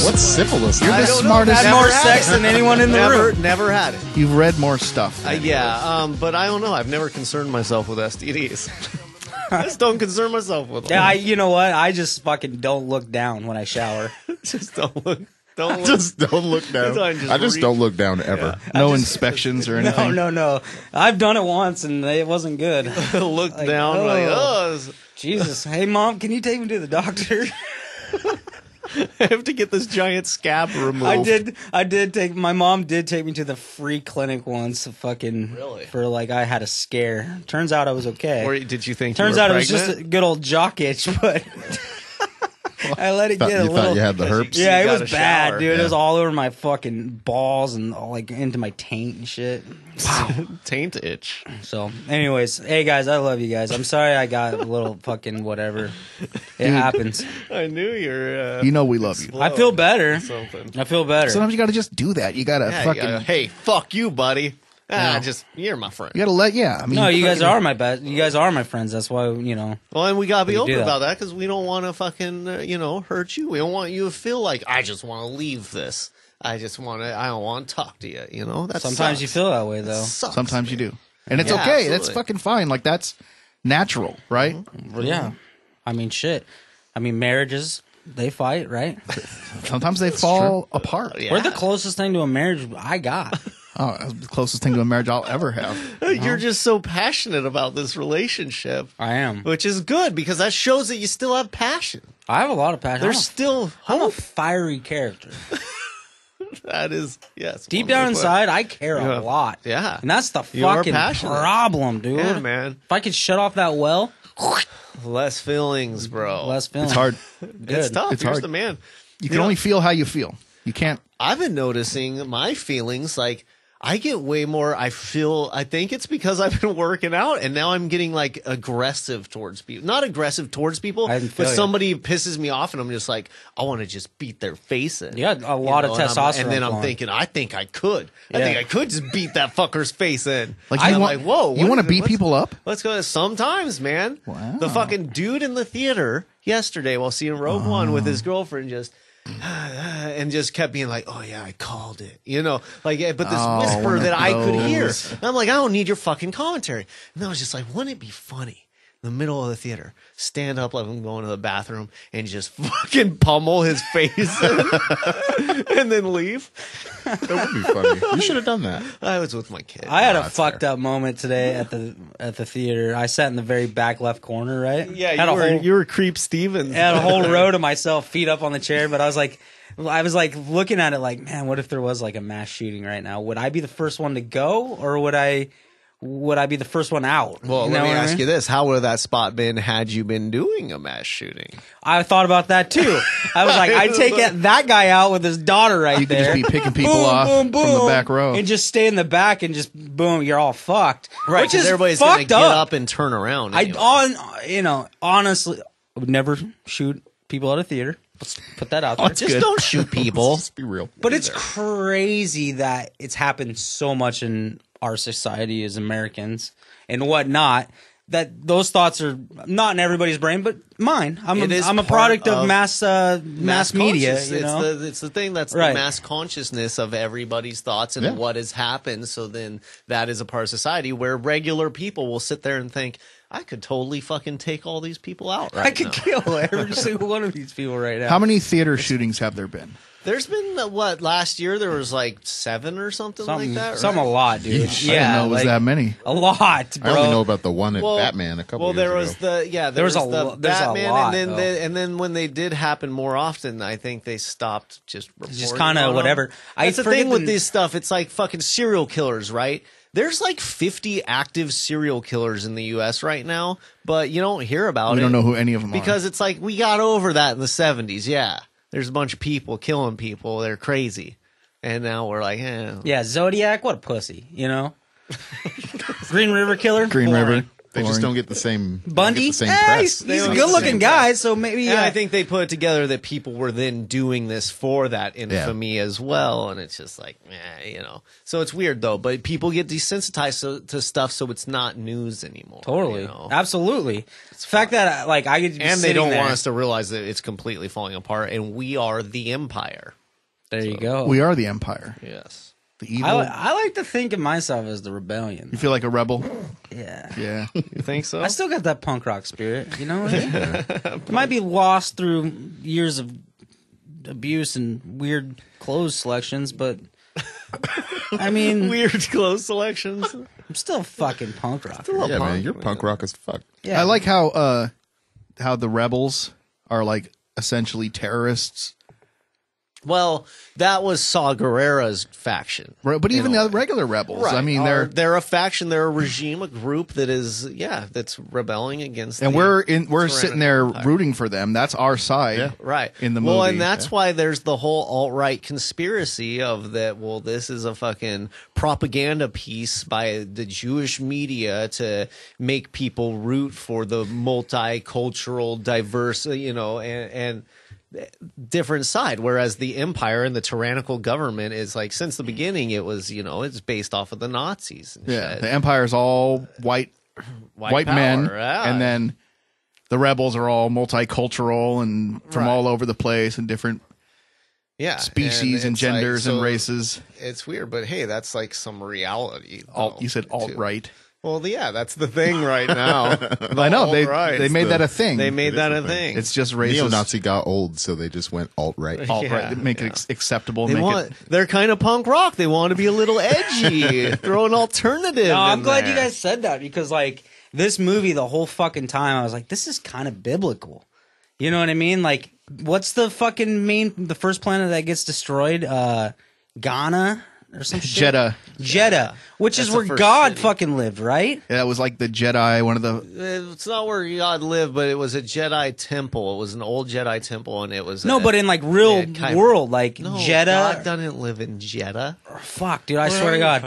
What's syphilis? You're the smartest. Had more sex than anyone in the room. Never had it. You've read more stuff. But I don't know. I've never concerned myself with STDs. I just don't concern myself with them. Yeah, you know what? I just fucking don't look down when I shower. Just don't look. Just don't look down. I just don't look down ever. Yeah. No inspections or anything. No. I've done it once and it wasn't good. Look down like. Jesus. Hey, Mom, can you take me to the doctor? I have to get this giant scab removed. I did take. My mom did take me to the free clinic once. Really? For like I had a scare. Turns out I was okay. Or did you think? Turns you were out pregnant? it was just a good old jock itch, but I let it get a little. You thought you had the herpes? Yeah, You it got was a bad, shower. dude. Yeah. It was all over my fucking balls and all, like into my taint and shit. Taint itch. So, anyways, hey guys, I love you guys. I'm sorry I got a little fucking whatever. It happens. I knew you're. You know we love you. I feel better. Something. I feel better. Sometimes you got to just do that. You got to Yeah, fucking. hey, fuck you, buddy. Yeah. You're my friend. You got to let. Yeah. I mean, No, you guys are my best. You guys are my friends. That's why, you know. Well, and we gotta be We do open that. about that because we don't want to fucking, hurt you. We don't want you to feel like I just want to leave this. I don't want to talk to you. You know, that Sometimes sucks. you feel that way, though. Sucks, Sometimes man. you do, and it's Yeah, okay. absolutely. That's fucking fine. Like that's natural, right? Well, yeah. I mean, shit. I mean, marriages, they fight, right? Sometimes they fall apart. Yeah. We're the closest thing to a marriage I got. Oh, that's the closest thing to a marriage I'll ever have. You're just so passionate about this relationship, I am. which is good because that shows that you still have passion. I have a lot of passion. There's still I'm a hope. fiery character. That is, yes. Deep one way down to put it. inside, I care Yeah. a lot. Yeah. And that's the You are fucking passionate. problem, dude. Yeah, man. If I could shut off that well, Less feelings, bro. less feeling. It's hard. It's tough. It's Here's hard. the man. You can only feel how you feel. You can't. I've been noticing my feelings, like I get way more, I think it's because I've been working out and now I'm getting like aggressive towards people. Not aggressive towards people, I but feel you. somebody pisses me off and I'm just like, I want to just beat their face in. You got a lot of testosterone And then I'm flowing. thinking, I think I could. I Yeah. think I could just beat that fucker's face in. Like I'm you want. like, whoa. You want to beat people up? Let's go. Sometimes, man. Wow. The fucking dude in the theater yesterday while seeing Rogue One with his girlfriend and just kept being like, oh yeah, I called it. But this Oh, whisper one of that I could hear. those. And I'm like, I don't need your fucking commentary. And I was just like, wouldn't it be funny? In the middle of the theater, stand up like I'm going to the bathroom and just fucking pummel his face and then leave. That would be funny. You should have done that. I was with my kid. I had a that's fucked up moment today at the theater. I sat in the very back left corner, right? Yeah, had you were Creep Stevens. I had a whole row to myself, feet up on the chair, but I was like looking at it like, man, what if there was like a mass shooting right now? Would I be the first one to go, or would I be the first one out? Well, You let know me what I ask mean? you this. How would that spot been had you been doing a mass shooting? I thought about that too. I was like, I'd take that guy out with his daughter right You could there. just be picking people Boom, off boom, from the boom, back row. and just stay in the back and just boom, you're all fucked. Right, Which is everybody's going to fucked get up. up and turn around. anyway. Honestly, I would never shoot people at a theater. Let's put that out there. Just don't shoot people. Let's be real. But it's crazy that it's happened so much in our society as Americans and whatnot, that those thoughts are not in everybody's brain, but mine. I'm It is a part product of of mass media. conscious. You know? It's the thing that's Right. the mass consciousness of everybody's thoughts and Yeah. what has happened. So then that is a part of society where regular people will sit there and think, I could totally fucking take all these people out right I could now. kill every single one of these people right now. How many theater shootings have there been? There's been, last year there was like 7 or something like that, right? Something a lot, dude. I didn't know it was that many. A lot, bro. I only know about the one at Well- Batman a couple Well, years there ago. was the There was a the lo- there's a Batman, lot, and then though. and then when they did happen more often, I think they stopped just reporting kinda on them. whatever. I That's the forget thing with the- this stuff. It's like fucking serial killers, right? There's like 50 active serial killers in the U.S. right now, but you don't hear about it. We don't know who any of them because it's like we got over that in the 70s. Yeah, there's a bunch of people killing people. They're crazy, and now we're like, Yeah, Zodiac, what a pussy, you know? Green River Killer? Green Boring. River. They just don't get the same Bundy? Don't get the same Eh, press. he's a don't get good the looking same guy, so maybe. And I think they put it together that people were then doing this for that infamy as well, and it's just like, So it's weird though, but people get desensitized to stuff, so it's not news anymore. Totally. you know? Absolutely. It's the fact that, like, I could be And they sitting don't there. want us to realize that it's completely falling apart, and we are the empire. There you go. We are the Empire. Yes. The evil. I like to think of myself as the rebellion. You feel like a rebel? Yeah. Yeah. You think so? I still got that punk rock spirit, you know? It might be lost through years of abuse and weird clothes selections, but I mean, Weird clothes selections. I'm still fucking punk rock. Yeah, man, you're punk rock as fuck. Yeah. I like how the rebels are like essentially terrorists. Well, that was Saw Gerrera's faction. Right, but even the regular rebels, I mean, they're a faction, they're a regime, a group that is, that's rebelling against. and we're sitting there Empire. rooting for them. That's our side, Right. in the movie. Well, and that's why there's the whole alt-right conspiracy of that, well, this is a fucking propaganda piece by the Jewish media to make people root for the multicultural, diverse, and different side, whereas the empire and the tyrannical government is like, since the beginning, it was, it's based off of the Nazis. And shit. The Empire's all white White power, men, yeah. and then the rebels are all multicultural and from all over the place and different species and it's genders like, and so races. It's weird, but hey, that's like some reality. You said alt-right. Well, yeah, that's the thing right now. I know they made that a thing. They made that a thing. It's just racist. Neo-Nazi got old, so they just went alt-right. Alt-right. Make it acceptable. They're kind of punk rock. They want to be a little edgy. Throw an alternative. No, I'm glad there. you guys said that because, like, this movie, the whole fucking time, I was like, this is kind of biblical. You know what I mean? Like, what's the fucking the first planet that gets destroyed? Ghana or some shit? Jeddah, which is where God fucking lived, right? Yeah, it was like the Jedi, one of the... It's not where God lived, but it was a Jedi temple. It was an old Jedi temple, and it was... but in, like, real world, like, Jeddah... God doesn't live in Jeddah. Fuck, dude, I swear to God.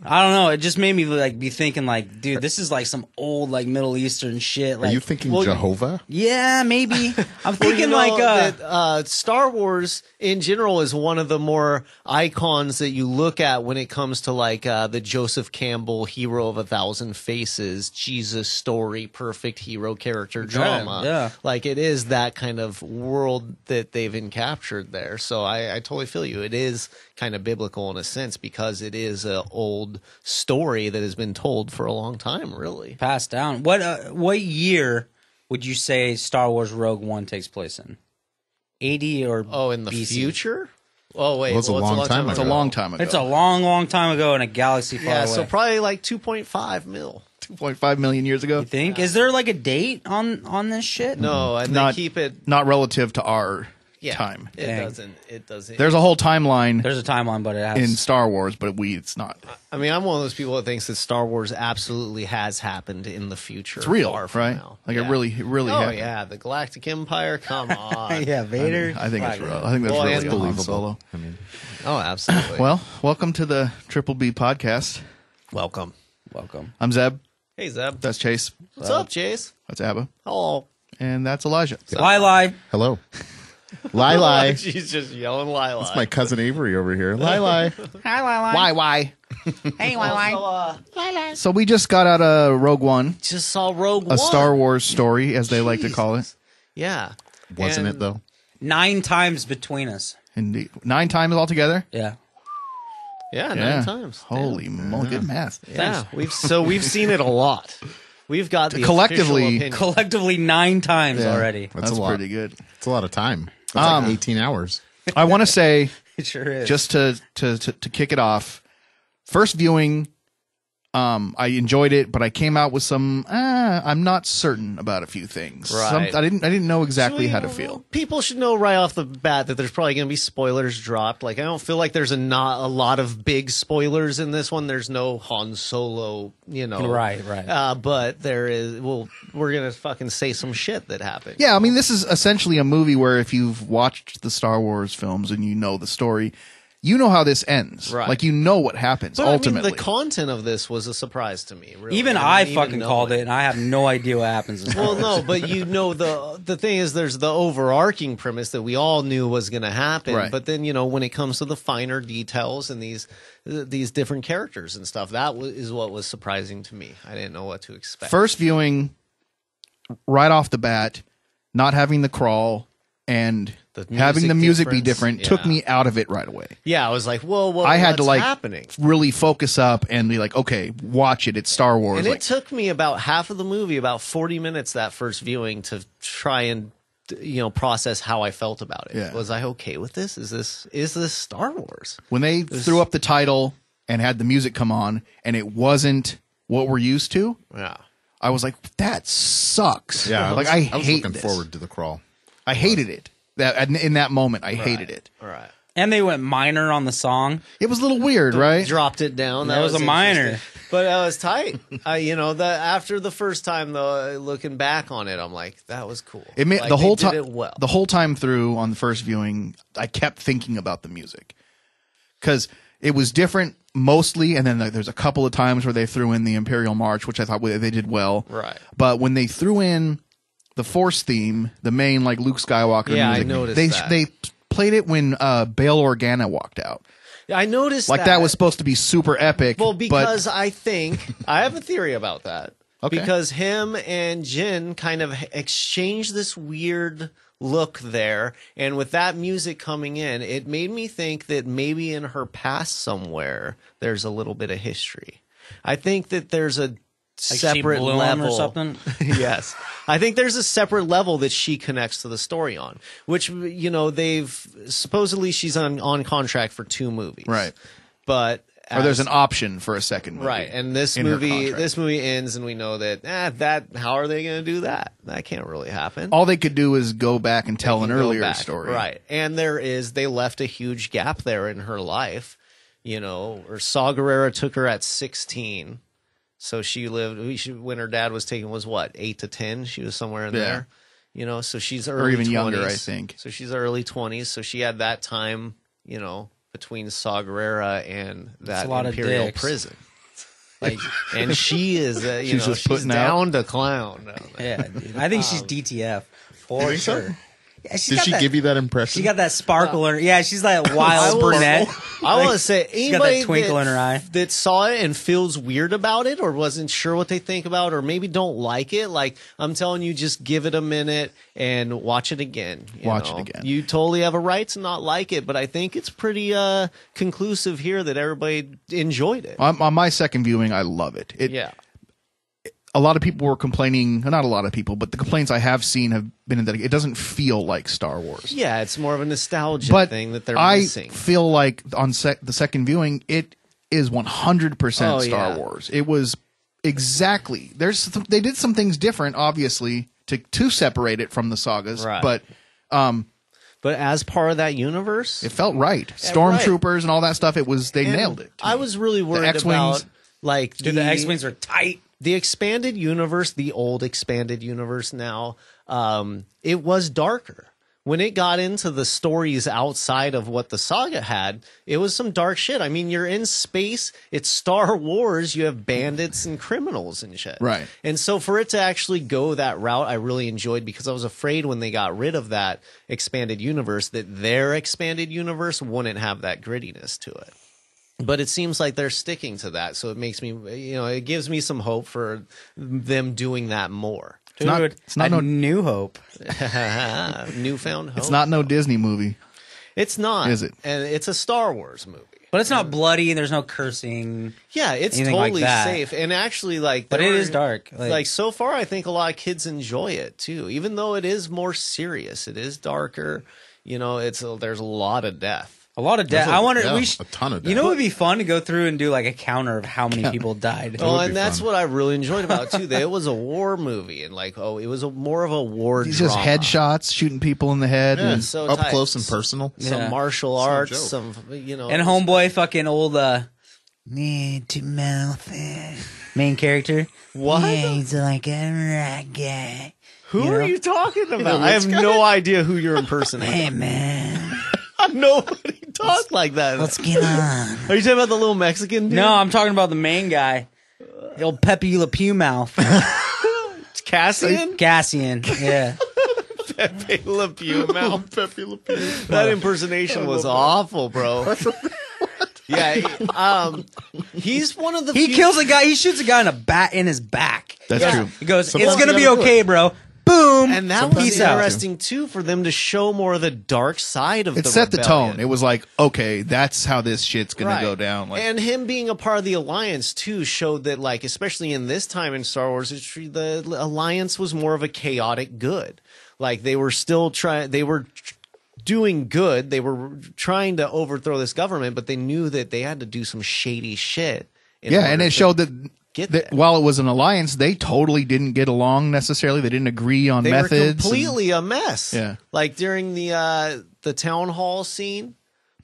I don't know, it just made me, like, be thinking, like, dude, this is, like, some old, like, Middle Eastern shit. Like, Are you thinking Jehovah? Yeah, maybe. I'm thinking, that, Star Wars, in general, is one of the more icons that you look at when it comes to, like, the Joseph Campbell hero of 1,000 faces, Jesus story, perfect hero character drama. Yeah. Like, it is that kind of world that they've captured there. So I totally feel you. It is kind of biblical in a sense because it is an old story that has been told for a long time, really. Passed down. What year would you say Star Wars Rogue One takes place in? 80 or in the BC? Future? Oh, wait. Well, it's a long time It's a long time ago. It's a long, long time ago in a galaxy far away. So probably like 2.5 mil. 2.5 million years ago. You think? Is there like a date on this shit? No, and they keep it not relative to our time. It doesn't. There's a whole timeline There's a timeline, but it has... in Star Wars, but it's not. I mean, I'm one of those people that thinks that Star Wars absolutely has happened in the future. It's real, far from right? now. Like Yeah. it really Oh happened. yeah, the Galactic Empire. Come on. yeah, Vader. I think it's real. I think that's really believable. Solo. I mean, Oh, absolutely. Well, welcome to the Triple B podcast. welcome. I'm Zeb. Hey, Zeb. That's Chase. What's up, Chase? That's Abba. Hello. And that's Elijah. Lie. hello. Lie. She's just yelling lie. That's my cousin Avery over here. Lie. Hi, Lie. Why? Hey, Lie. So we just got out of Rogue One, Just saw Rogue One. a Star Wars story, as they like to call it. Yeah. Wasn't And- it, though? 9 times between us. Indeed. 9 times altogether. Yeah. Yeah, 9 times. Holy moly, good math. Yeah, we've seen it a lot. We've got the Collectively- official opinion. Collectively 9 times Yeah. already. That's a lot. pretty good. It's a lot of time. That's like 18 hours. I want to say, It sure is. just to kick it off, first viewing, I enjoyed it, but I came out with some. I'm not certain about a few things. Right. I didn't know exactly how to feel. People should know right off the bat that there's probably going to be spoilers dropped. Like, I don't feel like there's not a lot of big spoilers in this one. There's no Han Solo, Right. But there is. Well, we're gonna fucking say some shit that happened. Yeah, I mean, this is essentially a movie where if you've watched the Star Wars films and you know the story, you know how this ends. Right. Like, you know what happens But ultimately. I mean, the content of this was a surprise to me. Really. Even didn't I fucking know called it, and I have no idea what happens. In Star Well, Wars. no, but the thing is, there's the overarching premise that we all knew was going to happen. Right. But then, when it comes to the finer details and these different characters and stuff, that is what was surprising to me. I didn't know what to expect. First viewing, right off the bat, not having the crawl and Having the music be difference, different took me out of it right away. Yeah, I was like, whoa, I had to like happening? really focus up and be like, okay, watch it. It's Star Wars. And like, it took me about half of the movie, about 40 minutes that first viewing, to try and process how I felt about it. Yeah. Was I okay with this? Is this Star Wars? When they threw up the title and had the music come on, and it wasn't what we're used to, Yeah. I was like, that sucks. Yeah, like I was hate looking this. forward to the crawl. I hated it. That in that moment, I hated it. All right. And they went minor on the song. It was a little weird, right? Dropped it down. That was a minor. interesting. But that was tight. After the first time, though, looking back on it, I'm like, that was cool. It made Like, the whole they did time. it well. The whole time through on the first viewing, I kept thinking about the music because it was different mostly, and then there's a couple of times where they threw in the Imperial March, which I thought they did well. Right. But when they threw in the Force theme, the main like Luke Skywalker Yeah, I music, noticed that. they played it when Bail Organa walked out. I noticed Like that was supposed to be super epic. Well, because but, I think I have a theory about that. Okay. Because him and Jin kind of exchanged this weird look there, and with that music coming in, it made me think that maybe in her past somewhere there's a little bit of history. I think that there's a separate she blew him level or something. Yes, I think there's a separate level that she connects to the story on, which they've supposedly she's on contract for 2 movies, right? But or there's an option for a second movie, right? And this movie ends, and we know that how are they going to do that? That can't really happen. All they could do is go back and tell an earlier story, right? And they left a huge gap there in her life, or Saw Gerrera took her at 16. So she lived when her dad was taken was what, 8 to 10? She was somewhere in there, So she's early, or even 20s. younger, I think. So she's early 20s. So she had that time, between Saw Gerrera and that Imperial prison. Like, and she is, she's down to clown. Yeah, dude. I think she's DTF for sure. Yeah, did she give you that impression? She got that sparkle in her. Yeah, she's that wild brunette. I want to say she's got that twinkle in her eye. That saw it and feels weird about it, or wasn't sure what they think about, or maybe don't like it. Like, I'm telling you, just give it a minute and watch it again. Watch it again. You totally have a right to not like it, but I think it's pretty conclusive here that everybody enjoyed it. On my second viewing, I love it. Yeah. A lot of people were complaining, not a lot of people, but the complaints I have seen have been that it doesn't feel like Star Wars. Yeah, it's more of a nostalgia thing that they're missing. I feel like on the second viewing, it is 100% Star Wars. It was exactly. They did some things different, obviously, to separate it from the sagas, right. But as part of that universe, it felt right. Stormtroopers and all that stuff. They nailed it. I was really worried about the X-Wings are tight. The expanded universe, the old expanded universe now, it was darker. When it got into the stories outside of what the saga had, it was some dark shit. I mean, you're in space. It's Star Wars. You have bandits and criminals and shit. Right. And so for it to actually go that route, I really enjoyed, because I was afraid when they got rid of that expanded universe that their expanded universe wouldn't have that grittiness to it. But it seems like they're sticking to that, so it makes me, it gives me some hope for them doing that more. Dude, it's not no new hope. Newfound hope. It's not no Disney movie. It's not. Is it? And it's a Star Wars movie. But it's not bloody. There's no cursing. Yeah, it's anything totally like that. safe. And actually, but it is dark. Like so far, I think a lot of kids enjoy it too, even though it is more serious. It is darker. There's a lot of death. A lot of death. I wonder. Yeah, we should, a ton of death. You know, it would be fun to go through and do like a counter of how many people died. Oh, and that's what I really enjoyed about it too. That it was a war movie, and it was more of a war. These drama. just headshots, shooting people in the head, Yeah, and so up tight. close and personal. Some martial arts, some and homeboy, fucking old man to mouth main character. What? Yeah, he's like a rock guy. Who are you talking about? I have no idea who you're impersonating. Hey man, Nobody talks like that. let's get on. Are you talking about the little Mexican dude? No, I'm talking about the main guy, the old Pepe Le Pew mouth. Cassian? Cassian, yeah. Pepe Le Pew mouth. Pepe Le Pew. That impersonation was awful, bro. Yeah, he's one of the He few... kills a guy. He shoots a guy in his back. That's true. He goes, Sometimes "It's gonna you be gotta do okay, bro." Boom. boom, And that was peace out. interesting too for them to show more of the dark side of It the set the rebellion. tone. It was like, okay, that's how this shit's gonna go down. Like, and him being a part of the Alliance too showed that, like, especially in this time in Star Wars history, the Alliance was more of a chaotic good. Like, they were still doing good. They were trying to overthrow this government, but they knew that they had to do some shady shit. and it showed that while it was an alliance, they totally didn't get along necessarily. They didn't agree on methods. They were completely a mess. Yeah. Like during the town hall scene,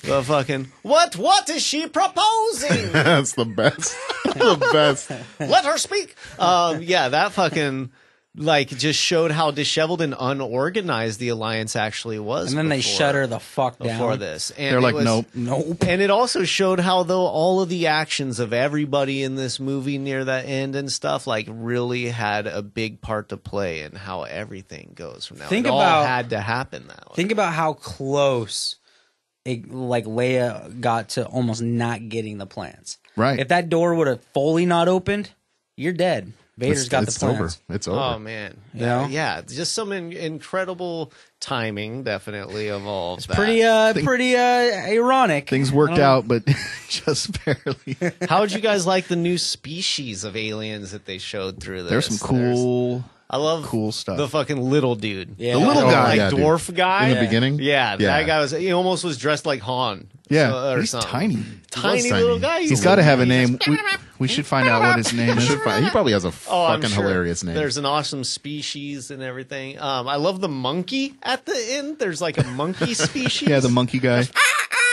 the fucking what is she proposing? That's the best. The best. Let her speak. Yeah, that fucking like just showed how disheveled and unorganized the Alliance actually was. And then they shut her the fuck down before this. And They're like, nope. And it also showed how though all of the actions of everybody in this movie near the end and stuff like really had a big part to play in how everything goes from now. It all had to happen that way. Think about how close like Leia got to almost not getting the plans. Right. If that door would have fully not opened, you're dead. Vader's got the plans. Over. It's over. Oh man, yeah, just some incredible timing. Definitely of all. It's pretty ironic. Things worked out, but just barely. How would you guys like the new species of aliens that they showed through this? There's some cool. I love cool stuff. The fucking little dude. Yeah. The little guy. Like dwarf guy. In the beginning? Yeah, that guy he almost was dressed like Han. Yeah, or he's something. tiny. Tiny little guy. He's got to have a name. We should find out what his name is. He probably has a I'm fucking sure. hilarious name. There's an awesome species and everything. I love the monkey at the end. There's like a monkey species. Yeah, the monkey guy.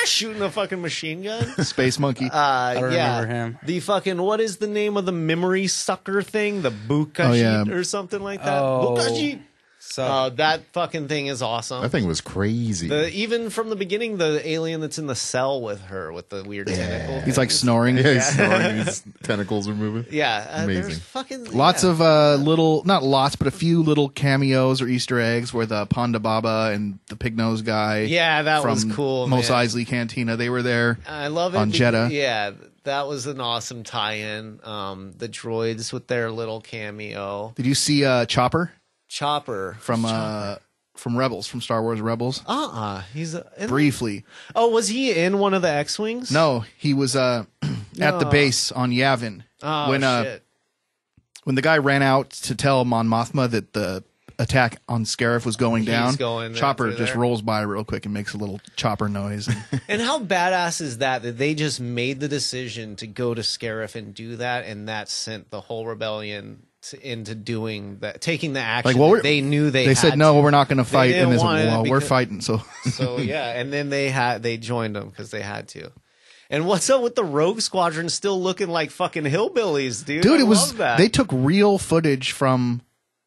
Shooting a fucking machine gun. Space monkey. I don't remember him. The fucking, what is the name of the memory sucker thing? The Bukashi or something like that. Bukashi. So that fucking thing is awesome. That thing was crazy. Even from the beginning, the alien that's in the cell with her with the weird tentacle. He's like snoring. Yeah, he's snoring. His tentacles are moving. Yeah, amazing. There's fucking Lots of little, not lots, but a few little cameos or Easter eggs where the Ponda Baba and the Pig Nose guy. Yeah, that from was cool. Mos man. Eisley Cantina. They were there. I love it on Jeddah. Yeah, that was an awesome tie-in. The droids with their little cameo. Did you see Chopper from Rebels, from Star Wars Rebels? He's briefly. Oh, was he in one of the X-wings? No, he was at the base on Yavin. Oh, shit. When the guy ran out to tell Mon Mothma that the attack on Scarif was going down, Chopper just rolls by real quick and makes a little chopper noise. And how badass is that they just made the decision to go to Scarif and do that, and that sent the whole rebellion into doing that, taking the action. Like, they knew they said, no, we're not going to fight. And they said, well, we're fighting. So yeah. And then they joined them because they had to. And what's up with the Rogue Squadron still looking like fucking hillbillies, dude? Dude, they took real footage from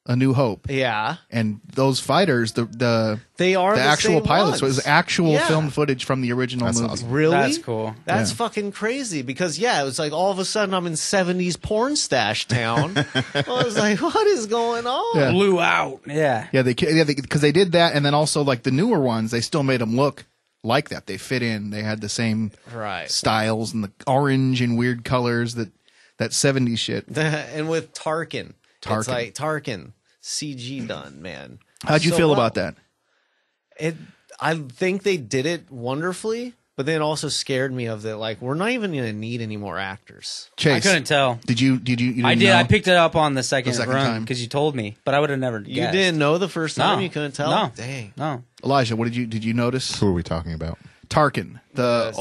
A New Hope. Yeah. And those fighters, the actual same pilots. ones. So it was actual filmed footage from the original movie. Awesome. Really? That's cool. That's fucking crazy because it was like all of a sudden I'm in 70s porn stash town. I was like, what is going on? Yeah. Blew out. Yeah. Yeah, because they did that, and then also like the newer ones, they still made them look like that. They fit in. They had the same styles and the orange and weird colors that 70s shit. And with Tarkin. It's like Tarkin CG done, man. How'd you feel about that? I think they did it wonderfully, but then it also scared me of that. Like, we're not even going to need any more actors. Chase, I couldn't tell. Did you I did. know? I picked it up on the second run time because you told me, but I would have never guessed. You didn't know the first time? No. You couldn't tell? No. Dang. No. Elijah, did you notice? Who are we talking about? Tarkin, the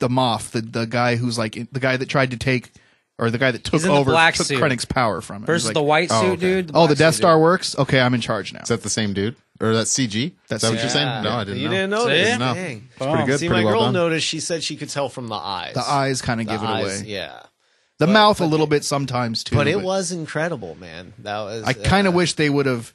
Moff, the guy who's like the guy that tried to take, or the guy that took over Krennic's power from it. Versus the white suit dude. The Death Star works? Okay, I'm in charge now. Is that the same dude? Or that's CG? Is that what you're saying? No, I didn't know. You didn't notice? No. Dang. It's pretty good. See, pretty my well girl done. noticed. She said she could tell from the eyes. The eyes kind of give it away. Yeah. The mouth a little bit sometimes too. But it was incredible, man. That was. I kind of wish they would have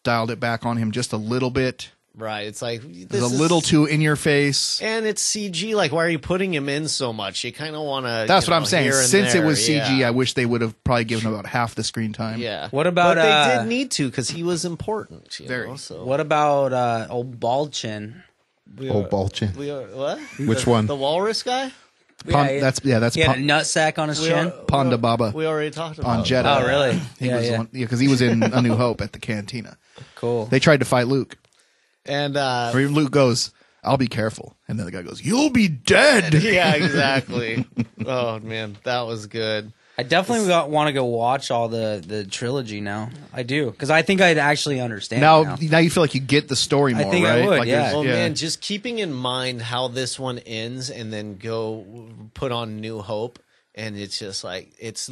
dialed it back on him just a little bit. Right. It's like it's a little too in your face. And it's CG. Like, why are you putting him in so much? You kind of want to. That's what I'm saying. Since it was CG, yeah. I wish they would have probably given him about half the screen time. Yeah. What about? But they did need to because he was important. Very. So. What about old Bald Chin? Old Balchin. What? Which one? The walrus guy? That's he had a nut sack on his chin. Ponda Baba. We already talked about on Jeddah. Oh, really? Because he was in A New Hope at the cantina. Cool. They tried to fight Luke. And where Luke goes, "I'll be careful," and then the guy goes, "You'll be dead." Yeah, exactly. Oh man, that was good. I definitely want to go watch all the trilogy now. I do, because I think I'd actually understand now you feel like you get the story more, I think right? I would, like yeah. Well, man, just keeping in mind how this one ends and then go put on New Hope, and it's just like this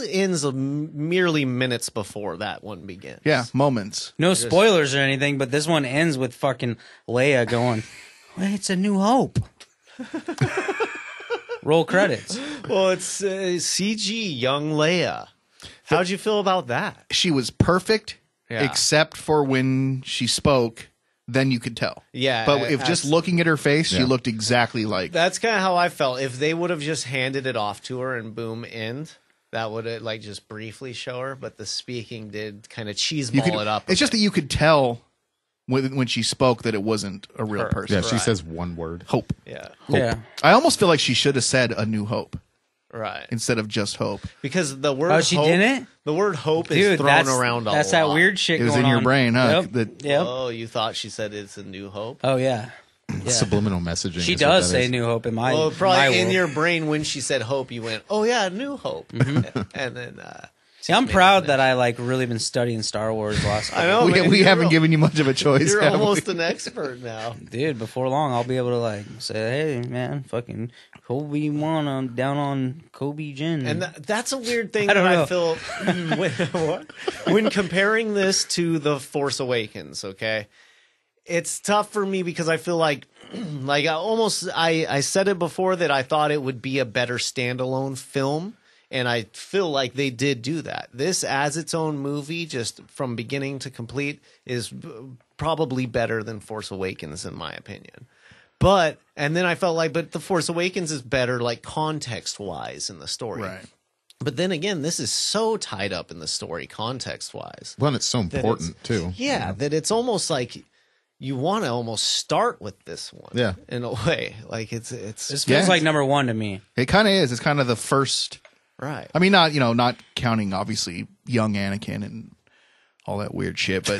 ends merely minutes before that one begins. Yeah, moments. No spoilers or anything, but this one ends with fucking Leia going, well, "It's a New Hope." Roll credits. Well, it's CG young Leia. How'd you feel about that? She was perfect, except for when she spoke. Then you could tell. Yeah, but if just looking at her face, she looked exactly like. That's kind of how I felt. If they would have just handed it off to her and boom, end, that would have like just briefly show her. But the speaking did kind of cheeseball it up. It's just that you could tell when she spoke that it wasn't a real person. Yeah, she says one word. Hope. Yeah. Hope. Yeah. I almost feel like she should have said A New Hope. Right. Instead of just hope. Because the word Oh, she hope, didn't? The word hope Dude, is thrown around a lot. That's that weird shit It was going in your on. brain, huh? Yep. Oh, you thought she said it's a new hope? Oh, yeah. Subliminal messaging. She is what does that say is. New Hope in my Well, my probably in world. your brain when she said hope, you went, oh yeah, new hope. And then... See, I'm proud that I like really been studying Star Wars last I know, man, we you're haven't given you much of a choice. You're have we? almost an expert now. Dude, before long, I'll be able to like say, "Hey, man, fucking Kobe won. I'm down on Kobe Jin." And that's a weird thing I don't that know. I feel when comparing this to The Force Awakens, okay? It's tough for me because I feel like I said it before that I thought it would be a better standalone film. And I feel like they did do that. This, as its own movie, just from beginning to complete, is probably better than Force Awakens, in my opinion. And then I felt like, but The Force Awakens is better, like, context-wise in the story. Right. But then again, this is so tied up in the story, context-wise. Well, and it's so important, too. Yeah, that it's almost like you want to almost start with this one. Yeah. In a way. Like, it's this feels like number one to me. It kind of is. It's kind of the first... Right. I mean, not counting obviously young Anakin and all that weird shit, but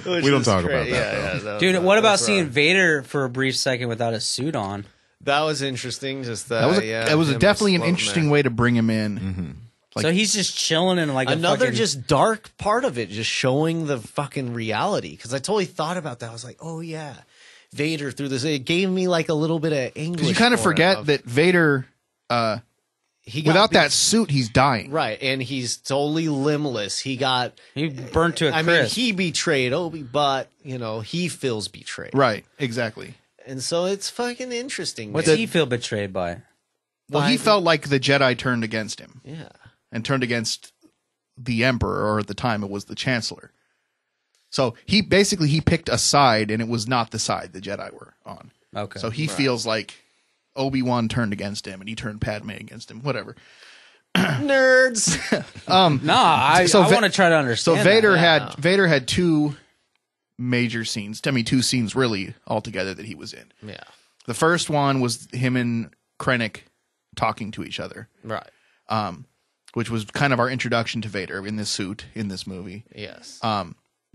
we don't talk about that. Yeah, Dude, what about seeing Vader for a brief second without a suit on? That was interesting. Just that was definitely an interesting way to bring him in. Mm-hmm. So he's just chilling in like another a fucking... just dark part of it, just showing the fucking reality. Because I totally thought about that. I was like, oh yeah, Vader through this. It gave me like a little bit of English. Because you kind of forget that Vader. Without that suit, he's dying. Right, and he's totally limbless. He burnt to a crisp. I mean, he betrayed Obi, but, he feels betrayed. Right, exactly. And so it's fucking interesting. What's he feel betrayed by? Well, he felt like the Jedi turned against him. Yeah. And turned against the Emperor, or at the time it was the Chancellor. So he picked a side, and it was not the side the Jedi were on. Okay. So he feels like Obi-Wan turned against him, and he turned Padme against him. Whatever. Nerds. I want to try to understand. So Vader had two major scenes. I mean, two scenes really altogether that he was in. Yeah. The first one was him and Krennic talking to each other. Right. Which was kind of our introduction to Vader in this suit in this movie. Yes.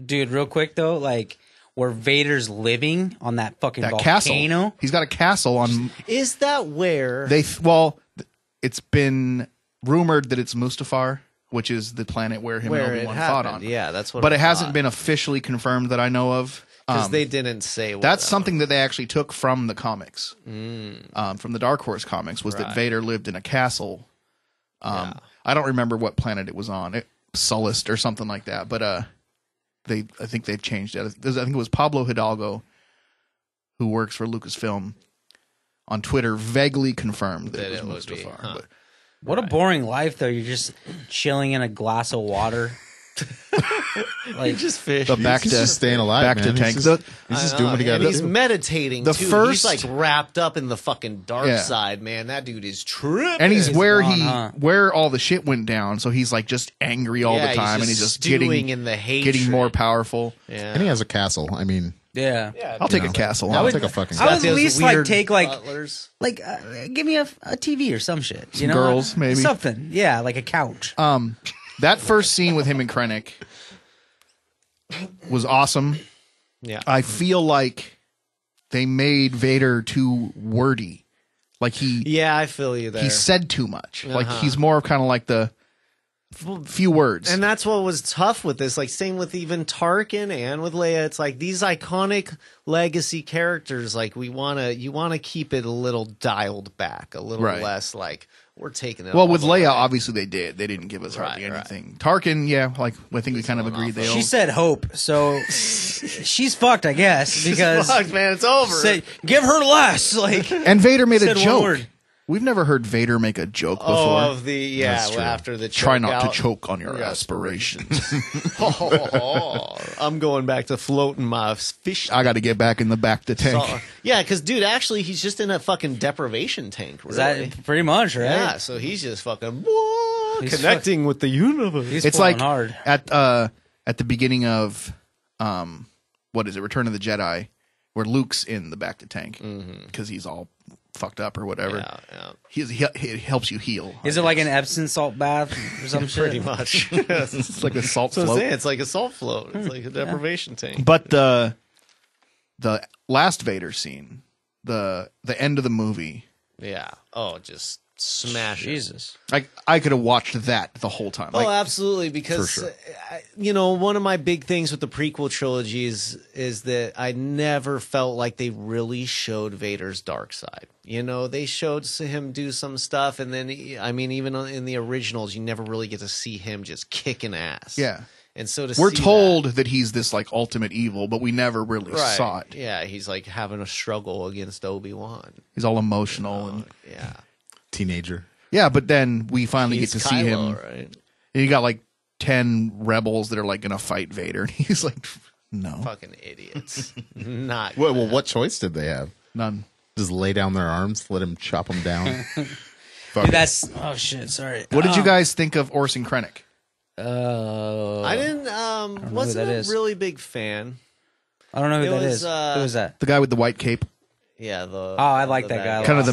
Dude, real quick though, like where Vader's living on that fucking volcano. Castle. He's got a castle on. Is that where it's been rumored that it's Mustafar, which is the planet where him and Obi-Wan fought on. Yeah, that's what. But it hasn't been officially confirmed that I know of. Because they didn't say. That's something that they actually took from the comics, from the Dark Horse comics, was that Vader lived in a castle. I don't remember what planet it was on, Sullust or something like that. But I think they've changed it. I think it was Pablo Hidalgo, who works for Lucasfilm, on Twitter vaguely confirmed that it was Mustafar. But what a boring life, though. You're just chilling in a glass of water. Like just fish. He's just staying alive, back man. to tank. He's just doing what he got to do. He's meditating too. He's like wrapped up in the fucking dark side, man. That dude is tripping. And he's where all the shit went down. So he's like just angry all the time, and he's just getting in the hatred. getting more powerful. Yeah. And he has a castle. I mean, Yeah. I'll take a castle. I'll take a fucking. I would at those least weird take butlers. give me a TV or some shit. Some girls, maybe. Something. Yeah, like a couch. That first scene with him and Krennic was awesome. Yeah. I feel like they made Vader too wordy. Like I feel you there. he said too much. Like he's more of kind of like the few words. And that's what was tough with this. Like, same with even Tarkin and with Leia. It's like these iconic legacy characters. Like, you want to keep it a little dialed back, a little less like we're taking it. Well, with Leia, obviously they did. They didn't give us hardly Right. anything. Tarkin, yeah, like I think we kind of agreed. She said hope, so she's fucked, I guess. Because fuck, man, it's over. Give her less. Like, and Vader made a said one joke. word. We've never heard Vader make a joke before. Oh, of the after the choke try not out. to choke on your aspirations. I'm going back to floating my fish. I got to get back in the back to tank. Yeah, because dude, actually, he's just in a fucking deprivation tank. Really. Is that pretty much right? Yeah, so he's just fucking connecting with the universe. He's like hard. at the beginning of what is it, Return of the Jedi, where Luke's in the back to tank because he's all fucked up or whatever. Yeah. It helps you heal. Is it like an Epsom salt bath or some shit? Pretty much. It's like a salt So float. it's like a salt float. It's like a deprivation tank. But the last Vader scene, the end of the movie, Yeah. Oh, just smash it. Jesus. I could have watched that the whole time. Oh, absolutely. Because, For one of my big things with the prequel trilogies is that I never felt like they really showed Vader's dark side. They showed him do some stuff. And then, even in the originals, you never really get to see him just kicking ass. Yeah. And so we're told that he's this like ultimate evil, but we never really saw it. Yeah. He's like having a struggle against Obi-Wan. He's all emotional and Yeah. Teenager. yeah, but then we finally He's get to see Kylo, him. right? And you got like 10 rebels that are like going to fight Vader. And he's like, no, Fucking idiots. Not Well, what choice did they have? none. Just lay down their arms, let him chop them down. Dude, that's oh shit. Sorry. What did you guys think of Orson Krennic? I didn't. Wasn't a really big fan. I don't know who It that was, is. Who is that? The guy with the white cape, Yeah. I like that guy. kind of the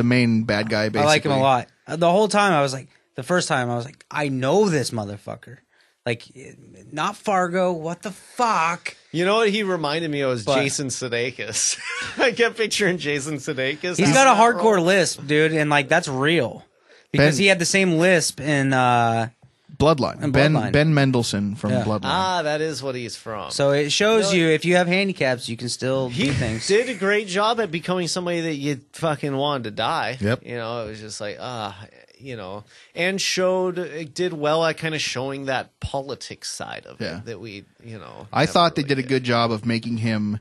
main bad guy. Basically, I like him a lot. The whole time I was like, the first time I was like, I know this motherfucker. Like, not Fargo. What the fuck? You know what he reminded me of was But- Jason Sudeikis. I kept picturing Jason Sudeikis. He's got a hardcore lisp, dude, and like that's real because Ben- he had the same lisp in. Bloodline. And Ben Bloodline. Ben Mendelsohn from Yeah. Bloodline. That is what he's from. So it shows you if you have handicaps, you can still he do things. did a great job at becoming somebody that you fucking wanted to die. Yep. It was just like, and did well at kind of showing that politics side of Yeah. it that we, I never thought they really did a good job of making him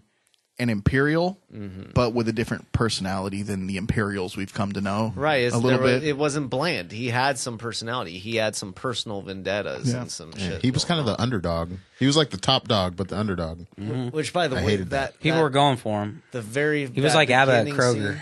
an Imperial, but with a different personality than the Imperials we've come to know. Right, a little bit. It wasn't bland. He had some personality. He had some personal vendettas and some shit. He was kind of the underdog. He was like the top dog, but the underdog. Which, by the way, hated that. People were going for him. the very He was like Abba at beginning Kroger.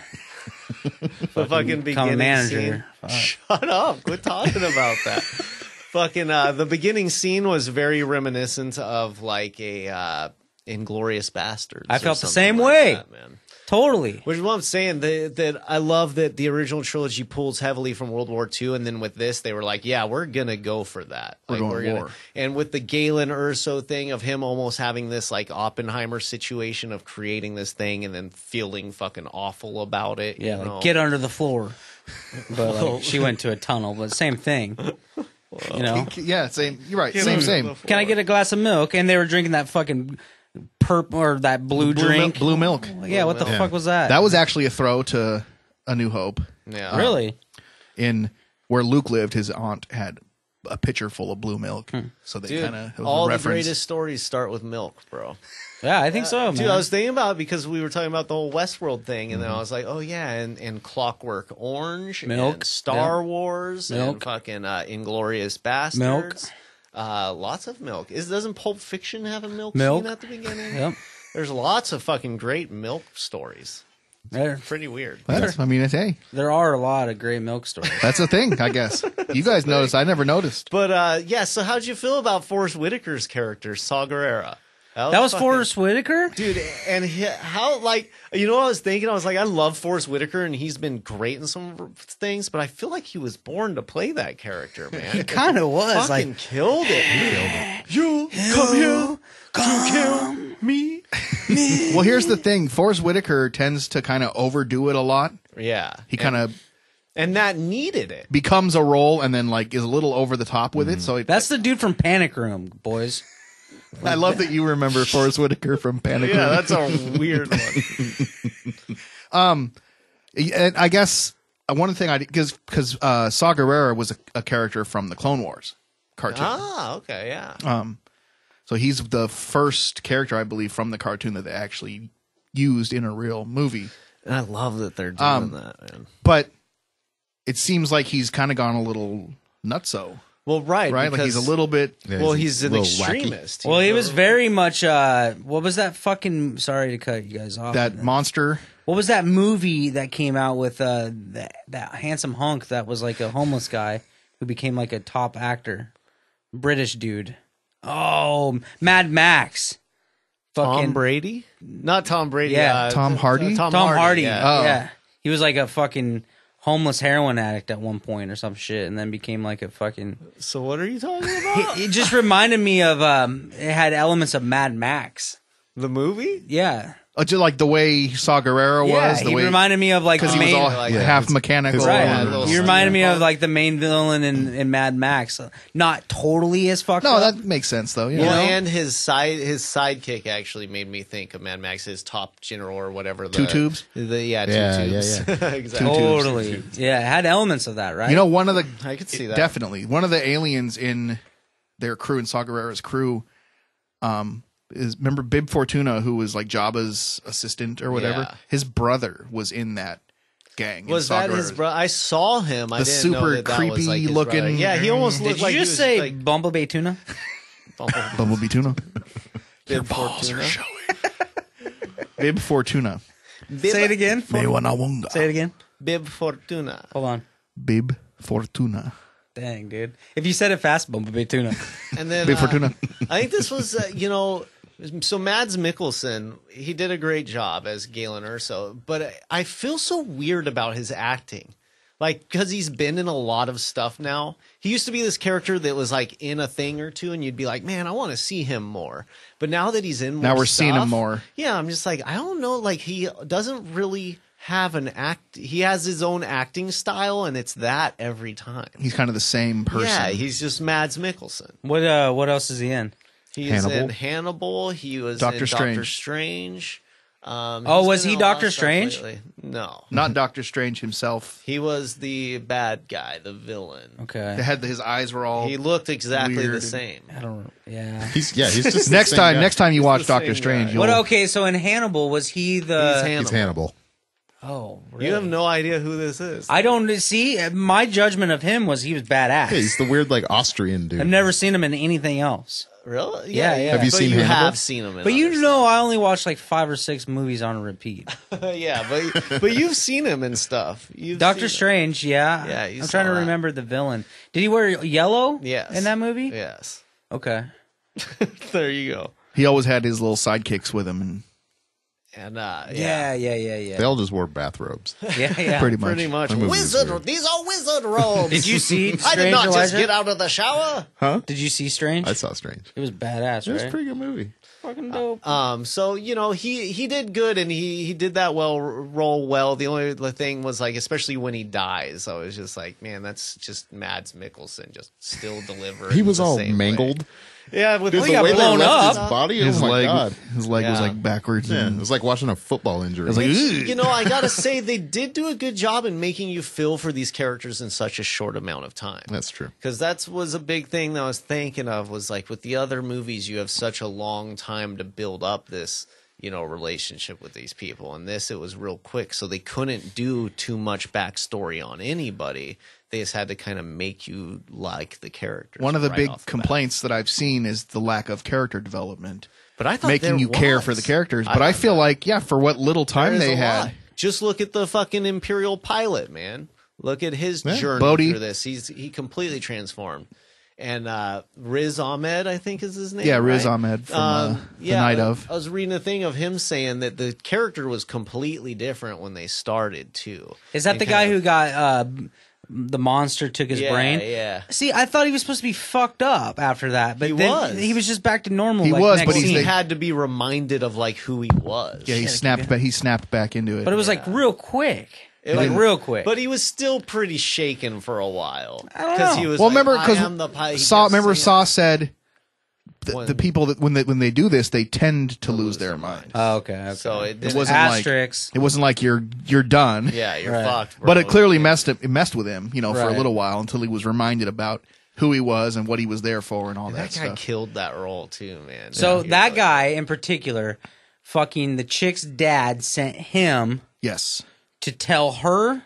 The fucking Become a beginning manager. scene. Shut up! Quit talking about that. Fucking the beginning scene was very reminiscent of like a Inglorious Bastards. I or felt the something same like way. that, man. Totally. Which is what I'm saying. That I love that the original trilogy pulls heavily from World War II, and then with this, they were like, "Yeah, we're gonna go for that. We're going gonna." war. And with the Galen Erso thing of him almost having this like Oppenheimer situation of creating this thing and then feeling fucking awful about it. Yeah, you know? like, get under the floor. But like, she went to a tunnel, but same thing. Yeah, same. You're right. Same. Can I get a glass of milk? And they were drinking that fucking or that blue drink. Blue milk. Yeah, what the fuck was that? That was actually a throw to A New Hope. Yeah. really. In where Luke lived, his aunt had a pitcher full of blue milk. So they Dude, kind of all the reference. greatest stories start with milk, bro. Yeah, I think so, man. Dude, I was thinking about it because we were talking about the whole Westworld thing, and then I was like, oh yeah, and Clockwork Orange, Milk. and Star Yeah. Wars, and Milk. fucking Inglorious Bastards. Lots of milk. Doesn't Pulp Fiction have a milk Milk. scene at the beginning? Yep. There's lots of fucking great milk stories. There Pretty weird. Hey, there are a lot of great milk stories. that's a thing, I guess. You guys noticed. I never noticed. But yeah, so how'd you feel about Forrest Whitaker's character, Saw Gerrera? That was Forrest Whitaker? Dude, and how, like, you know what I was thinking? I was like, I love Forrest Whitaker, and he's been great in some things, but I feel like he was born to play that character, man. He kind of was. Fucking killed it. You come here to kill me. Well, here's the thing. Forrest Whitaker tends to kind of overdo it a lot. Yeah. He kind of... And that needed it. Becomes a role and then, like, is a little over the top with it. So That's the dude from Panic Room, boys. I love that you remember Forrest Whitaker from Panic Room. Yeah, that's a weird one. And I guess one thing because Saw Gerrera was a character from the Clone Wars cartoon. Ah, okay, yeah. So he's the first character, I believe, from the cartoon that they actually used in a real movie. And I love that they're doing that, man. But it seems like he's kind of gone a little nutso. Well, right, like he's a little bit. Well, he's an extremist. Well, he was very much. What was that fucking? Sorry to cut you guys off. That monster. What was that movie that came out with that handsome hunk that was like a homeless guy who became like a top actor, British dude? Oh, Mad Max. Tom Brady? Not Tom Brady. Yeah, Tom Hardy. Tom Hardy. Yeah. He was like a fucking homeless heroin addict at one point or some shit, and then became like a fucking. So what are you talking about? It just reminded me of. It had elements of Mad Max. The movie? Yeah. Just like the way Saw Gerrera was. He reminded me of like because the he was main, all half mechanical. Right. He reminded me of like the main villain in Mad Max. Not totally as fucked up. No, that makes sense though. Well, and his sidekick actually made me think of Mad Max, his top general or whatever. Two Tubes? Two Tubes. Yeah. Exactly. Totally. Yeah, it had elements of that, right? You know, one of the I could see that. Definitely. One of the aliens in their crew, in Saw Gerrera's crew, is remember Bib Fortuna, who was like Jabba's assistant or whatever. Yeah. His brother was in that gang. Was that his brother? I saw him. I didn't super know that creepy was like his looking. brother. Yeah, he almost Did looked you like. just say like, Bumblebee Tuna? Bumblebee Tuna. Bib Fortuna. Bib Fortuna. Say it again. Me wana wonga. Say it again. Bib Fortuna. Hold on. Bib Fortuna. Dang, dude. If you said it fast, Bumblebee Tuna. And then Bib Fortuna. I think this was, so Mads Mikkelsen, he did a great job as Galen Erso, but I feel so weird about his acting. Like, because he's been in a lot of stuff now. He used to be this character that was like in a thing or two, and you'd be like, man, I want to see him more. But now that he's in more Now we're stuff, seeing him more. Yeah, I'm just like, I don't know. Like, he doesn't really have an act. He has his own acting style, and it's that every time. He's kind of the same person. Yeah, he's just Mads Mikkelsen. What else is he in? He's in Hannibal. He was Doctor in Strange. Doctor Strange. Was he Doctor Strange? No. Not Doctor Strange himself. He was the bad guy, the villain. Okay. They had his eyes were all. He looked exactly weird. the same. I don't. Yeah. He's just the next same time. guy. Next time you watch the Doctor same Strange, guy. you'll. What? Okay, so in Hannibal, was he the? He's He's Hannibal. Oh, really? You have no idea who this is. I don't see. My judgment of him was he was badass. Yeah, he's the weird like Austrian dude. I've never seen him in anything else. Really? Yeah. Have you But seen you Hannibal? have seen him in But you other know, I only watched like 5 or 6 movies on repeat. stuff. Yeah, but you've seen him in stuff. Doctor Strange, yeah. Yeah, you I'm trying to saw that. remember the villain. Did he wear yellow? Yes. In that movie? Yes. Okay. There you go. He always had his little sidekicks with him, and And Yeah. They all just wore bathrobes. Yeah. pretty much. pretty much. That movie was Wizard. weird. These are wizard robes. Did you see Strange, I did not just Elijah? get out of the shower. Did you see Strange? I saw Strange. It was badass, It was right? a pretty good movie. Fucking dope. So he did good, and he did that role well. The only thing was like, especially when he dies, I was just like, man, that's just Mads Mikkelsen just still delivering. He was the all same mangled. way. Yeah, with Dude, the the got way they blown left up. his body, his oh my leg, god. his leg was Yeah. like backwards. Yeah, and it was like watching a football injury. it was like, "Ugh." I gotta say, they did do a good job in making you feel for these characters in such a short amount of time. That's true. Because that was a big thing that I was thinking of, was like with the other movies, you have such a long time to build up this, relationship with these people. And this, it was real quick. So they couldn't do too much backstory on anybody. They just had to kind of make you like the characters. One of the right big off the bat. complaints that I've seen is the lack of character development, But I thought making there you care was. for the characters. But I feel like, for what little time There is they a had, lot. Just look at the fucking Imperial pilot, man. Look at his journey Bodhi. through this. He completely transformed. And Riz Ahmed, I think is his name. Yeah, Riz right? Ahmed from The Night Of. I was reading a thing of him saying that the character was completely different when they started too. Is that the guy who got the monster took his brain? Yeah. See, I thought he was supposed to be fucked up after that, but he was just back to normal. He like, was, next but scene. He had to be reminded of like who he was. Yeah, he snapped back into it. But it was like real quick. Real quick. But he was still pretty shaken for a while. I don't know. He was remember, because Saw said the people that when they do this, they tend to lose their mind. Oh, okay. So it wasn't asterisks. It wasn't like you're done. Yeah, you're Right. fucked. Bro. But it clearly messed with him, for a Right. little while until he was reminded about who he was and what he was there for and all That guy stuff. killed that role too, man. So that guy in particular, fucking the chick's dad sent him Yes. to tell her.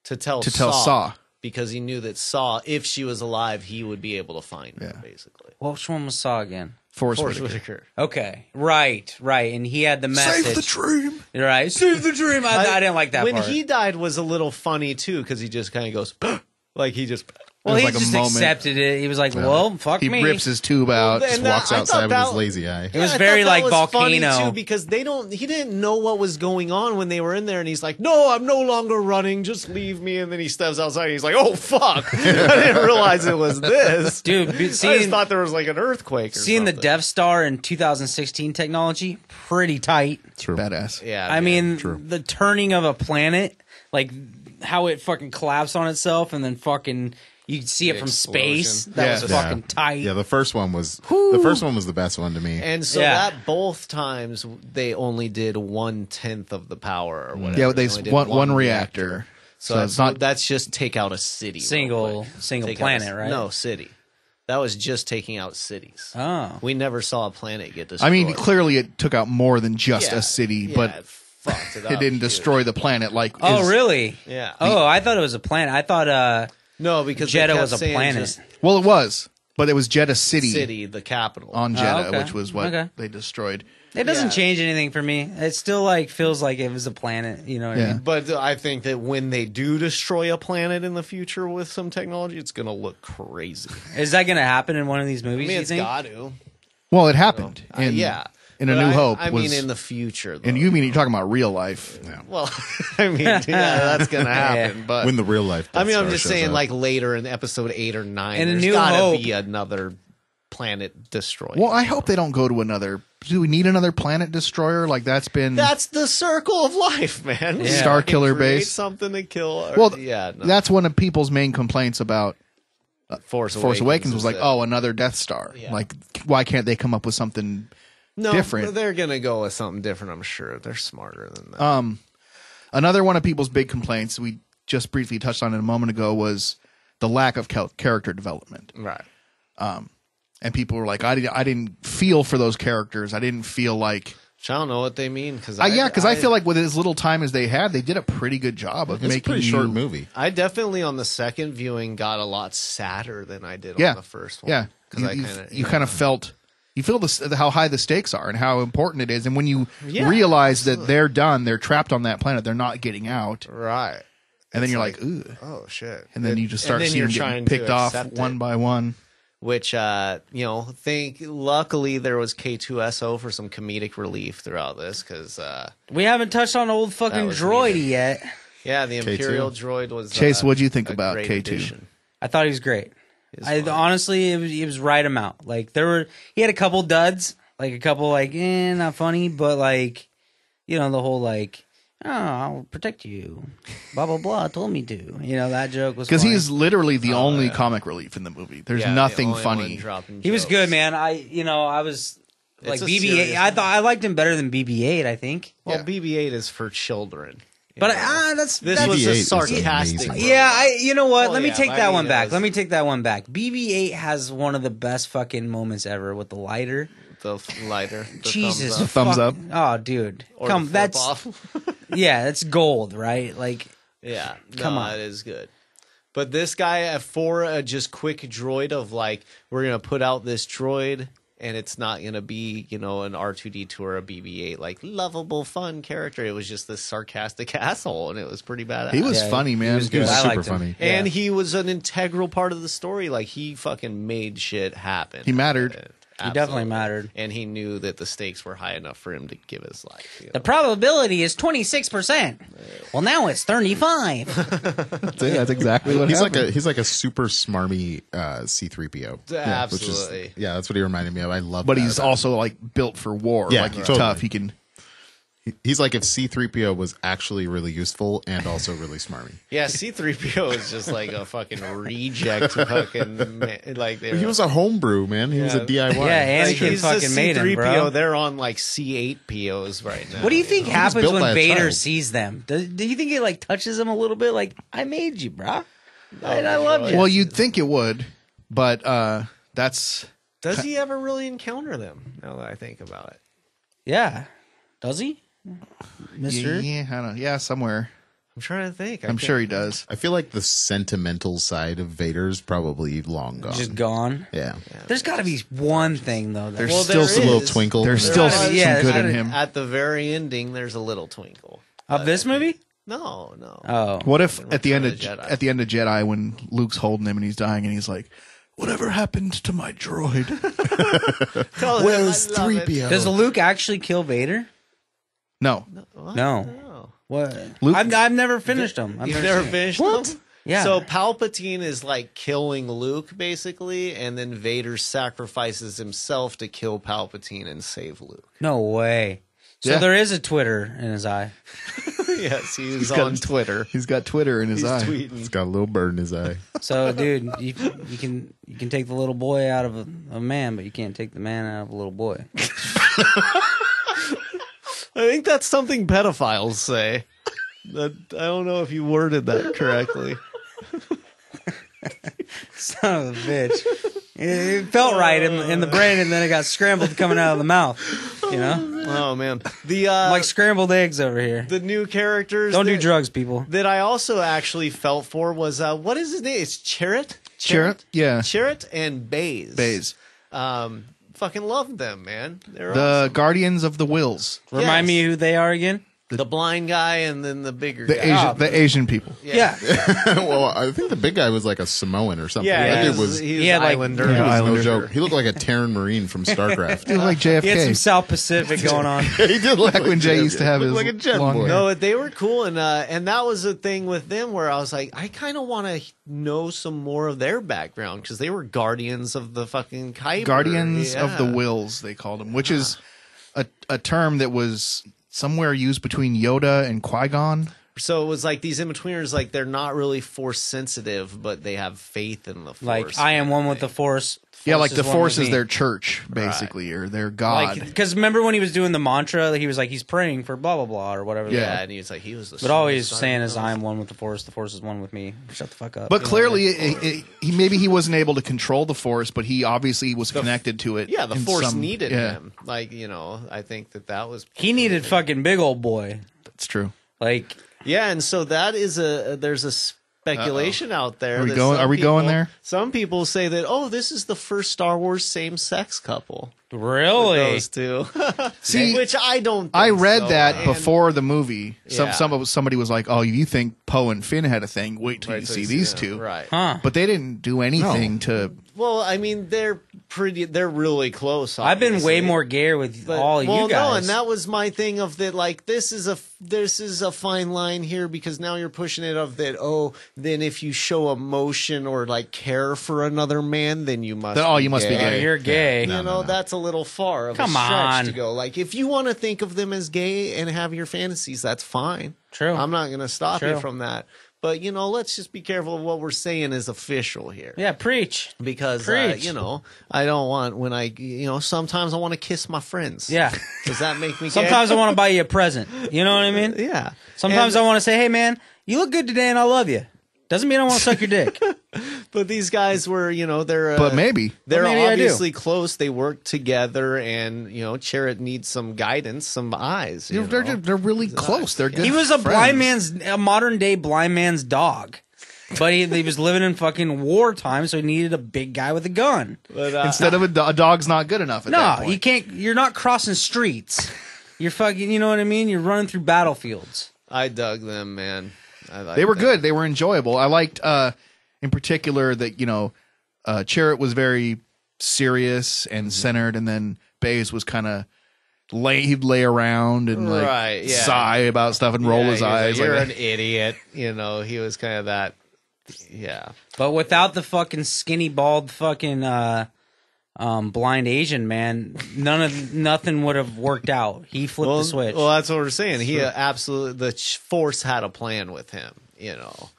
to tell Saw. because he knew that Saw, if she was alive, he would be able to find her. Basically, Which one was Saw again? Forrest Forrest Whitaker. Whitaker. Okay, right, and he had the message. Save the dream. Right, save the dream. I didn't like that When part. he died was a little funny too because he just kind of goes like he just. Well, was he like a just moment. accepted it. He was like, "Well, fuck He me." rips his tube out. Well, Just and walks I outside thought with his that- lazy eye. It was I very thought that like was Volcano. funny too because he didn't know what was going on when they were in there, and he's like, "No, I'm no longer running. Just leave me." And then he steps outside. And he's like, "Oh fuck! I didn't realize it was this, Dude, I just seeing thought there was like an earthquake." Or the something. Death Star in 2016 technology, pretty tight. True. Badass. Yeah, I man. mean, the turning of a planet, like how it fucking collapsed on itself, and then fucking you could see it from space. explosion. That was Yeah. fucking tight. Yeah, the first one was the best one to me. And so Yeah. that both times they only did 1/10 of the power or whatever. Yeah, they only did one reactor. So, it's not. that's just take out a city. real Single quick. Take out planet, right? No, city. That was just taking out cities. Oh. We never saw a planet get destroyed. I mean, clearly it took out more than just Yeah, a city, yeah, but it fucked it up, it didn't dude. destroy the planet like. Oh, really? Yeah. Oh, I thought it was a planet. I thought No, because they Jeddah kept was a saying planet. just Well, it was, but it was Jeddah city, the capital. on Jeddah, okay. which was what Okay. they destroyed. It doesn't Yeah. change anything for me. It still like feels like it was a planet. You know what I Yeah. mean? But I think that when they do destroy a planet in the future with some technology, it's going to look crazy. Is that going to happen in one of these I movies? mean, you it's think? got to. Well, it happened in Yeah. in A But New Hope. I was, mean, in the future. Though. and you mean you're talking about real life? Well, I mean, yeah, that's going to happen. But When the real life I mean, Death I'm Star just shows saying, up. like later in episode 8 or 9, In A there's New got to Hope- be another planet destroyed. Well, I hope they don't go to another. Do we need another planet destroyer? Like that's been. That's the circle of life, man. Yeah. Star Fucking Killer create base. something to kill. Or, well, yeah, no. that's one of people's main complaints about Force Force Awakens was is like, that- oh, another Death Star. Yeah. Like, why can't they come up with something no, different? They're gonna go with something different. I'm sure they're smarter than that. Another one of people's big complaints we just briefly touched on it a moment ago was the lack of character development. Right. And people were like, I didn't feel for those characters. I didn't feel like. I don't know what they mean because I feel like with as little time as they had, they did a pretty good job of it's a making pretty you, short movie. I definitely on the second viewing got a lot sadder than I did Yeah, on the first one. yeah. Because You kind of felt. You feel how high the stakes are and how important it is, and when you Yeah, realize that they're done, they're trapped on that planet, they're not getting out, right. and then It's you're like, like, ugh. Oh shit! And then you just start and then seeing you're them trying getting to picked off accept one it, by one. which luckily there was K2SO for some comedic relief throughout this because We haven't touched on old fucking was droidy needed. yet. yeah, the K2. Imperial droid was Chase, what'd you think a about great K2? addition. I thought he was great. It's I fun. honestly, it was right amount. Like he had a couple duds, like a couple like, not funny, but like, you know, the whole like, oh, I'll protect you, blah blah blah, told me to. You know, that joke was Because funny. he's literally the only comic relief in the movie. There's Yeah, the nothing only one funny. dropping He was jokes. good, man. I was like It's a BB-8. serious I thought I liked him better than BB-8. I think. Well, Yeah. BB-8 is for children. you But know. that's This that's, was BB-8 a is sarcastic. amazing. movie. yeah. You know what? Oh, Let me yeah, take I that mean, one it back. was- Let me take that one back. BB-8 has one of the best fucking moments ever with the lighter. The lighter. The Jesus, thumbs up. Thumbs fuck- Oh, dude, Or come. the flip That's off. yeah. That's gold, right? Like, Yeah, Come no, on. it is good. But this guy, for a just quick droid of like, we're gonna put out this droid, and it's not going to be, an R2D2 or a BB-8 like lovable, fun character. It was just this sarcastic asshole, and it was pretty badass. He was funny, man. He was super funny. And he was an integral part of the story. Like, he fucking made shit happen. He mattered. He definitely mattered. And he knew that the stakes were high enough for him to give his life. The probability is 26%. Well, now it's 35. That's exactly what happened. He's like a super smarmy C-3PO. Absolutely. That's what he reminded me of. I love But that he's about him. also like built for war. Yeah, like he's totally. tough. He can. He's like if C-3PO was actually really useful and also really smarmy. Yeah, C-3PO is just like a fucking reject fucking like He was a homebrew, man. He was a DIY. Yeah, Anakin he's fucking a made him, C-3PO. bro. They're on like C8 POs right now. What do you think happens built by when a Vader child. sees them? Do you think it like touches him a little bit? Like, I made you, bro. And I love you. Well, you'd think it would, but that's. Does he ever really encounter them? Now that I think about it. Yeah. Does he? Mister? Yeah, I don't know. Yeah, somewhere. I'm trying to think. I'm sure he does. I feel like the sentimental side of Vader's probably long gone. Just gone. Yeah. There's got to be one thing though. There's Well, still there some A little is. twinkle. There's in still there. some Yeah, good at- in him. At the very ending, there's a little twinkle. Of this movie? No. Oh. What if at the end of Return of the Jedi. at the end of Jedi when Luke's holding him and he's dying and he's like, "Whatever happened to my droid?" Where's 3PO? Does Luke actually kill Vader? No, No. What? Luke- I've never finished them. You've never finished What? them? Yeah. So Palpatine is like killing Luke, basically, and then Vader sacrifices himself to kill Palpatine and save Luke. No way. So Yeah. there is a Twitter in his eye. Yes, he's on Twitter. he's got Twitter in his He's eye. tweeting. He's got a little bird in his eye. So, dude, you can take the little boy out of a man, but you can't take the man out of a little boy. I think that's something pedophiles say. I don't know if you worded that correctly. Son of a bitch. It felt right in the brain, and then it got scrambled coming out of the mouth. You know, Oh man, the like scrambled eggs over here. the new characters. Don't do that- drugs, people. That I also actually felt for was what is his name? It's Chirrut. Chirrut? Yeah. Chirrut and Baze. Baze. Fucking love them, man. They're The awesome. Guardians of the Wills. Remind me who they are again. The blind guy and then the bigger The guy. Asian people. Yeah. Well, I think the big guy was like a Samoan or something. Yeah, that he dude was he had, like- Islander. Yeah, no Islander. joke. He looked like a Terran Marine from StarCraft. He looked like JFK. He had some South Pacific going on. He did look Back when Jay used to have his like a jet long boy. hair. No, they were cool, and that was the thing with them where I was like, I kind of want to know some more of their background because they were guardians of the fucking Kyber. Guardians of the Yeah. Wills, they called them, which is a term that was somewhere used between Yoda and Qui-Gon. So it was like these in-betweeners, like they're not really force sensitive, but they have faith in the force. Like, I am one with the Force. Yeah, like the one Force with is me. their church, basically, or their god. Because remember when he was doing the mantra, he was like, he's praying for blah, blah, blah, or whatever. Yeah, and he's like, he was the. But all he's strongest saying son is, of I am one with the Force is one with me. Shut the fuck up. But You know clearly, what I mean? he maybe he wasn't able to control the Force, but he obviously was connected to it. Yeah, the in force some- needed yeah, him. Like, I think that was. He needed fucking big old boy. That's true. Like, Yeah, and so that is there's a speculation out there. Are we that going- some are we going there? Some people say that, this is the first Star Wars same-sex couple. really? Those two. See, Which I don't think I read so, that and- before the movie. Yeah. Somebody was like, "Oh, you think Poe and Finn had a thing? Wait till Right, you so see you these them, two." Right. Huh. But they didn't do anything to. Well, I mean, they're really close. I've been way obviously. more gayer with But- all well, you guys. no, and that was my thing of that. Like, this is a fine line here because now you're pushing it of that. Oh, then if you show emotion or like care for another man, then you must. Then, you must be Oh, gay. you're gay. That's a little far of Come a stretch on. to go. Like, if you want to think of them as gay and have your fantasies, that's fine. True. I'm not going to stop you True. from that. But let's just be careful of what we're saying is official here. Yeah, preach. Because Preach. I don't want when sometimes I want to kiss my friends. Yeah. Does that make me? Sometimes I want to buy you a present. You know what I mean? yeah. Sometimes I want to say, hey, man, you look good today and I love you. Doesn't mean I want to suck your dick. But these guys were, they're. But maybe. They're Well, maybe I do. obviously close. They work together, and Chirrut needs some guidance, some eyes. They're really close. They're good. He was a friends. modern day blind man's dog. But he was living in fucking wartime, so he needed a big guy with a gun. But, Instead of a dog's not good enough. At that point. You can't. You're not crossing streets. You're fucking. You know what I mean? You're running through battlefields. I dug them, man. They were good. They were enjoyable. I liked, in particular, that Chariot was very serious and centered, and then Baze was kind of he'd lay around and sigh about stuff and roll his eyes. Like, you're an idiot. You know, he was kind of that. Yeah, but without the fucking skinny, bald, fucking blind Asian man, nothing would have worked out. He flipped the switch. Well, that's what we're saying. He absolutely, the Force had a plan with him. You know,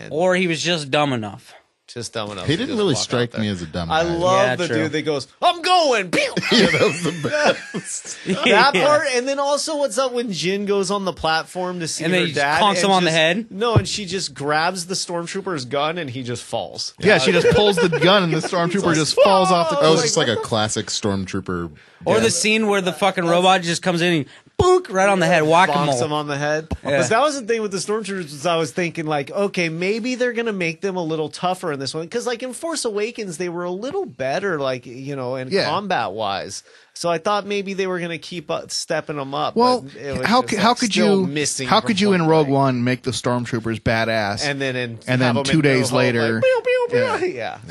or he was just dumb enough. Just dumb enough. He didn't really strike me as a dumb guy. I love the dude that goes, "I'm going." Yeah, that was the best. That part, and then also, what's up when Jin goes on the platform to see and her then dad, conks him on the head? No, and she just grabs the stormtrooper's gun, and he just falls. Yeah, she just pulls the gun, and the stormtrooper just falls off the cliff. That was just like a classic stormtrooper. Or the scene where the fucking robot just comes in and book right on the head, bonks him on the head. Because that was the thing with the stormtroopers. Was I was thinking like, okay, maybe they're gonna make them a little tougher in this one. Because like in Force Awakens, they were a little better, like in combat wise. So I thought maybe they were gonna keep stepping them up. Well, how could you in Rogue One make the stormtroopers badass, and then 2 days later,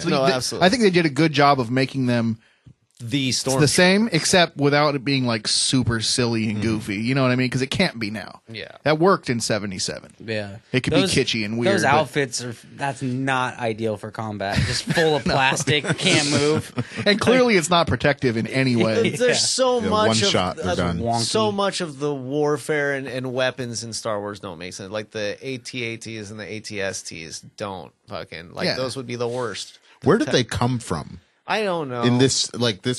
no, absolutely. I think they did a good job of making them the same, except without it being like super silly and goofy. You know what I mean? Because it can't be now. Yeah, that worked in '77. Yeah, it could be kitschy and weird. Those outfits that's not ideal for combat. Just full of plastic, can't move, and clearly it's not protective in any way. There's so much one shot, they're done. So much of the warfare and weapons in Star Wars don't make sense. Like the AT-ATs and the AT-STs don't fucking those would be the worst. Where did they come from? I don't know. In this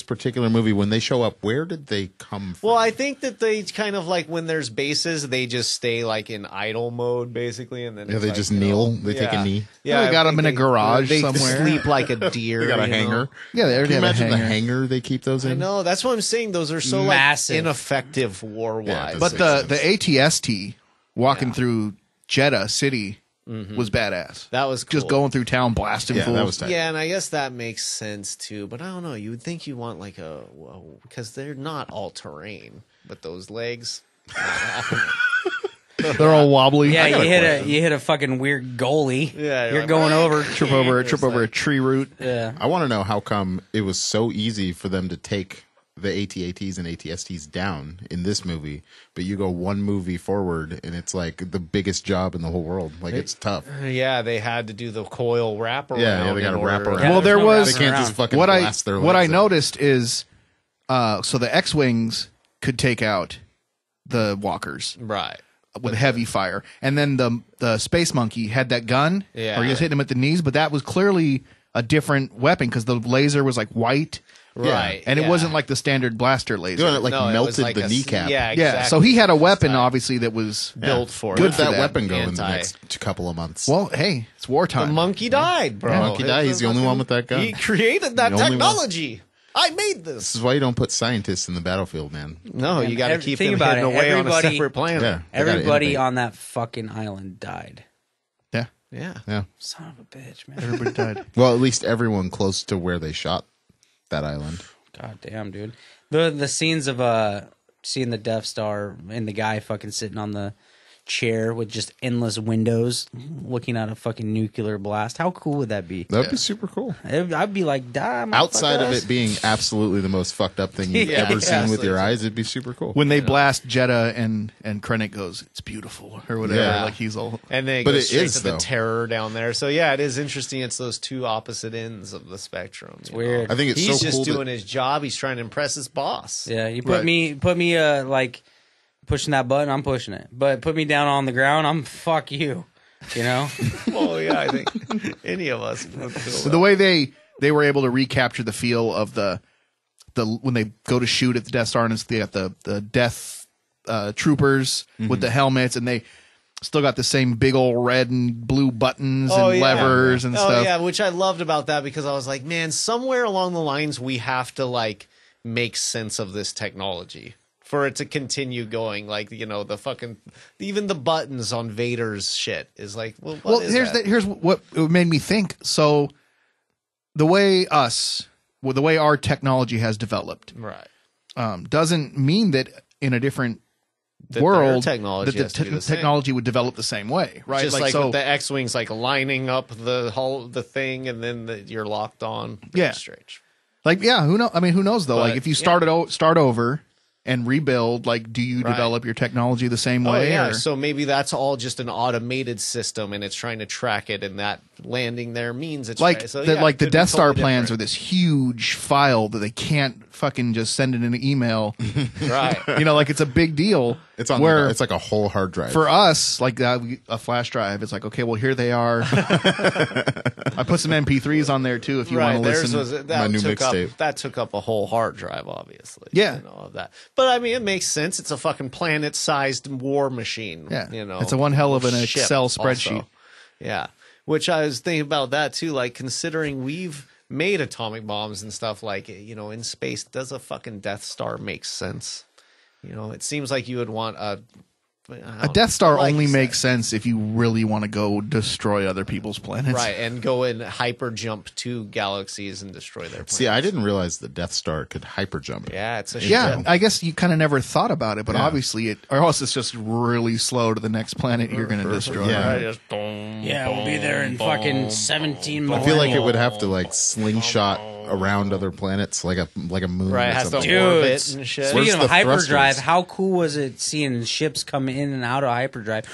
particular movie, when they show up, where did they come from? Well, I think that they kind of like when there's bases, they just stay like in idle mode basically, and then they just kneel. They take a knee. Yeah, they got them in a garage somewhere. They sleep like a deer. They got a hanger. Yeah, they already Can you have imagine a the hangar they keep those in? I know. That's what I'm saying. Those are so massive, like ineffective war-wise. But the AT-ST walking through Jeddah City was badass. That was cool. Just going through town blasting fools. That was tight. Yeah, and I guess that makes sense too. But I don't know. You would think you want like because they're not all terrain, but those legs. They're all wobbly. Yeah, you hit a fucking weird goalie. Yeah, you're going over trip over a tree root. Yeah, I want to know how come it was so easy for them to take the AT-ATs and AT-STs down in this movie, but you go one movie forward and it's like the biggest job in the whole world. Like it's tough. Yeah, they had to do the coil wrap around. Yeah, they got to wrap around. Well, there was they can't just fucking what blast their legs what I out. noticed is so the X-wings could take out the walkers right with heavy fire, and then the space monkey had that gun. Yeah, or he was hitting him at the knees, but that was clearly a different weapon because the laser was like white. Right, and it wasn't like the standard blaster laser. It melted the kneecap. Yeah, exactly. Yeah, so he had a weapon, obviously, that was built for Where'd it. that weapon go in the next couple of months? Well, hey, it's wartime. The monkey died, bro. The monkey died. He's the only one with that gun. He created that technology. I made this. This is why you don't put scientists in the battlefield, man. No, you got to keep them about hidden it. away on a separate planet. Yeah, everybody on that fucking island died. Yeah. Son of a bitch, man. Everybody died. Well, at least everyone close to where they shot that island. God damn, dude. The scenes of seeing the Death Star and the guy fucking sitting on the chair with just endless windows looking at a fucking nuclear blast. How cool would that be? That'd be super cool. I'd be like, damn. Outside of it being absolutely the most fucked up thing you've ever seen with your eyes, it'd be super cool. When they blast Jeddah and Krennic goes, it's beautiful or whatever. Yeah. Like he's all. And then it goes straight to the terror down there. So yeah, it is interesting. It's those two opposite ends of the spectrum. It's weird. I think it's he's so just cool doing his job. He's trying to impress his boss. Yeah, you put me like pushing that button, I'm pushing it. But put me down on the ground, I'm fuck you. You know? Oh yeah, I think any of us would feel the way they were able to recapture the feel of the when they go to shoot at the Death Star and it's the Death troopers with the helmets, and they still got the same big old red and blue buttons and levers and stuff. Oh yeah, which I loved about that because I was like, man, somewhere along the lines we have to like make sense of this technology for it to continue going. Like, you know, the fucking even the buttons on Vader's shit is like, well, here's what it made me think. So the way our technology has developed, right, doesn't mean that in a different world that the technology would develop the same way, right? Just like with the X-wings, like lining up the thing, and then you're locked on. Yeah, strange. Like, yeah, who knows? I mean, who knows though? But, like, if you start over and rebuild, like, do you develop your technology the same way? Yeah, or? So maybe that's all just an automated system, and it's trying to track it, and that landing there means it's like the Death Star plans are this huge file that they can't fucking just send it in an email, right? You know, like it's a big deal. It's on it's like a whole hard drive for us, like a flash drive. It's like, okay, well, here they are. I put some MP3s on there too if you want to listen. My new mixtape that took up a whole hard drive, obviously. Yeah, you know, of that. But I mean, it makes sense. It's a fucking planet-sized war machine. Yeah, you know, it's a one hell of an Excel spreadsheet. Also. Yeah, which I was thinking about that too. Like, considering we've made atomic bombs and stuff, like, you know, in space, does a fucking Death Star make sense? You know, it seems like you would want a Death Star only makes sense if you really want to go destroy other people's planets. Right, and go and hyper jump to galaxies and destroy their planets. See, I didn't realize the Death Star could hyper jump. Yeah, it's a ship. Yeah, I guess you kind of never thought about it, but obviously or else it's just really slow to the next planet you're going to destroy. Yeah, we'll be there in fucking 17 months. I feel like it would have to like slingshot around other planets like a moon. Right, or has something. to orbit and shit. Speaking of hyperdrive, how cool was it seeing ships come in and out of hyperdrive?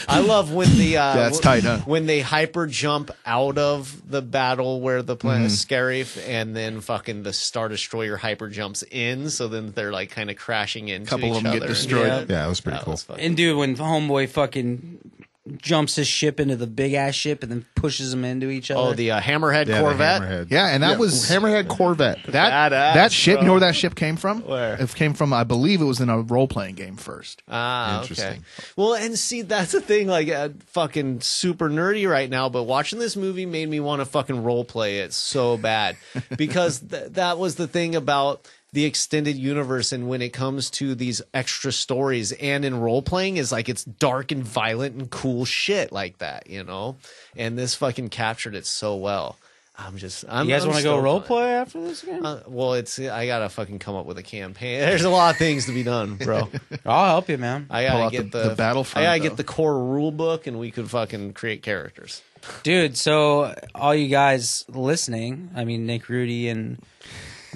I love when the that's tight, huh? When they hyper jump out of the battle where the planet is scary, and then fucking the Star Destroyer hyper jumps in, so then they're like kind of crashing into couple each of them other. get destroyed. Yeah, it was pretty cool. And dude, when Homeboy fucking jumps his ship into the big ass ship and then pushes them into each other. Oh, the Hammerhead Corvette. Hammerhead. Yeah, and that was Hammerhead Corvette. That ship. You know where that ship came from? Where? It came from, I believe it was in a role playing game first. Ah, Interesting. okay. Well, and see, that's the thing. Like, fucking super nerdy right now, but watching this movie made me want to fucking role play it so bad because that was the thing about the extended universe, and when it comes to these extra stories and in role playing, is like it's dark and violent and cool shit like that, you know. And this fucking captured it so well. You guys want to go role play after this again? Well, I gotta fucking come up with a campaign. There's a lot of things to be done, bro. I'll help you, man. I gotta get the Battlefront. I gotta get the core rule book, and we could fucking create characters, dude. So all you guys listening, I mean Nick, Rudy, and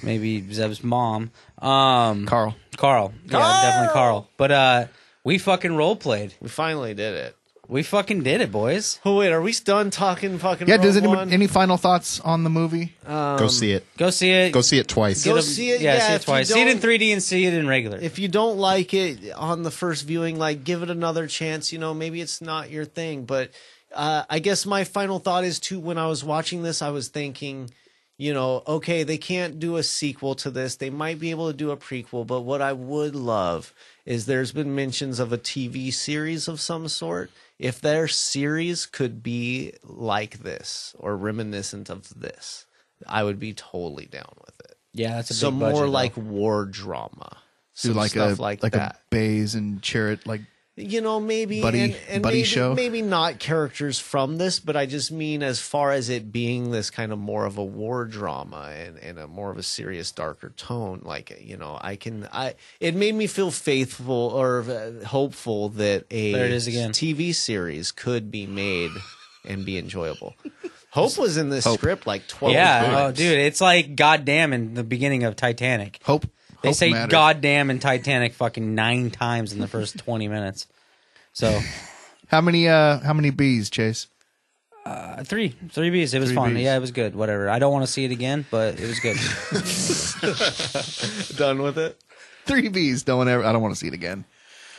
maybe Zeb's mom. Carl. Yeah, definitely Carl. But we fucking role played. We finally did it. We fucking did it, boys. Oh wait, are we done talking fucking? Yeah. Rogue Does One? any final thoughts on the movie? Go see it. Go see it. Go see it twice. Go see it. Yeah, see it twice. See it in 3D and see it in regular. If you don't like it on the first viewing, like, give it another chance. You know, maybe it's not your thing, but I guess my final thought is too. When I was watching this, I was thinking, you know, okay, they can't do a sequel to this. They might be able to do a prequel, but what I would love is there's been mentions of a TV series of some sort. If their series could be like this or reminiscent of this, I would be totally down with it. Yeah, that's a big some budget, more though. like war drama. Do like stuff a like a that. Baze and Chirrut, like, You know, maybe buddy maybe, show. Maybe not characters from this, but I just mean as far as it being this kind of more of a war drama and a more of a serious, darker tone. Like, you know, it made me feel faithful or hopeful that There it is again. TV series could be made and be enjoyable. Hope was in this script like 12 Yeah, times. oh, dude, it's like goddamn in the beginning of Titanic. Hope. They Hope say mattered. goddamn in Titanic fucking 9 times in the first 20 minutes. So How many bees, Chase? 3 Bs. It was 3 fun. Bs. Yeah, it was good. Whatever. I don't want to see it again, but it was good. Done with it? 3 bees. I don't want to see it again.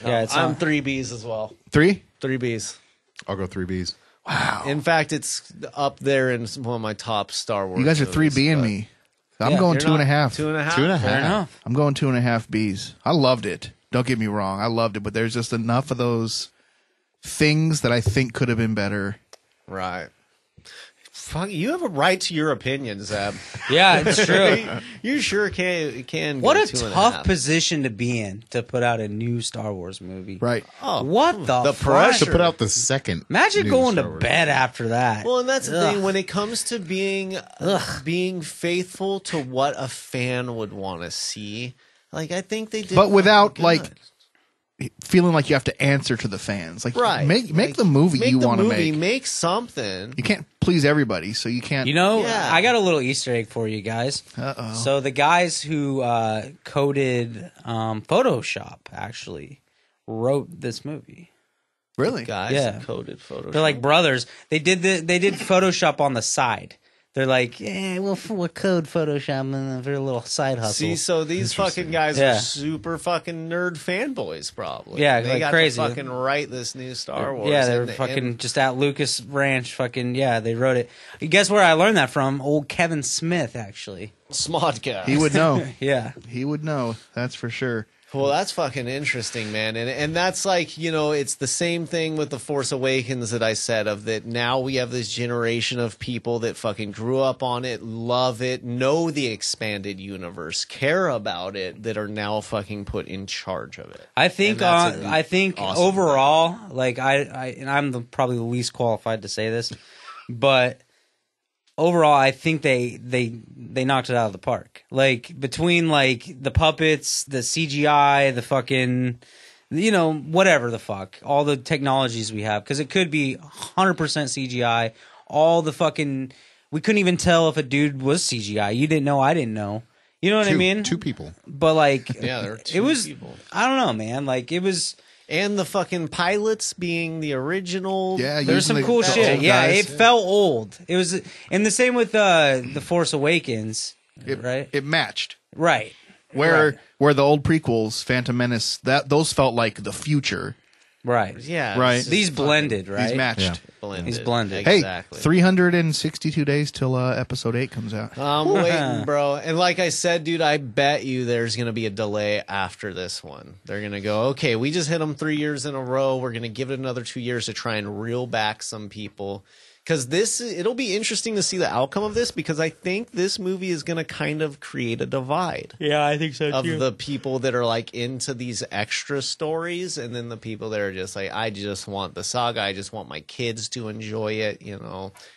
Yeah, it's I'm not- 3 Bs as well. 3? 3 Bs. I'll go 3 Bs. Wow. In fact, it's up there in one of my top Star Wars. You guys are 3 movies, being but me. I'm Yeah, going you're 2.5. 2.5. 2.5. Fair enough. I'm going 2.5 bees. I loved it. Don't get me wrong. I loved it, but there's just enough of those things that I think could have been better. Right. Fuck, you have a right to your opinion, Zeb. Yeah, it's true. You sure can. What go a 2.5. tough position to be in to put out a new Star Wars movie. Right. Oh, What the fuck? pressure. To put out the second. Imagine new going Star to Wars bed movie. after that. Well, and that's the Ugh. thing when it comes to being faithful to what a fan would want to see. Like, I think they did, But without good. like feeling like you have to answer to the fans. Like, right, make Like, the movie make you the want to movie, make. Make something. You can't please everybody, so you can't. You know, Yeah. I got a little Easter egg for you guys. Uh-oh. So the guys who coded Photoshop actually wrote this movie. Really? Guys, Yeah. coded Photoshop. They're like brothers. They did Photoshop on the side. They're like, we'll code Photoshop for a little side hustle. See, so these fucking guys Yeah. are super fucking nerd fanboys, probably. Yeah, they like got crazy. to fucking write this new Star Wars. Yeah, they were and- fucking and- just at Lucas Ranch. Fucking yeah, they wrote it. Guess where I learned that from? Old Kevin Smith, actually. Smodcast. He would know. Yeah. He would know. That's for sure. Well, that's fucking interesting, man. And that's like, it's the same thing with The Force Awakens that I said of that now we have this generation of people that fucking grew up on it, love it, know the expanded universe, care about it, that are now fucking put in charge of it. I think And that's I think awesome overall, like and I'm probably the least qualified to say this, but overall, I think they knocked it out of the park. Like between like the puppets, the CGI, the fucking, whatever the fuck, all the technologies we have, because it could be 100% CGI. All the fucking, we couldn't even tell if a dude was CGI. You didn't know, I didn't know. You know what I mean? Two people. But like, Yeah, there were it two was. people. I don't know, man. Like it was. And the fucking pilots being the original. Yeah, There's some using cool the shit. old Yeah, guys. it felt old. It was, and the same with the Force Awakens, right? It matched. Right. Where the old prequels, Phantom Menace, those felt like the future. Right. Yeah. Right. it's just These fucking blended, right? These matched. Yeah. blended. He's blended. Hey, Exactly. 362 days till episode 8 comes out. I'm waiting, bro. And like I said, dude, I bet you there's going to be a delay after this one. They're going to go, okay, we just hit them 3 years in a row. We're going to give it another 2 years to try and reel back some people. Because it'll be interesting to see the outcome of this, because I think this movie is going to kind of create a divide Yeah, I think so of the people that are like into these extra stories, and then the people that are just like, I just want the saga. I just want my kids to enjoy it.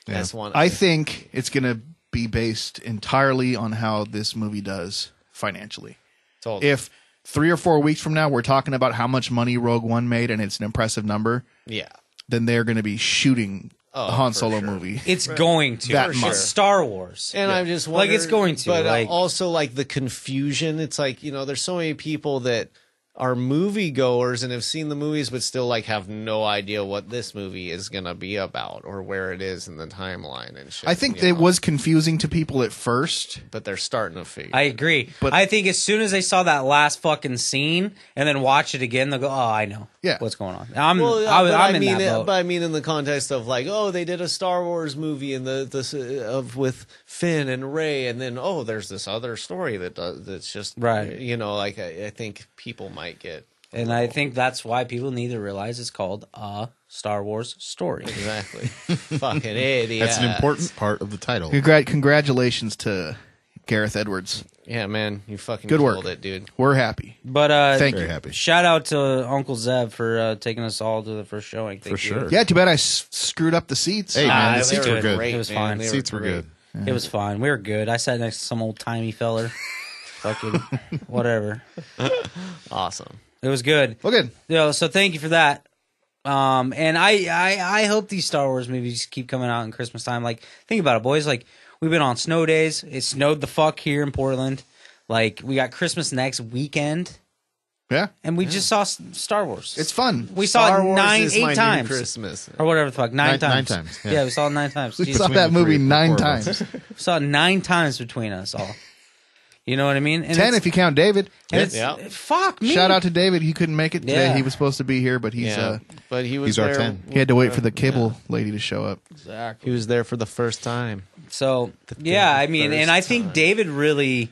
That's one. I think it's going to be based entirely on how this movie does financially. Totally. If 3 or 4 weeks from now we're talking about how much money Rogue One made and it's an impressive number, Yeah. then they're going to be shooting a Han for Solo sure. movie. It's going to. That It's much. Star Wars. And I'm just Like, wondering, it's going to, but like- also like the confusion. It's like, there's so many people that are moviegoers and have seen the movies, but still like have no idea what this movie is gonna be about or where it is in the timeline and shit. I think it was confusing to people at first. but they're starting to figure. I agree. But- I think as soon as they saw that last fucking scene and then watch it again, they'll go, "Oh, I know. Yeah. What's going on?" I'm I in mean, that boat. but I mean, in the context of like, oh, they did a Star Wars movie and with Finn and Rey, and then there's this other story that's just Right. Like I think people might get And I think that's why people need to realize it's called a Star Wars story. exactly fucking idiot. That's an important part of the title. Congratulations to Gareth Edwards. Yeah, man, you fucking Good killed work. it, dude. We're happy. But Thank Very you. happy. shout out to Uncle Zeb for taking us all to the first showing. Thank For you. sure. Yeah, too bad I screwed up the seats. Hey, man, they the seats were good. great, It was man. fine. They Seats were great. good. It was fine. We were good. I sat next to some old timey feller. Fucking whatever. Awesome. It was good. Well, good. So thank you for that. And I hope these Star Wars movies keep coming out in Christmas time. Like, think about it, boys. Like, we've been on snow days. It snowed the fuck here in Portland. Like, we got Christmas next weekend, Yeah, and we just saw Star Wars. it's fun. We saw Star it Wars is my 8 new times. Christmas. Or whatever the fuck. 9 Nine times. times, Yeah. yeah. We saw it 9 times. We Jesus. saw that the movie three, 9 four of us. times. We saw it 9 times between us all. You know what I mean? And 10 it's- if you count David. and it's- Yeah. Fuck me. Shout out to David. He couldn't make it today. Yeah. He was supposed to be here, but he's But he was He's our there. 10. he had to wait for the cable lady to show up. He was there for the first time. So yeah, I mean, first and I think time. David really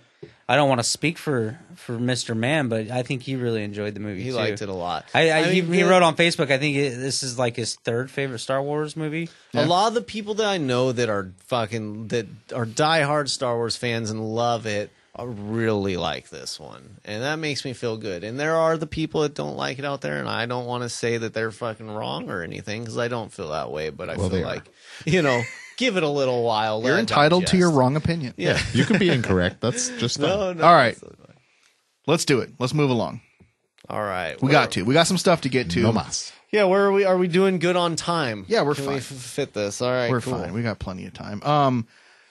I don't want to speak for Mr. Man, but I think he really enjoyed the movie. He too. liked it a lot. He wrote on Facebook. I think this is like his third favorite Star Wars movie. A lot of the people that I know that are diehard Star Wars fans and love it really like this one, and that makes me feel good. And there are the people that don't like it out there, and I don't want to say that they're fucking wrong or anything because I don't feel that way. But I feel like give it a little while. You're entitled to your wrong opinion. Yeah, you can be incorrect. That's just no. All right. Let's do it. Let's move along. All right. We got some stuff to get to. No mas. Yeah, where are we? Are we doing good on time? Yeah, we're Can fine. we fit this? All right, We're cool. fine. We got plenty of time.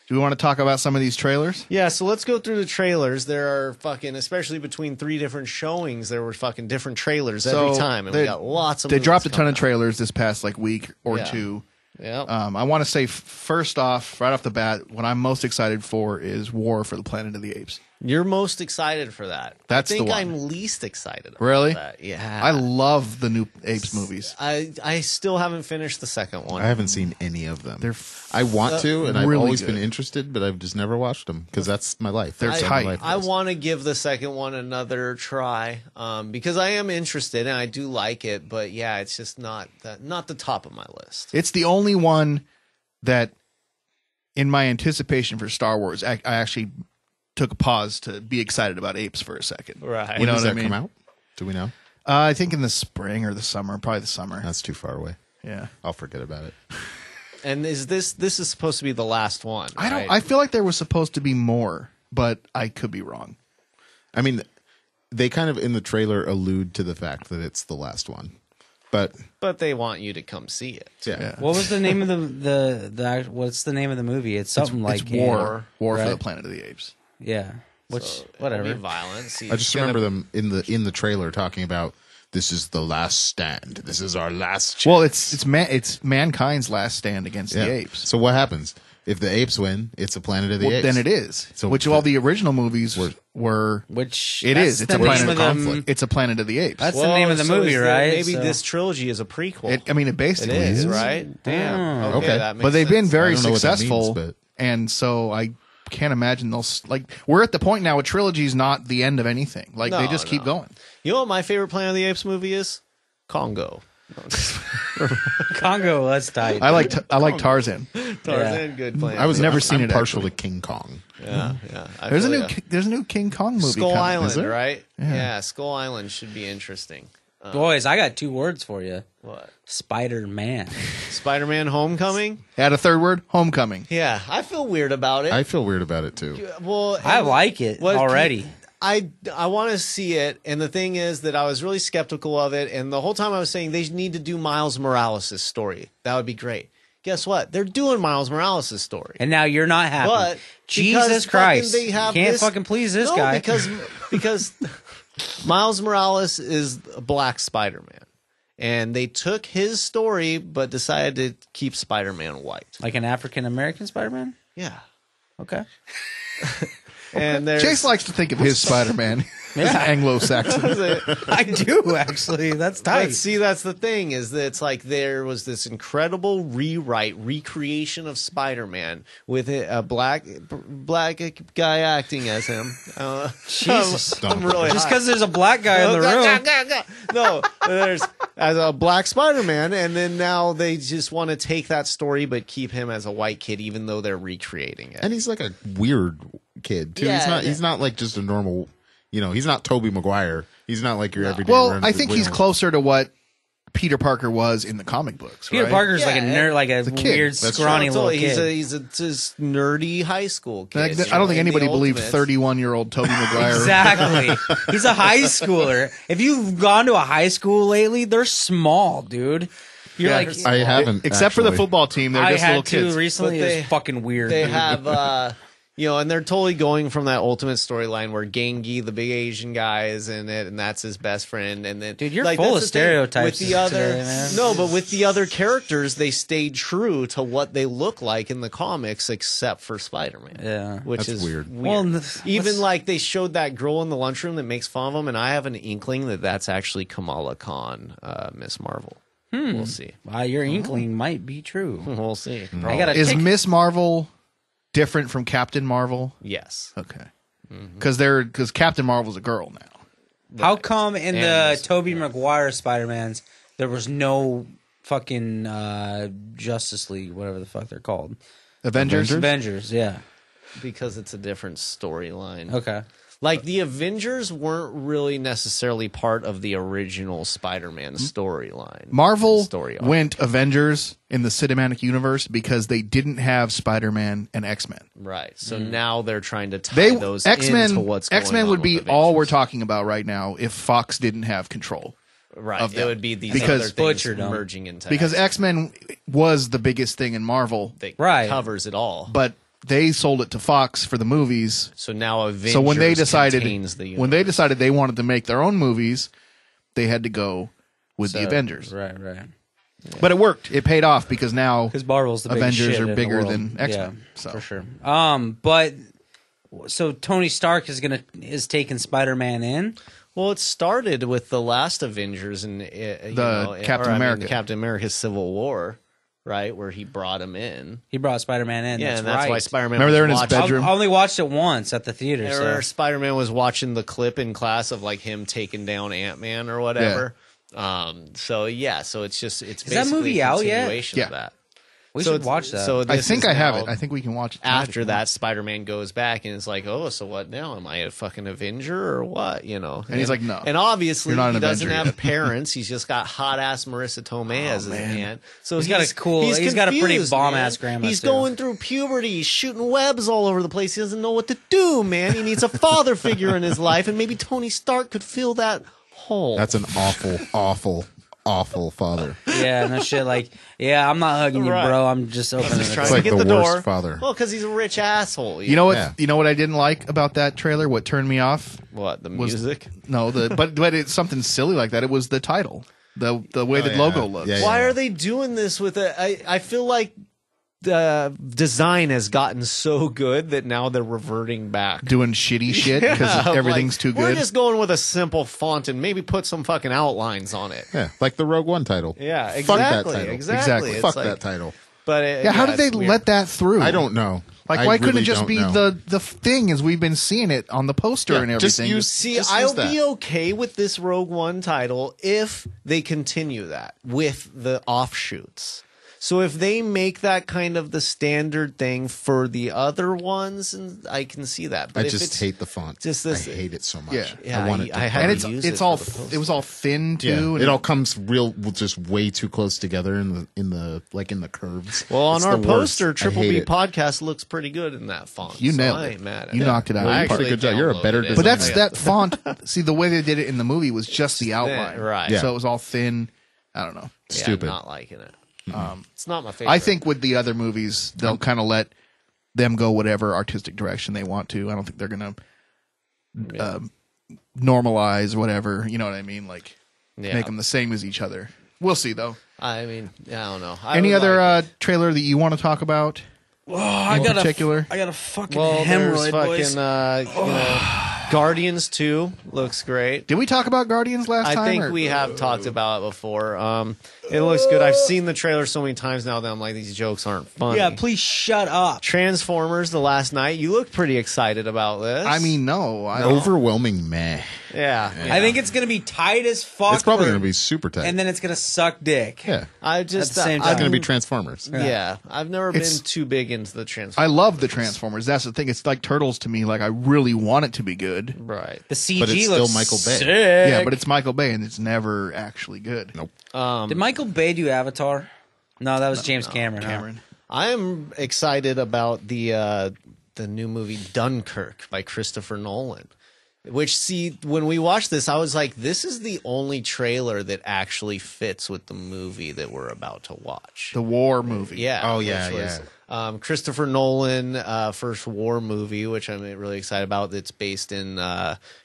Do we want to talk about some of these trailers? Yeah, so let's go through the trailers. There are especially between 3 different showings, there were different trailers every time, and we got lots of. They dropped a ton of out. trailers this past week or two. Yeah. I want to say first off, right off the bat, what I'm most excited for is War for the Planet of the Apes. You're most excited for that. That's I think the one. I'm least excited about Really? that. Yeah. I love the new Apes movies. I still haven't finished the second one. I haven't seen any of them. They're I want to, and I've really always good. been interested, but I've just never watched them because that's my life. They're That's tight. my life I is. want to give the second one another try because I am interested and I do like it, but yeah, it's just not the top of my list. It's the only one that, in my anticipation for Star Wars, I actually took a pause to be excited about Apes for a second. Right. You know When does what I that mean? come out? Do we know? I think in the spring or the summer, probably the summer. That's too far away. Yeah. I'll forget about it. And is this is supposed to be the last one? I don't. right? I feel like there was supposed to be more, but I could be wrong. I mean, they kind of in the trailer allude to the fact that it's the last one, but they want you to come see it. yeah. What was the name of the what's the name of the movie? It's something like It's War for right? the Planet of the Apes. Yeah. Which So whatever. it'll be violence. I just remember them in the trailer talking about this is the last stand. This is our last chance. Well, it's mankind's last stand against Yeah. the apes. So what happens if the apes win? It's a Planet of the Apes. Then it is. So which all the original movies were. Which It that's is. It's the a Planet name of of conflict. It's a Planet of the Apes. That's the name of the movie, right? Maybe So- this trilogy is a prequel. It basically It is, is. right? Damn. Okay. That makes But they've been sense. very I don't know what that successful, means, but- and so I can't imagine they'll we're at the point now. A trilogy is not the end of anything. Like they No, just keep no. going. You know what my favorite Planet of the Apes movie is? Congo. Congo was tight. I like Tarzan. Tarzan, good Planet. I was Never I'm seen it, partial actually. to King Kong. Yeah. I There's a feel new ya. there's a new King Kong movie. Skull coming. Island, Is there? right? Yeah, Skull Island should be interesting. Boys, I got 2 words for you. What? Spider-Man. Spider-Man: Homecoming? Add a third word. Homecoming. Yeah, I feel weird about it. I feel weird about it too. Well, I like it what- already. I want to see it, and the thing is that I was really skeptical of it, and the whole time I was saying they need to do Miles Morales' story. That would be great. Guess what? They're doing Miles Morales' story. And now you're not happy. But Jesus because Christ. fucking they have you can't this- fucking please this No, guy. because Miles Morales is a black Spider-Man. And they took his story but decided to keep Spider-Man white. Like an African-American Spider-Man? Yeah. Okay. And there's Chase likes to think of his Spider-Man as Anglo-Saxon. I do, actually. That's tight. But see, that's the thing, is that it's like there was this incredible recreation of Spider-Man with a black guy acting as him. Jesus. I'm really Just high. because there's a black guy in the room. No, there's as a black Spider-Man, and then now they just want to take that story but keep him as a white kid, even though they're recreating it. And he's like a weird kid too. Yeah, He's not like just a normal. He's not Tobey Maguire. He's not like your everyday. Well, run- I think he's run- closer to what Peter Parker was in the comic books. Peter right? Parker's like a Yeah, nerd, like a the kid. weird, That's scrawny So little he's kid. he's a just nerdy high school kid. I don't think In the anybody believed Ultimates. 31-year-old Tobey Maguire. Exactly. He's a high schooler. If you've gone to a high school lately, they're small, dude. You're Yeah, like, I haven't, Except for the actually. football team, they're I just little had to kids. recently. But It was fucking weird. They dude. have, and they're totally going from that Ultimate storyline where Gangi, the big Asian guy, is in it, and that's his best friend. And then, Dude, you're like, full that's of the thing. stereotypes With the other, today, man. no, but with the other characters, they stayed true to what they look like in the comics, except for Spider-Man. Yeah. which That's is weird. Well, Even like they showed that girl in the lunchroom that makes fun of him, and I have an inkling that that's actually Kamala Khan, Miss Marvel. We'll see. Wow, your inkling might be true. We'll see. I gotta Is take- Miss Marvel different from Captain Marvel? Yes. Okay. because Captain Marvel's a girl now. How come in the Tobey Maguire Spider-Mans there was no fucking Justice League, whatever the fuck they're called? Avengers, yeah. Because it's a different storyline. Okay. Like, the Avengers weren't really necessarily part of the original Spider-Man storyline. Marvel went Avengers in the cinematic universe because they didn't have Spider-Man and X-Men. Right. So now they're trying to tie those into what's going on. X-Men would be all we're talking about right now if Fox didn't have control. Right. It would be these other things merging into because X-Men was the biggest thing in Marvel. It covers it all. But they sold it to Fox for the movies. So now Avengers when they decided they wanted to make their own movies, they had to go with the Avengers. Right. Yeah. But it worked. It paid off because now Marvel's the Avengers are bigger than X-Men. Yeah, so. For sure. But so Tony Stark is taking Spider-Man in. Well, it started with the last Avengers and Captain America, Captain America: Civil War. Right, where he brought him in. He brought Spider-Man in. Yeah, that's why Spider-Man. Remember, they're in his bedroom. I only watched it once at the theater. So. Spider-Man was watching the clip in class of like him taking down Ant-Man or whatever. Yeah. So it's basically that movie out yet? Of that. We should watch that. So I think I have it. I think we can watch it after that. Spider-Man goes back and it's like, oh, so what now? Am I a fucking Avenger or what? You know? And he's like, no. And obviously he doesn't have parents. He's just got hot ass Marissa Tomei as his aunt. So he's got a pretty bomb ass grandma. He's going through puberty. He's shooting webs all over the place. He doesn't know what to do, man. He needs a father figure in his life, and maybe Tony Stark could fill that hole. That's an awful father. Yeah, no shit. Like, I'm not hugging you, bro. I'm just opening the door. It's like the worst father. Well, because he's a rich asshole. You know what? Yeah. You know what I didn't like about that trailer? What turned me off? What, the music? No, but it's something silly like that. It was the title, the way the logo looks. Yeah, Why are they doing this with it? I feel like the design has gotten so good that now they're reverting back. Doing shitty shit because everything's too good. We're just going with a simple font and maybe put some fucking outlines on it. Yeah, like the Rogue One title. Yeah, exactly. Fuck that title. Exactly. Fuck that title. But how did they let that through? I don't know. Like, why couldn't it just be the thing as we've been seeing it on the poster and everything? I'll be okay with this Rogue One title if they continue that with the offshoots. So if they make that kind of the standard thing for the other ones, and I can see that. But I just hate the font. I hate it so much. Yeah, I want it to and it was all thin too. Yeah, it all comes just way too close together in the curves. Well, on our poster, Triple B Podcast looks pretty good in that font. You nailed it. I ain't mad at you knocked it out. You did a good job. You're a better designer. But that's that font. See, the way they did it in the movie was just the outline, right? So it was all thin. I don't know. Stupid. I'm not liking it. It's not my favorite. I think with the other movies, they'll kind of let them go whatever artistic direction they want to. I don't think they're going to normalize whatever. You know what I mean? Like make them the same as each other. We'll see, though. I mean, I don't know. Any other trailer that you want to talk about? I got a fucking hemorrhoid, boys. Guardians 2 looks great. Did we talk about Guardians last time? I think we have talked about it before. It looks good. I've seen the trailer so many times now that I'm like, these jokes aren't funny. Yeah, please shut up. Transformers, the last night. You look pretty excited about this. I mean, no. Overwhelming meh. Yeah. I think it's going to be tight as fuck. It's probably going to be super tight. And then it's going to suck dick. Yeah. At the same time. It's going to be Transformers. Yeah. I've never been too big into the Transformers. I love the Transformers. That's the thing. It's like Turtles to me. Like, I really want it to be good. Right. The CG but it's looks still Michael Bay. Sick. Yeah, but it's Michael Bay, and it's never actually good. Nope. Did Michael Bay do Avatar? No, that was James Cameron. I am excited about the new movie Dunkirk by Christopher Nolan. Which, see, when we watched this, I was like, this is the only trailer that actually fits with the movie that we're about to watch. The war movie. Yeah. Oh, yeah, Christopher Nolan, first war movie, which I'm really excited about. It's based in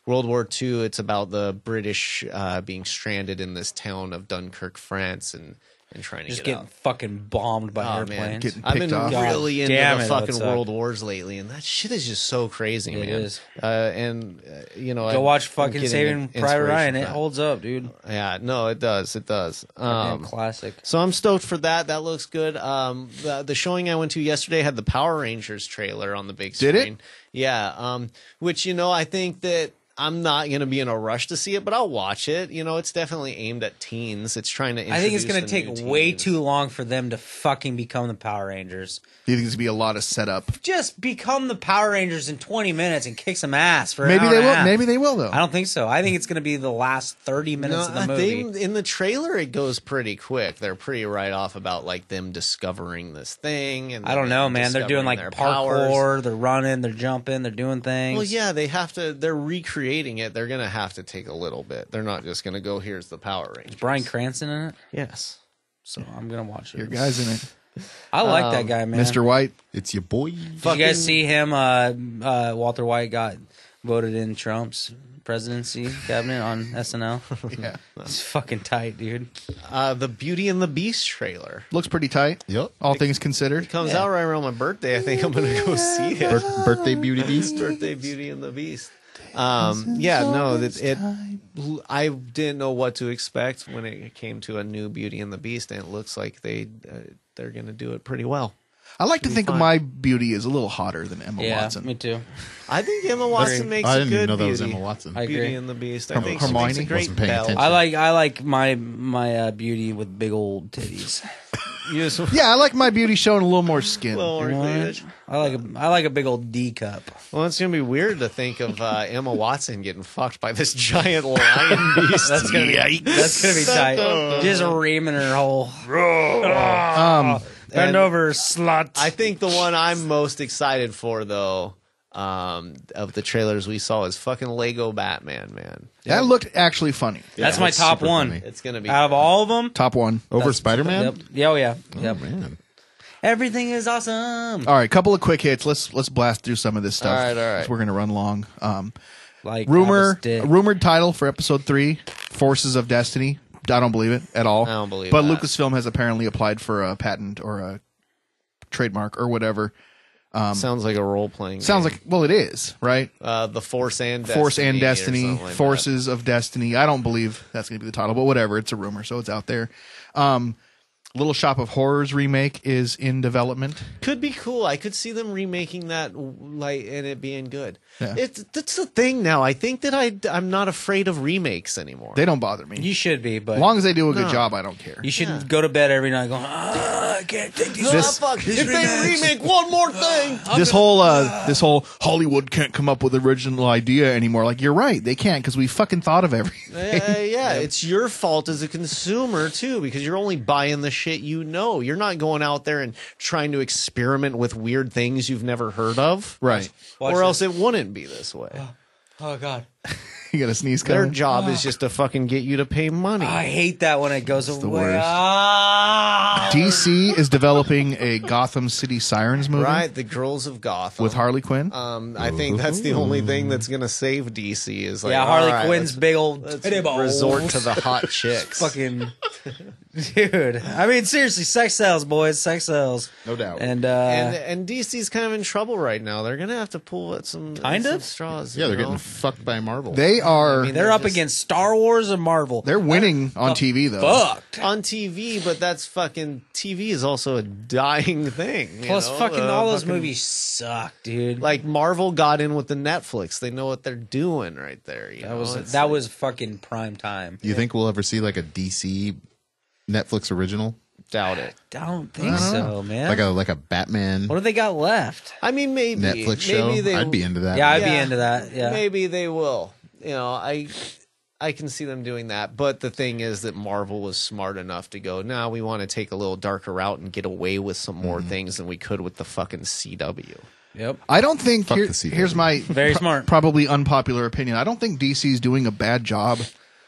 World War II. It's about the British being stranded in this town of Dunkirk, France, and and trying to just get getting out. fucking bombed by airplanes. I've been really into damn the it, fucking that World Wars lately, and that shit is just so crazy, man. It is. Go watch fucking Saving Private Ryan. It holds up, dude. Yeah, no, it does. It does. Classic. So I'm stoked for that. That looks good. The showing I went to yesterday had the Power Rangers trailer on the big screen. Did it? Yeah. Which, I think that I'm not going to be in a rush to see it, but I'll watch it. It's definitely aimed at teens. It's trying to. I think it's going to take way too long for them to fucking become the Power Rangers. Do you think there's gonna be a lot of setup? Just become the Power Rangers in 20 minutes and kick some ass for maybe an hour they will. and a half. Maybe they will though. I don't think so. I think it's going to be the last 30 minutes of the movie. In the trailer, it goes pretty quick. They're pretty right off about like them discovering this thing. And I don't know, man. They're doing like parkour. Powers. They're running. They're jumping. They're doing things. Well, yeah, they have to. They're recreating it. They're gonna have to take a little bit. They're not just gonna go. Here's the Power Rangers. Is Bryan Cranston in it? Yes. So I'm gonna watch it. Your guy's in it. I like that guy, man. Mr. White. It's your boy. Did you guys see him? Walter White got voted in Trump's presidency cabinet on SNL. Yeah. It's fucking tight, dude. The Beauty and the Beast trailer Looks pretty tight. Yep. All things considered. comes out right around my birthday. I think I'm gonna go see it. Birthday Beauty Beast. Birthday Beauty and the Beast. I didn't know what to expect when it came to a new Beauty and the Beast, and it looks like they're gonna do it pretty well. I like to think of my beauty as a little hotter than Emma Watson. Me too. I think Emma Watson makes I a didn't good even know that Beauty. was Emma Watson. I agree. Beauty and the Beast. I think she Hermione? makes a great Wasn't paying Belle. attention. I like my beauty with big old titties. Yeah, I like my beauty showing a little more skin. Little more cleavage. I like a big old D cup. Well, it's gonna be weird to think of Emma Watson getting fucked by this giant lion beast. That's gonna be tight. Just reaming her whole. Bend over, slut. I think the one I'm most excited for, though, of the trailers we saw is fucking Lego Batman, man. That looked actually funny. That's my top super one. funny. It's gonna be Out of all of them. Top one. Over Spider-Man? Yep. Yeah, oh yeah. Yep. Man. Everything is awesome. All right, couple of quick hits. Let's blast through some of this stuff. All right. 'Cause we're gonna run long. Like Rumored title for episode 3, Forces of Destiny. I don't believe it at all. I don't believe But that. Lucasfilm has apparently applied for a patent or a trademark or whatever. Sounds like a role playing. Sounds like, well, it is, right? The Force and Destiny. Force and Destiny, or something like Forces of Destiny. I don't believe that's going to be the title, but whatever. It's a rumor, so it's out there. Little Shop of Horrors remake is in development. that. Could be cool. I could see them remaking that, and it being good. Yeah. That's the thing now. I think that I'm not afraid of remakes anymore. They don't bother me. You should be, but As long as they do a good job, I don't care. you shouldn't go to bed every night going, I can't take these. If they remake one more thing, This whole Hollywood can't come up with original idea anymore. Like, you're right, they can't because we fucking thought of everything. it's your fault as a consumer too, because you're only buying the shit you know. You're not going out there and trying to experiment with weird things you've never heard of, Right. or else it wouldn't be this way. Oh God. You got a sneeze Their coming? job is just to fucking get you to pay money. I hate that when it goes away. worst. Ah! DC is developing a Gotham City Sirens movie Right, the Girls of Gotham with Harley Quinn. I think that's the only thing that's gonna save DC is like, Yeah, Harley all right, Quinn's big old let's titty balls. resort to the hot chicks. Fucking dude. I mean, seriously, sex sells, boys. Sex sells. No doubt. And and DC's kind of in trouble right now. They're gonna have to pull at some straws. Yeah, you they're know? getting fucked by Marvel. They are. they're up against Star Wars and Marvel. They're winning on TV though. Fucked. on TV, but that's fucking TV is also a dying thing. you Plus, know? fucking all those movies suck, dude. Like Marvel got in with the Netflix. They know what they're doing right there. That was fucking prime time. You think we'll ever see like a DC Netflix original? doubt it. Don't think so, man. Like a Batman What do they got left? I mean, maybe Netflix show? Maybe they, I'd be into that. Yeah, I'd be into that. Yeah. Maybe they will. You know, I can see them doing that. But the thing is that Marvel was smart enough to go, no, we want to take a little darker route and get away with some more things than we could with the fucking CW. Yep. I don't think Fuck the CW. here's my Very smart. probably unpopular opinion. I don't think DC's doing a bad job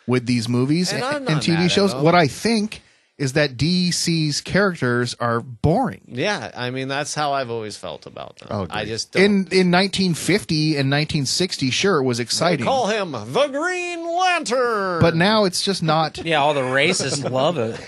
with these movies And I'm and not TV mad shows. at them. What I think is that DC's characters are boring. Yeah, I mean, that's how I've always felt about them. Oh, I great. just don't. In 1950 and 1960, sure, it was exciting. Call him the Green Lantern. But now it's just not. Yeah, all the racists love it.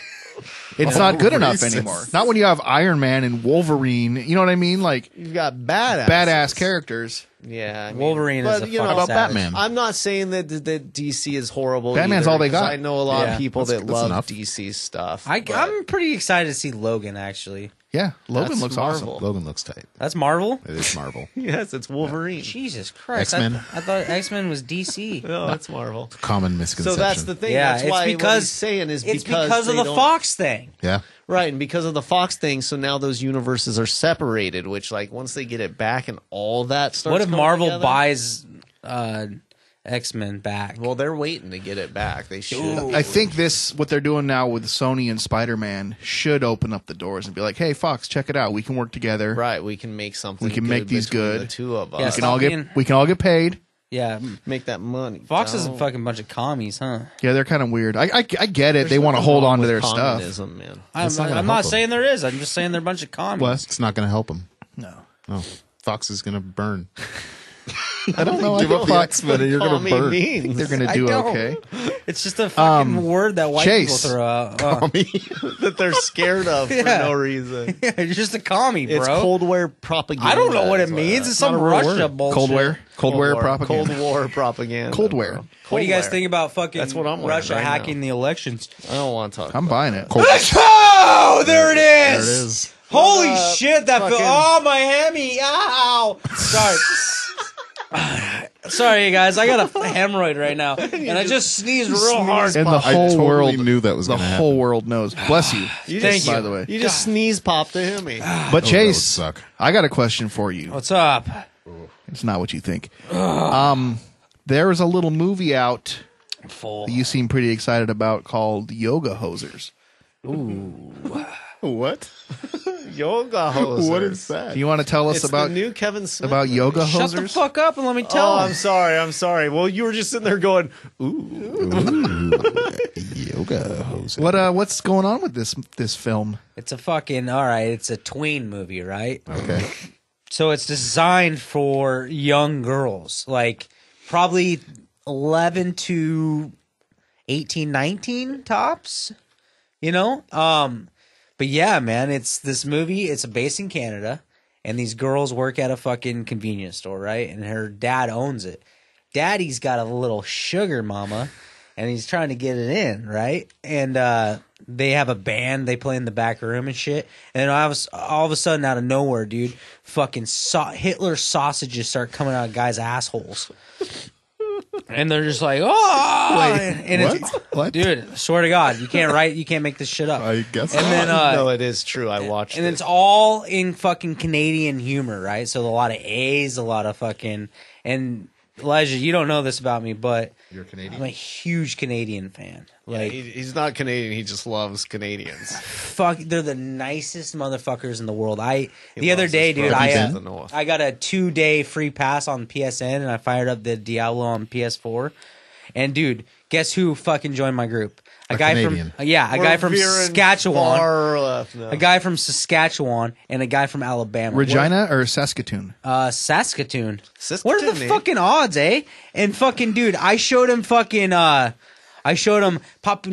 It's not good enough anymore. Not when you have Iron Man and Wolverine. You know what I mean? Like, you've got badass characters. Yeah, I mean, Wolverine is a fucking about savage. Batman? I'm not saying that DC is horrible. Batman's either, all they got. I know a lot of people that love enough. DC stuff. I'm pretty excited to see Logan, actually. Yeah, Logan That's looks Marvel. awesome. Logan looks tight. That's Marvel? It is Marvel. Yes, it's Wolverine. Jesus Christ. X-Men. I thought X-Men was DC. No, that's Marvel. Common misconception. So that's the thing. Yeah, that's it's why because what he's saying is it's because of they the don't- Fox thing. Yeah. Right, and because of the Fox thing, so now those universes are separated. Which, like, once they get it back and all that starts. What if coming Marvel together, buys X-Men back? Well, they're waiting to get it back. They should. I think what they're doing now with Sony and Spider-Man should open up the doors and be like, "Hey, Fox, check it out. We can work together. Right, we can make something. We can good make these between good. The two of us. Yeah, We can all get paid." Yeah. make that money. Fox is a Don't- fucking bunch of commies, huh? Yeah, they're kind of weird. I get it. There's they want to nothing hold wrong on to with their stuff. communism, man. I'm not gonna not help 'em. saying there is. I'm just saying they're a bunch of commies. Well, it's not going to help them. No. No. Fox is going to burn. I don't know. Give up the X-Men and you're going to burn. Means. They're going to I do don't. okay. It's just a fucking word that white Chase. people throw out. that they're scared of Yeah. for no reason. You're just a commie, bro. It's Cold War propaganda. I don't know what it is means. It's that- some Not a real Russia word. bullshit. Cold War propaganda. Cold War propaganda. Cold War. bro. What do you guys Cold think about fucking That's what I'm wearing Russia right hacking the elections? War. I don't want to talk. I'm buying it. Oh, there it is. There it is. Holy Uh, shit, that fucking- oh, my hammy. Ow. Sorry. Sorry, guys. I got a hemorrhoid right now. And I just sneezed real hard. And the I whole totally world knew that was the going to whole happen. world knows. Bless you. You Thank just, you. By the way. You just sneeze popped to Hemi. But that would Chase, suck. I got a question for you. What's up? It's not what you think. There is a little movie out Full. that you seem pretty excited about called Yoga Hosers. What? Yoga hosers. What is that? Do you want to tell us It's about the new Kevin Smith about movie. Yoga Shut Hosers? the fuck up and let me tell Oh, him. I'm sorry. Well, you were just sitting there going, ooh. Yoga hose. What's going on with this film? It's a fucking, all right, it's a tween movie, right? Okay. So it's designed for young girls, like probably 11 to 18, 19 tops, you know? But yeah, man, it's this movie, it's based in Canada, and these girls work at a fucking convenience store, right? And her dad owns it. Daddy's got a little sugar mama, and he's trying to get it in, right? And they have a band, they play in the back room and shit. And then all of a sudden, out of nowhere, dude, fucking Hitler sausages start coming out of guys' assholes. And they're just like, oh! And it's, What? dude, swear to God, you can't make this shit up. I guess And then, No, it is true. I watched and it. it's all in fucking Canadian humor, right? So a lot of A's, a lot of fucking, and Elijah, you don't know this about me, but You're I'm Canadian? a huge Canadian fan. Like, He's not Canadian. He just loves Canadians. fuck, they're the nicest motherfuckers in the world. The He other loves day, his dude, brothers I to the north. I got a 2-day free pass on PSN, and I fired up the Diablo on PS4. And dude, guess who fucking joined my group? A guy Canadian. from a guy from We're veering Saskatchewan, far left now. a guy from Saskatchewan, and a guy from Alabama. Regina or Saskatoon? Saskatoon. Saskatoon, What are the eh? fucking odds, eh? And fucking dude, I showed him fucking popping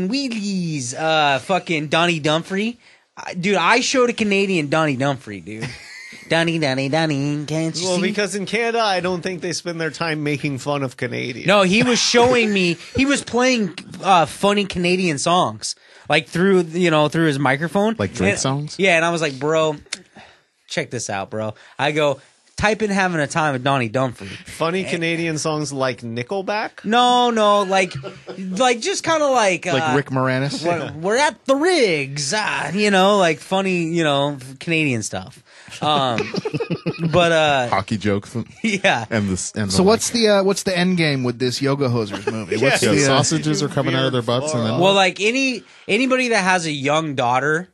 wheelies, fucking Donnie Dumfrey. Dude, I showed a Canadian Donnie Dumfrey, dude. Donnie, can't you Well, see? because in Canada, I don't think they spend their time making fun of Canadians. No, he was showing me. He was playing funny Canadian songs, like through his microphone, Like Drake And- songs? Yeah, and I was like, bro, check this out, bro. I go type in "having a time" with Donnie Dumfrey. Funny Canadian songs like Nickelback? No, like just kind of like Like Rick Moranis? We're at the rigs, like funny, Canadian stuff. But Hockey jokes. yeah. And So what's the end game with this Yoga Hosers movie? What's Yeah, the sausages are coming out of their butts and then Well, like anybody that has a young daughter,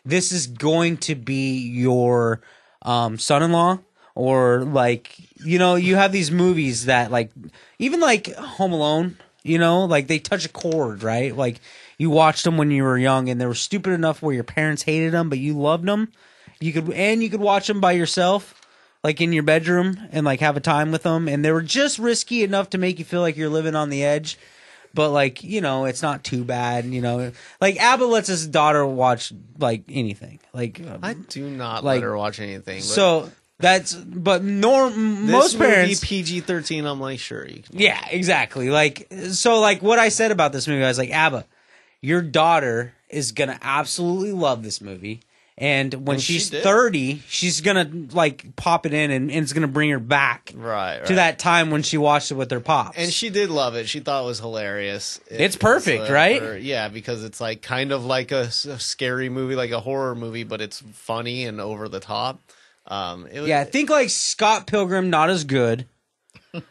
this is going to be your son-in-law, or like you have these movies that like even like Home Alone, like they touch a chord, right? Like you watched them when you were young and they were stupid enough where your parents hated them, but you loved them. You could watch them by yourself, like in your bedroom, and like have a time with them, and they were just risky enough to make you feel like you're living on the edge. but like, you know, it's not too bad. You know, like Abba lets his daughter watch like anything. Like I do not like, let her watch anything. So but most parents PG-13. I'm like, sure, you can. Yeah, exactly. Like, so like what I said about this movie, I was like, Abba, your daughter is gonna absolutely love this movie. And when she's 30, she's gonna like pop it in, and it's gonna bring her back to that time when she watched it with her pops. And she did love it. She thought it was hilarious. It's perfect, right? Yeah, because it's like kind of like a scary movie, like a horror movie, but it's funny and over the top. I think like Scott Pilgrim, not as good.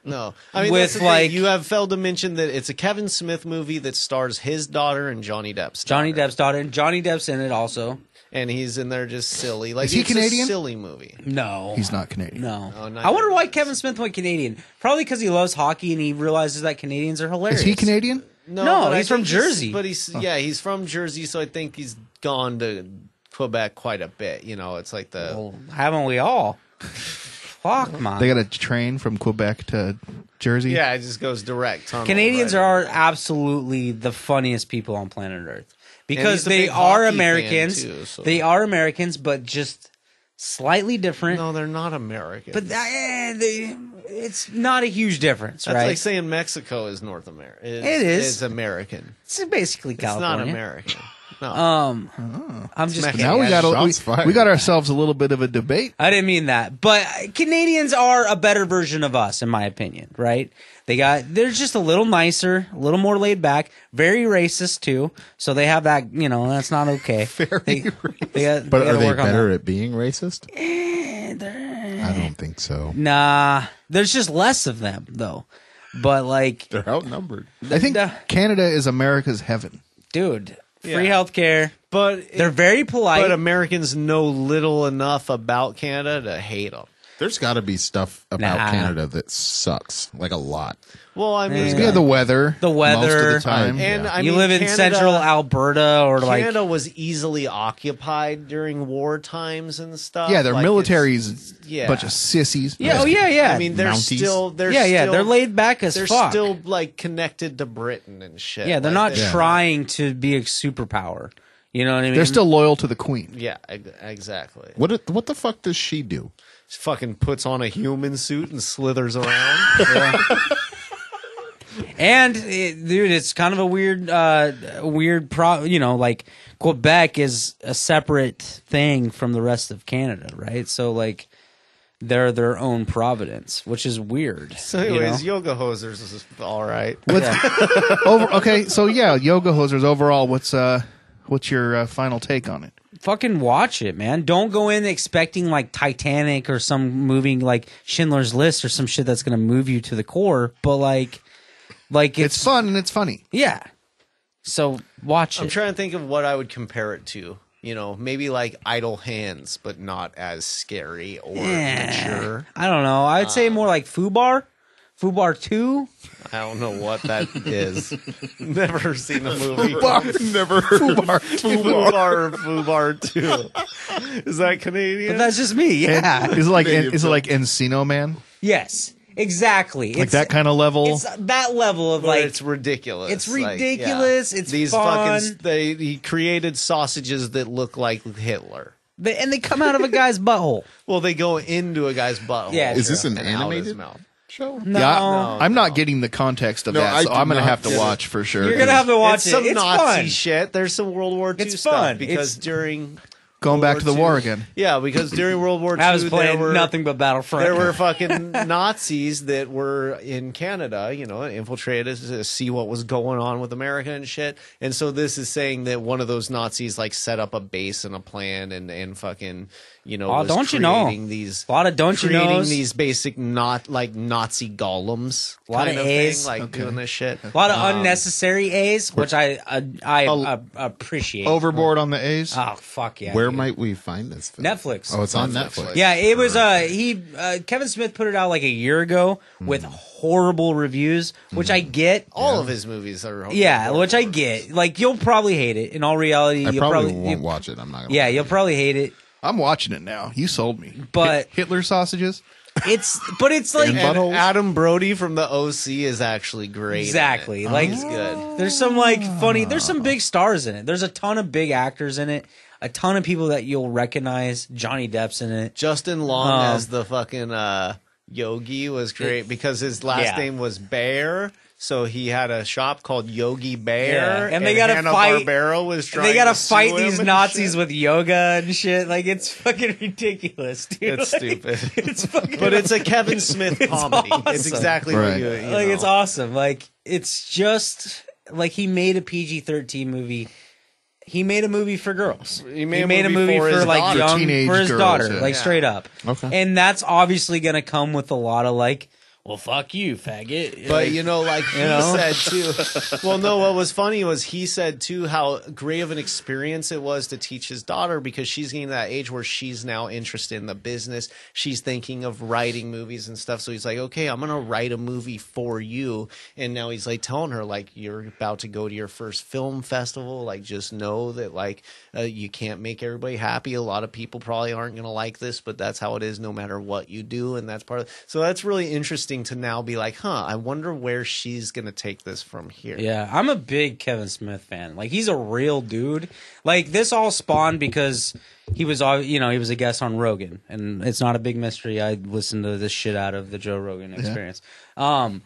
No, I mean, with like you have failed to mention that it's a Kevin Smith movie that stars his daughter and Johnny Depp's daughter. And Johnny Depp's in it also. And he's in there just silly. Like, is he Canadian? A silly movie. No, he's not Canadian. No, I wonder why Kevin Smith went Canadian. Probably because he loves hockey and he realizes that Canadians are hilarious. Is he Canadian? No, he's from Jersey. He's from Jersey, so I think he's gone to Quebec quite a bit. You know, it's like haven't we all? Fuck, man. They got a train from Quebec to Jersey. Yeah, it just goes direct. Canadians are absolutely the funniest people on planet Earth. Because they are Americans. Too, so. They are Americans, but just slightly different. No, they're not Americans. But it's not a huge difference, That's right? like saying Mexico is North America. It is. It's American. It's basically California. It's not American. No. I'm just kidding. Now we got ourselves a little bit of a debate. I didn't mean that, but Canadians are a better version of us, in my opinion. Right? They're just a little nicer, a little more laid back, very racist too. So they have that, you know, that's not okay. Racist. But are they better at being racist? I don't think so. Nah, there's just less of them though. But like they're outnumbered. I think Canada is America's heaven, dude. Free healthcare, but they're very polite. But Americans know little enough about Canada to hate them. There's got to be stuff about Canada that sucks, like a lot. Well, I mean, the weather, most of the time, and I you mean, live in central Alberta, or Canada was easily occupied during war times and stuff. Yeah, their military's a bunch of sissies. Yeah, yeah. I mean, they're laid back as fuck. They're still like connected to Britain and shit. Yeah, they're not trying to be a superpower. You know what I mean? They're still loyal to the queen. Yeah, exactly. What the fuck does she do? She fucking puts on a human suit and slithers around. And dude, it's kind of a weird, you know, like Quebec is a separate thing from the rest of Canada, right? So like they're their own providence, which is weird. So anyways, Yoga Hosers is all right. Okay, so Yoga Hosers overall, what's your final take on it? Fucking watch it, man. Don't go in expecting like Titanic or some movie like Schindler's List or some shit that's going to move you to the core, but like it's fun and it's funny. Yeah. So watch it. I'm trying to think of what I would compare it to. You know, maybe like Idle Hands, but not as scary or mature. I don't know. I'd say more like Fubar. Fubar 2? I don't know what that is. Never seen the movie. Never heard Fubar 2. Is that Canadian? But that's just me, yeah. Is it like Encino Man? Yes, exactly. Like that kind of level? It's that level of like... It's ridiculous. It's ridiculous. It's these fun. He created sausages that look like Hitler. And they come out of a guy's butthole. Well, they go into a guy's butthole. Yeah, is this an animated show? No. I'm not getting the context of that, so I'm going to have to watch for sure. You're going to have to watch it. Some it's Nazi fun. shit. There's some World War II it's stuff. Fun. Because during... Going back to the war again. Yeah, because during World War II, I was playing nothing but Battlefront. There were fucking Nazis that were in Canada, you know, infiltrated to see what was going on with America and shit. And so this is saying that one of those Nazis like set up a base and a plan and fucking, you know, was don't you know? These a lot of don't you know these basic Nazi golems, a lot of A's, thing, like doing this shit. A lot of unnecessary A's, which I appreciate. Overboard on the A's. Oh fuck yeah! Where might we find this film? Netflix. Oh, it's on Netflix. Yeah, it was. Kevin Smith put it out like a year ago with horrible reviews, which I get. All of his movies are. Which I get. Like you'll probably hate it. In all reality, I you'll probably won't watch it. I'm not. You'll probably hate it. I'm watching it now. You sold me. But Hitler sausages. but it's like And Adam Brody from the OC is actually great. Exactly. Like he's good. There's some like funny. There's some big stars in it. There's a ton of big actors in it. A ton of people that you'll recognize. Johnny Depp's in it. Justin Long as the fucking Yogi was great because his last name was Bear. So he had a shop called Yogi Bear, and they got to fight. Barbera was trying. They got to fight these Nazis with yoga and shit. Like it's fucking ridiculous, dude. It's like, stupid. It's fucking. But it's a Kevin Smith comedy. Awesome. It's exactly what you like. know. It's awesome. Like it's just like he made a PG-13 movie. He made a movie for girls. He made a movie for like young teenage for his girls, daughter, like straight up. Okay. And that's obviously going to come with a lot of like, well, fuck you, faggot. But like he said too. Well, no, what was funny was he said too how great of an experience it was to teach his daughter because she's getting to that age where she's now interested in the business. She's thinking of writing movies and stuff. So he's like, okay, I'm gonna write a movie for you. And now he's like telling her like you're about to go to your first film festival. Like just know that like you can't make everybody happy. A lot of people probably aren't gonna like this, but that's how it is no matter what you do. And that's part of so that's really interesting to now be like, I wonder where she's gonna take this from here. Yeah, I'm a big Kevin Smith fan. Like he's a real dude. Like this all spawned because he was he was a guest on Rogan, and it's not a big mystery. I listened to this shit out of the Joe Rogan Experience. And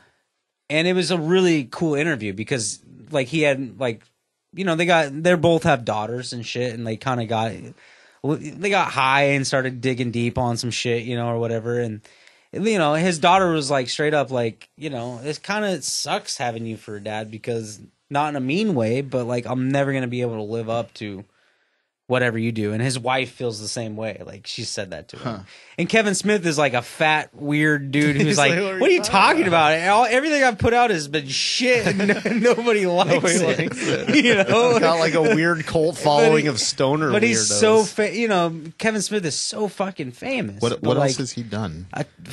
it was a really cool interview because like he had like they both have daughters and shit, and they kind of got high and started digging deep on some shit, or whatever, and his daughter was like straight up like, it kind of sucks having you for a dad because not in a mean way, but like I'm never going to be able to live up to whatever you do. And his wife feels the same way. Like she said that to him. And Kevin Smith is like a fat, weird dude who's like, what are you talking about? Everything I've put out has been shit. And nobody likes it. Got like a weird cult following of stoner but he's weirdos. so Kevin Smith is so fucking famous. What else has he done?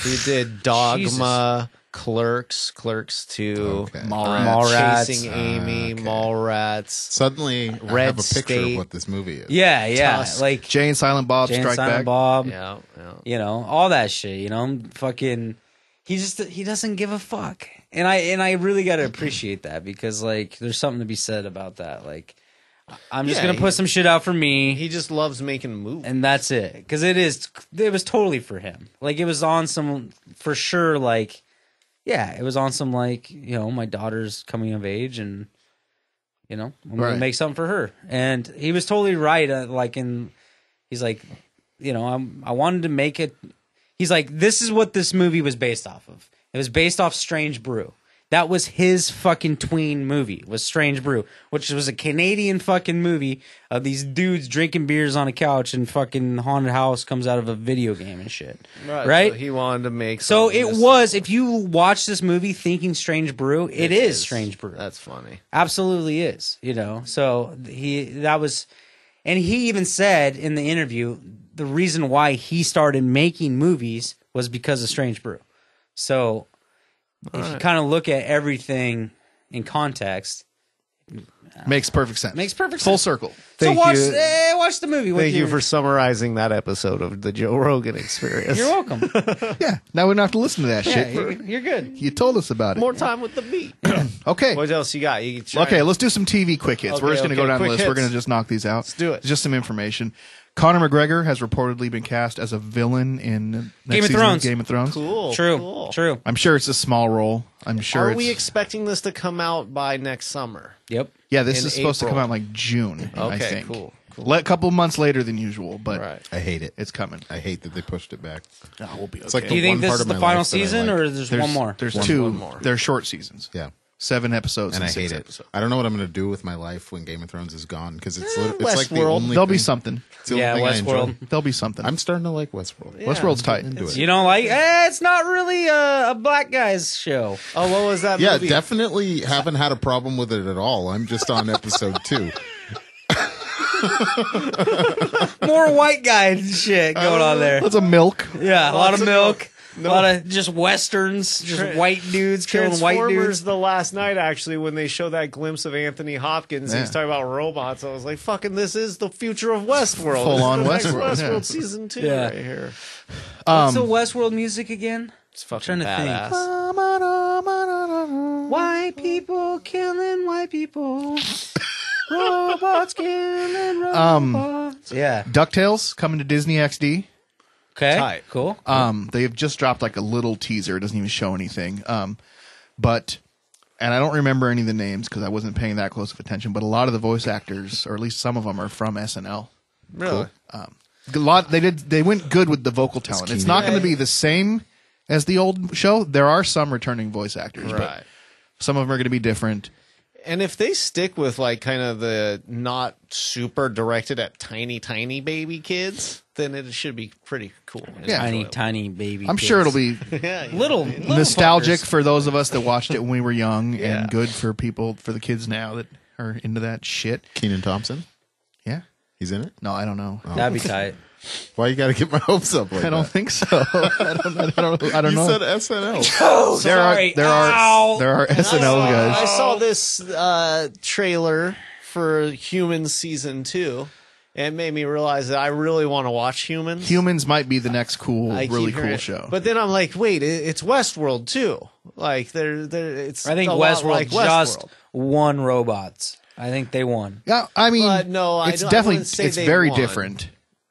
He did Dogma, Clerks 2, Mallrats, Chasing Amy, Mallrats. Suddenly, I Red have a picture State. of what this movie is. Yeah, Tusk. like Jay and Silent Bob Jay and Strike Silent Back. Bob, Yeah. All that shit. Fucking, he doesn't give a fuck, and I really got to appreciate that because like there's something to be said about that. Like I'm just gonna put some shit out for me. He just loves making movies, and that's it. Because it was totally for him. Like it was on some for sure. Like. Yeah, it was on some like, my daughter's coming of age and, I'm going to make something for her. And he was totally right. He's like, I wanted to make it. He's like, this is what this movie was based off of. It was based off Strange Brew. That was his fucking tween movie, was Strange Brew, which was a Canadian fucking movie of these dudes drinking beers on a couch and fucking haunted house comes out of a video game and shit. Right? So he wanted to make So it was, if you watch this movie thinking Strange Brew, it is Strange Brew. That's funny. Absolutely is, So and he even said in the interview, the reason why he started making movies was because of Strange Brew. So... If you kind of look at everything in context, makes perfect sense. Full circle. So watch the movie. Thank you for summarizing that episode of the Joe Rogan Experience. You're welcome. Yeah, now we don't have to listen to that shit. You're good. You told us about it. More time with the beat. Okay. What else you got? Okay, let's do some TV quick hits. We're just going to go down the quick list. hits. We're going to just knock these out. Let's do it. Just some information. Conor McGregor has reportedly been cast as a villain in Game of Thrones. Game of Thrones. Cool. True. I'm sure it's a small role. I'm sure Are we expecting this to come out by next summer? Yep. Yeah, this in is supposed to April? come out like June, I Okay, think. cool. A couple months later than usual, but Right. I hate it. it's coming. I hate that they pushed it back. Oh, we'll be okay. It's like Do you think one this part is of the my final life that I season, like. or there's one more? There's One two. more. They're short seasons. Yeah. 7 episodes And I 6 hate it. episodes. I don't know what I'm going to do with my life when Game of Thrones is gone because it's like the Westworld. only There'll be thing- something. it's the only thing I enjoy. Westworld. There'll be something. I'm starting to like Westworld. Westworld's tight. Into it. You don't like? It's not really a black guy's show. Oh, what was that Yeah, movie? definitely haven't had a problem with it at all. I'm just on episode 2. More white guy shit going on there. Lots of milk. Yeah, a lot of milk. A lot of just westerns, just white dudes killing white dudes. The last night, actually, when they show that glimpse of Anthony Hopkins, he's talking about robots. I was like, "Fucking, this is the future of Westworld." Full on Westworld. Westworld season 2 right here. What's the Westworld music again? It's fucking badass. Think. White people killing white people. Robots killing robots. Yeah. DuckTales coming to Disney XD. Okay. Tight. Cool. They've just dropped like a little teaser. It doesn't even show anything. But I don't remember any of the names because I wasn't paying that close of attention. But a lot of the voice actors, or at least some of them, are from SNL. Really? Cool. They went good with the vocal talent. It's not going to be the same as the old show. There are some returning voice actors, but some of them are going to be different. And if they stick with like kind of the not super directed at tiny baby kids, then it should be pretty cool. Yeah. Tiny baby. I'm sure it'll be little nostalgic fuckers. for those of us that watched it when we were young, and good for the kids now that are into that shit. Kenan Thompson? Yeah. He's in it? No, I don't know. That'd be tight. Why you got to get my hopes up like I don't think so. I don't know. You said SNL. Oh, there are SNL guys. I saw this trailer for Humans season 2. And it made me realize that I really want to watch Humans. Humans might be the next really cool show. But then I'm like, wait, it's Westworld too. Like it's. I think Westworld like just won robots. I think they won. Yeah, I mean, no, it's definitely it's very won. Different.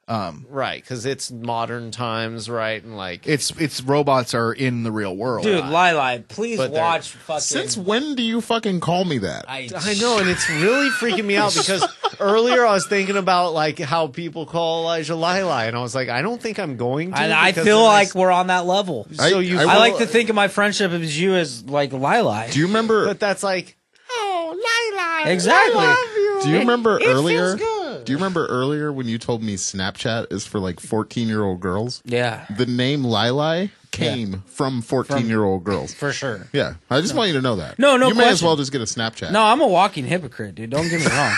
Right, because it's modern times, right, and like it's robots are in the real world. Dude, Lili, please watch fucking. Since when do you fucking call me that? I know, and it's really freaking me out because earlier I was thinking about like how people call Elijah Lili, and I was like, I don't think I'm going to. And I feel like we're on that level. So I like to think of my friendship as you as like Lili. Do you remember? But that's like, oh, Lili, exactly. I love you. Do you remember earlier? Feels good. Do you remember earlier when you told me Snapchat is for like 14-year-old girls? Yeah. The name Lili came from 14-year-old girls. For sure. Yeah. I just want you to know that. No You may as question. well just get a Snapchat. No, I'm a walking hypocrite, dude. Don't get me wrong.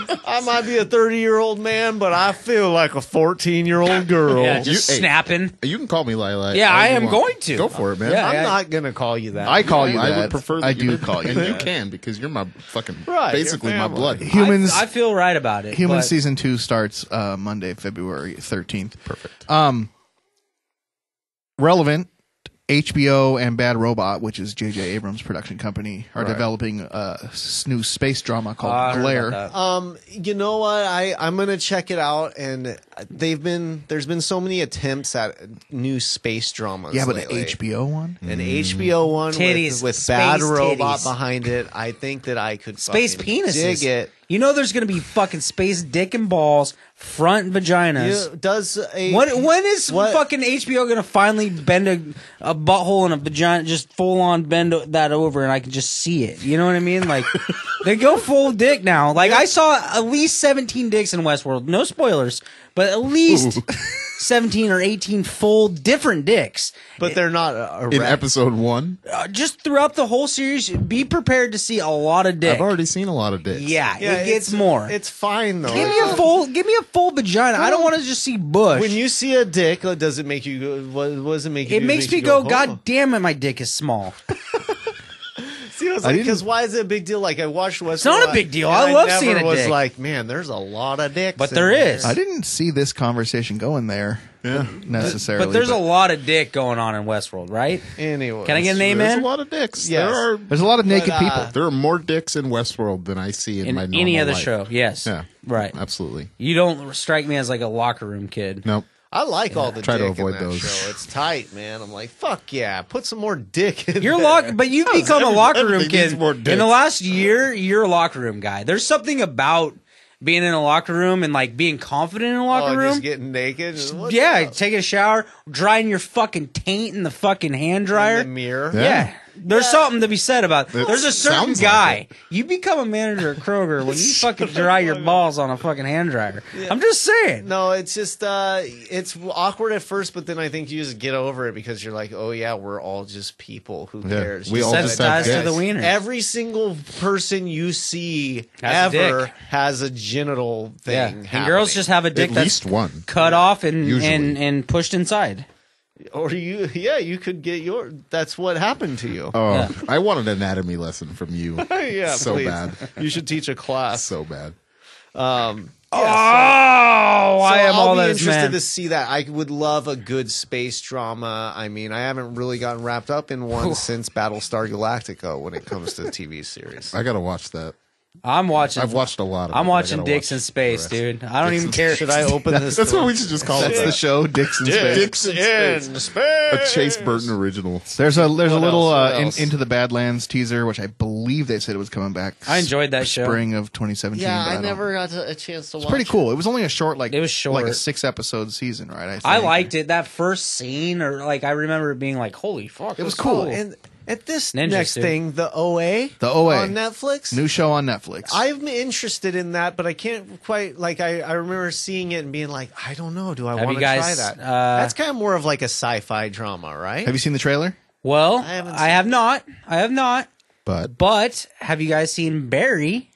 Like, I might be a 30-year-old man, but I feel like a 14-year-old girl. yeah, just snapping. You can call me Lili. Yeah, I all you am want. going to. Go for it, man. Yeah. I'm not gonna call you that. I call you that. I would prefer that I you do did. call you and that. you can because you're my fucking Right, basically your my family. blood. Humans. I feel right about it. Humans but- season 2 starts Monday, February 13th. Perfect. Relevant. HBO and Bad Robot, which is J.J. Abrams' production company, are developing a new space drama called Glare. You know what? I'm gonna check it out, and there's been so many attempts at new space dramas. Yeah, but lately. an HBO one? An HBO one Titties. with Space Bad Robot titties. behind it. I think that I could Space fucking penises. dig it. You know there's going to be fucking space dick and balls, front vaginas. When is fucking HBO going to finally bend a butthole and a vagina, just full on bend that over and I can just see it? You know what I mean? Like, they go full dick now. Like, I saw at least 17 dicks in Westworld. No spoilers, but at least 17 or 18 full different dicks. But they're not In episode 1, Just throughout the whole series, be prepared to see a lot of dick. I've already seen a lot of dicks. Yeah, it gets more. It's fine though. Give me a full vagina. I don't want to just see bush. When you see a dick, does it make you go? What does it make you? it do? makes me you go, "Oh." God damn it, my dick is small. See, I was like, because why is it a big deal? Like I watched Westworld. It's not a big deal. I love seeing a was dick. like, man, there's a lot of dicks. But in there here. is. I didn't see this conversation going there necessarily. But there's a lot of dick going on in Westworld, right? Anyway, Can I get an There's amen? a lot of dicks. Yes. There's a lot of naked people. There are more dicks in Westworld than I see in my normal any other life. show, yes. Yeah. Right. Absolutely. You don't strike me as like a locker room kid. Nope. I like all the Try to dick avoid in that those. show. It's tight, man. I'm like, fuck yeah, put some more dick in You're there. but you've become a locker room everything needs kid. more In dicks. the last year, you're a locker room guy. There's something about being in a locker room and like being confident in a locker room. Just getting naked. What's Yeah, up? taking a shower, drying your fucking taint in the fucking hand dryer. In the mirror. Yeah. There's something to be said about it. There's a certain sounds like guy. You become a manager at Kroger when you fucking dry your balls on a fucking hand dryer. I'm just saying. No, it's just it's awkward at first, but then I think you just get over it because you're like, oh yeah, we're all just people. Who cares? We all just have Sensitized to dicks. the wiener. Every single person you see Has a ever dick. has a genital thing. Yeah. And happening. girls just have a dick At that's least one. cut off and Usually. and pushed inside. Or you could get that's what happened to you. Oh, Yeah. I want an anatomy lesson from you. Yeah, so please. bad. You should teach a class. So bad. I am all I'll be that interested man. to see that. I would love a good space drama. I mean, I haven't really gotten wrapped up in one since Battlestar Galactica when it comes to TV series. I gotta watch that. I'm watching. I've watched a lot of I'm it, but I watching gotta Dicks watch in Space, the rest. dude. I don't even care. Should I open this? That's what we should just call That's it. the show, Dicks in Space. Dicks in Space. A Chase Burton original. There's a little What else? Into the Badlands teaser, which I believe they said it was coming back. I enjoyed that show. Spring of 2017. Yeah, but I don't- never got a chance to watch. It's pretty cool. It was only a short, It was short. like a 6-episode season, right? think. I liked it. That first scene, or like I remember it being like, "Holy fuck!" It was that's cool. And at this Ninjas, next dude. thing, the OA, The OA. on Netflix. New show on Netflix. I'm interested in that, but I can't quite like. I remember seeing it and being like, I don't know. Do I Have want you to try guys, that? uh, That's kind of more of like a sci-fi drama, right? Have you seen the trailer? Well, haven't I have not. I have not. But But have you guys seen Barry,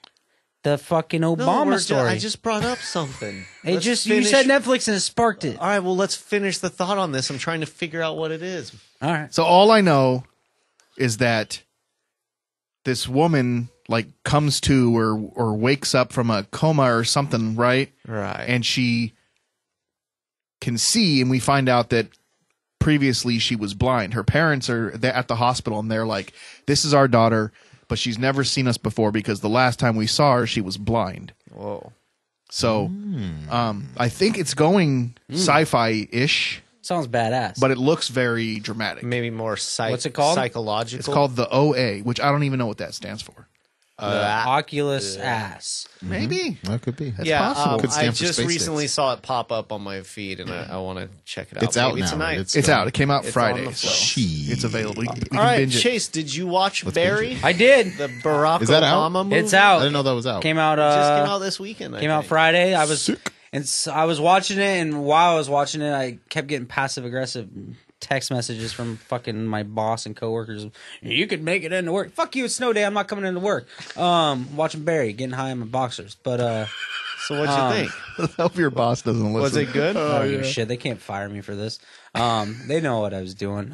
the fucking Obama story? I just brought up something. you said Netflix and it sparked it. All right, well, let's finish the thought on this. I'm trying to figure out what it is. All right. So all I know is that this woman like comes to or wakes up from a coma or something, right? Right. And she can see, and we find out that previously she was blind. Her parents are at the hospital, and they're like, "This is our daughter, but she's never seen us before because the last time we saw her, she was blind." Whoa. So, I think it's going sci-fi-ish, Sounds badass. but it looks very dramatic. Maybe more What's it called? psychological. It's called the OA, which I don't even know what that stands for. the Oculus ass. Maybe that could be. that's yeah, possible. Could I stand for just space recently sticks. saw it pop up on my feed, and I want to check it out. It's out Maybe now. tonight. Right? It's out. It came out It's Friday, on the so Shit. it's available. We can All right, binge it. Chase, did you watch Barry? I did. The Barack Is that out? Obama movie? It's out. I didn't know that was out. Came out. It just came out this weekend. I Came out think. Friday. I was Sick. I was watching it, and while I was watching it, I kept getting passive aggressive text messages from fucking my boss and coworkers. You could make it into work. Fuck you, it's snow day. I'm not coming into work. Watching Barry, getting high in my boxers. But So what'd you think? I hope your boss doesn't listen. Was it good? I don't give a shit. They can't fire me for this. They know what I was doing.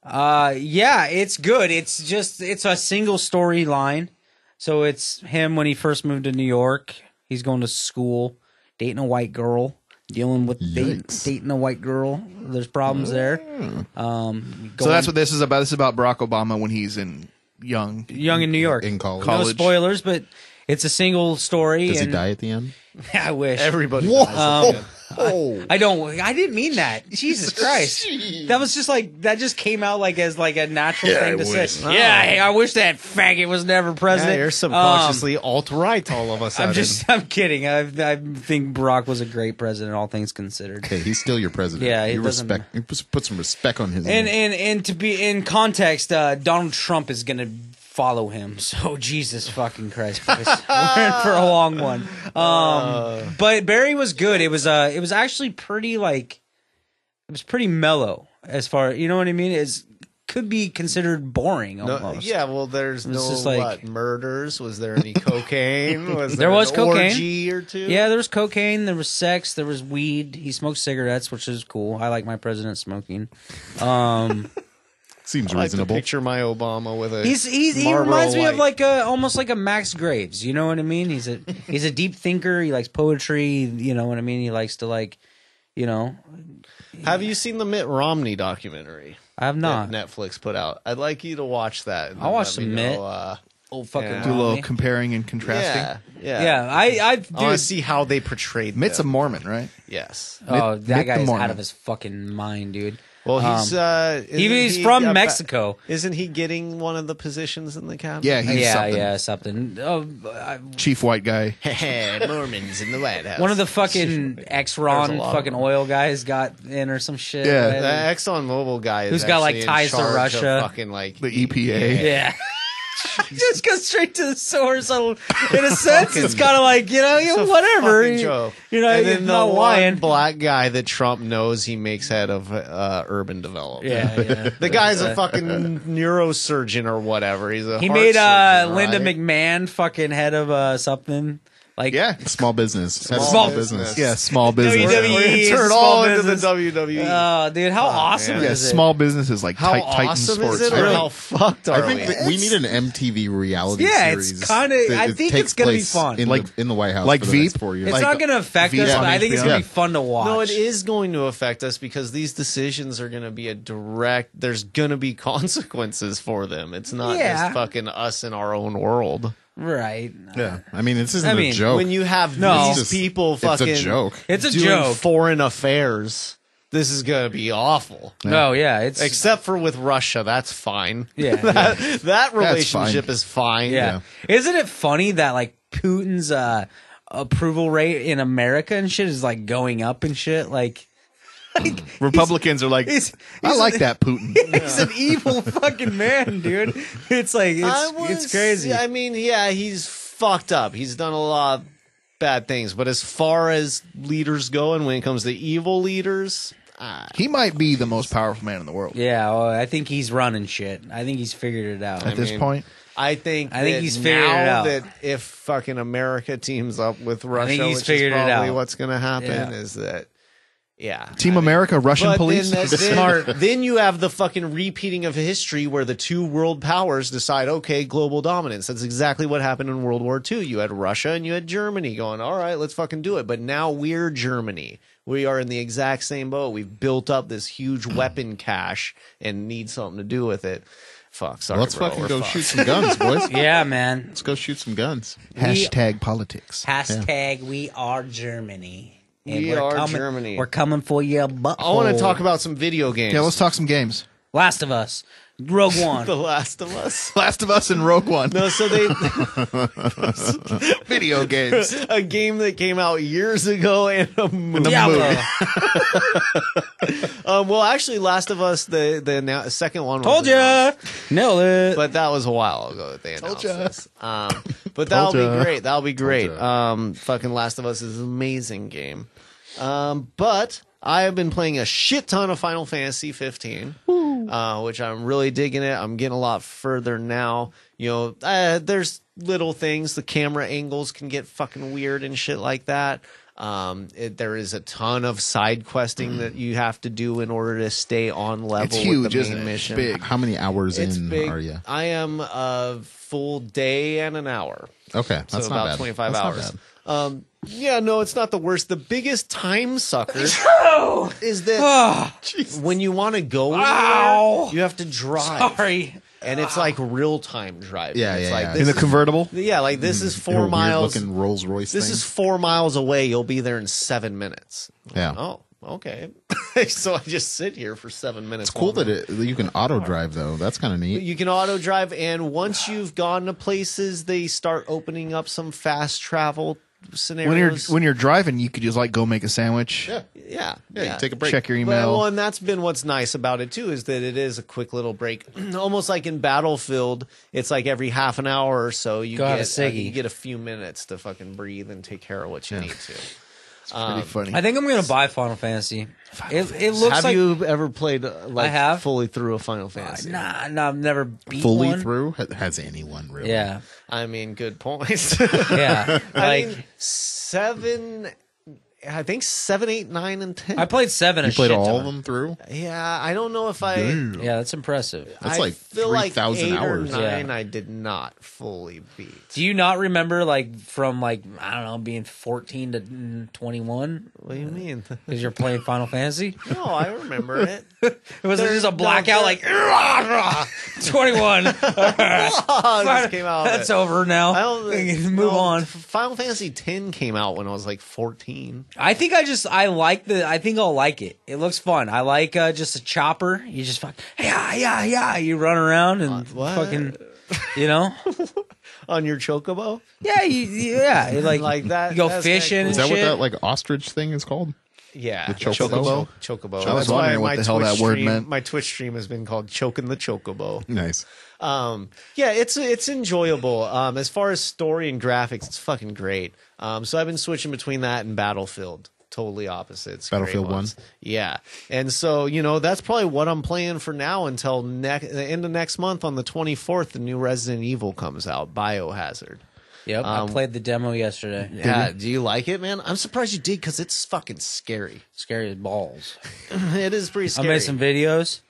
Yeah, it's good. It's a single storyline. So it's him when he first moved to New York. He's going to school, dating a white girl, dealing with dating a white girl. There's problems there. So that's what this is about. This is about Barack Obama when he's young young in New York. in college. No College. spoilers, but it's a single story. Does he and die at the end? I wish. Everybody. I didn't mean that. Jesus Christ. That was just like, that just came out like as like a natural thing to say. Yeah, hey, I wish that faggot was never president. Yeah, you're subconsciously alt-right all of a sudden. I'm kidding. I think Barack was a great president, all things considered. Hey, he's still your president. Yeah, he you doesn't- respect. You put some respect on his name. And to be in context, Donald Trump is gonna follow him. So Jesus fucking Christ, boys. We're in for a long one. But Barry was good. It was actually pretty like, it was pretty mellow as far, you know what I mean? It could be considered boring almost. Yeah, well, there's It's no just like- murders. Was there any cocaine? Was There was an cocaine. orgy or two? Yeah, there was cocaine, there was sex, there was weed. He smoked cigarettes, which is cool. I like my president smoking. Seems I like to reasonable. picture my Obama with a. He Marlboro reminds me of Light. like almost like a Max Graves. You know what I mean? He's a deep thinker. He likes poetry. You know what I mean? He likes to like, you know. Have you seen the Mitt Romney documentary? I have not. That Netflix put out. I'd like you to watch that. and I'll watch let me some Mitt. know, Old fucking Yeah. Do a little Romney. comparing and contrasting. yeah. I I want to dude. see how they portrayed Mitt's a them. Mormon, right? Yes. Oh, Mitt that the guy is Mormon. out of his fucking mind, dude. Well, he's He's from Mexico. Isn't he getting one of the positions in the cabinet? Yeah, he's something. Yeah, something. Oh, Chief white guy. Mormons in the White House. one of the fucking Exxon There's a lot fucking of them. oil guys got in or some shit. Yeah. right? The ExxonMobil guy is Who's got, like, actually in ties to charge of Russia. fucking like The EPA. Yeah. Just go straight to the source. In a sense, it's kind of like, you know, It's a whatever. fucking joke. You know, and you're then the not one lying. black guy that Trump knows he makes head of urban development. Yeah. The guy's a fucking neurosurgeon or whatever. He's a He heart made surgeon, Linda right? McMahon fucking head of something. Like, Yeah. Small business. Small business. Yeah, small business. WWE. Turn all into the WWE. Oh, dude, how awesome Yeah, is it? small business is like How Titan awesome Sports. is it, or how fucked are I think we? that we need an MTV reality Yeah, series. it's kinda- that I it think takes it's gonna be place fun. in the White House like for the next Veep? 4 years. It's Like, not going to affect us, Yeah. but I think it's Yeah. going to be fun to watch. No, it is going to affect us because these decisions are going to be there's going to be consequences for them. It's not just fucking us in our own world. Right. Yeah, I mean, this isn't a joke. When you have No. these people fucking it's a joke. It's a doing joke. foreign affairs, this is going to be awful. No, yeah. It's Except for with Russia, that's fine. Yeah. That relationship fine. is fine. Yeah. Isn't it funny that like Putin's approval rate in America and shit is like going up and shit? Like Republicans are like, he's I like that Putin. he's an evil fucking man, dude. It's like it's crazy. I mean, yeah, he's fucked up. He's done a lot of bad things, but as far as leaders go, and when it comes to evil leaders, He might be the most powerful man in the world Yeah, well, I think he's running shit. I think he's figured it out. at this mean, point. I think he's figured it now out. that if fucking America teams up with Russia, think he's which figured is it probably out. what's going to happen, Yeah. is that Team America, Russian But police. then you have the fucking repeating of history where the two world powers decide, okay, global dominance. That's exactly what happened in World War II. You had Russia and you had Germany going, all right, let's fucking do it. But now we're Germany. We are in the exact same boat. We've built up this huge weapon cache and need something to do with it. Fuck, sorry, Let's bro, fucking we're go fucked. shoot some guns, boys. Yeah, man. Let's go shoot some guns. Hashtag politics. Hashtag we are Germany. And We we're are coming, Germany. We're coming for your butt. I want to talk about some video games. Yeah, let's talk some games. Last of Us, Rogue One. The Last of Us. Last of Us and Rogue One. No, so they Video games. a game that came out years ago and a movie. Diablo. Well, actually, Last of Us, the second one. Told was ya. Nailed it. but that was a while ago that they announced ya. this. But that'll Told ya. be great. That'll be great. ya. Fucking Last of Us is an amazing game. But I have been playing a shit ton of Final Fantasy 15, which I'm really digging it. I'm getting a lot further now. You know, there's little things. The camera angles can get fucking weird and shit like that. There is a ton of side questing that you have to do in order to stay on level It's with huge, the isn't main it? mission. Big. How many hours It's in big. are you? I am a full day and an hour. Okay, that's So not about bad. 25 That's not hours. bad. Yeah, no, it's not the worst. The biggest time sucker is that when you want to go anywhere, you have to drive. Sorry. And it's like real time driving. Yeah, it's yeah, like yeah. this In the is- convertible? Yeah, like this is A 4 weird miles. looking Rolls Royce. This thing. is 4 miles away. You'll be there in 7 minutes. Yeah. Oh, okay. So I just sit here for 7 minutes. It's cool that you can auto drive though. That's kind of neat. You can auto drive, and once you've gone to places, they start opening up some fast travel scenarios. When you're driving, you could just like go make a sandwich, yeah, Yeah, you take a break. check your But, email. well, and that's been what's nice about it too, is that it is a quick little break. Almost like in Battlefield, it's like every half an hour or so you Go have a get ciggy. you get a few minutes to fucking breathe and take care of what you need to. Pretty funny. I think I'm gonna buy Final Fantasy. It looks Have like you ever played like I have. fully through a Final Fantasy? nah, I've never beat Fully one. through has anyone really? Yeah, I mean, good points. yeah. I Like mean, 7, 7, 8, 9, and 10. I played 7. You a played shit all ton. of them through? Yeah, I don't know if I. Yeah, that's impressive. That's I like feel like 3,000 8 hours. or 9 Yeah. I did not fully beat. Do you not remember like from like I don't know being 14 to 21 What do you mean? because you're playing Final Fantasy? No, I remember it. Was there just a blackout like 21? It just came out. That's over now. I don't Move no, on. Final Fantasy X came out when I was like 14. I think I think I'll like it. It looks fun. I like just a chopper. You just fuck yeah. You run around and What? fucking, you know, On your chocobo? yeah, you Like that. You go that's fishing kinda Is and that shit. what that like ostrich thing is called? Yeah, The chocobo? Chocobo. I was That's why wondering what my the hell Twitch that word stream- meant. My Twitch stream has been called "Choking the Chocobo." Nice. Yeah, it's enjoyable. As far as story and graphics, it's fucking great. So I've been switching between that and Battlefield. Totally opposites. Great Battlefield 1? ones. Yeah, and so that's probably what I'm playing for now until the end of next month on the 24th. The new Resident Evil comes out, Biohazard. Yep, I played the demo yesterday. Yeah, do you like it, man? I'm surprised you did because it's fucking scary. Scary as balls. It is pretty scary. I made some videos.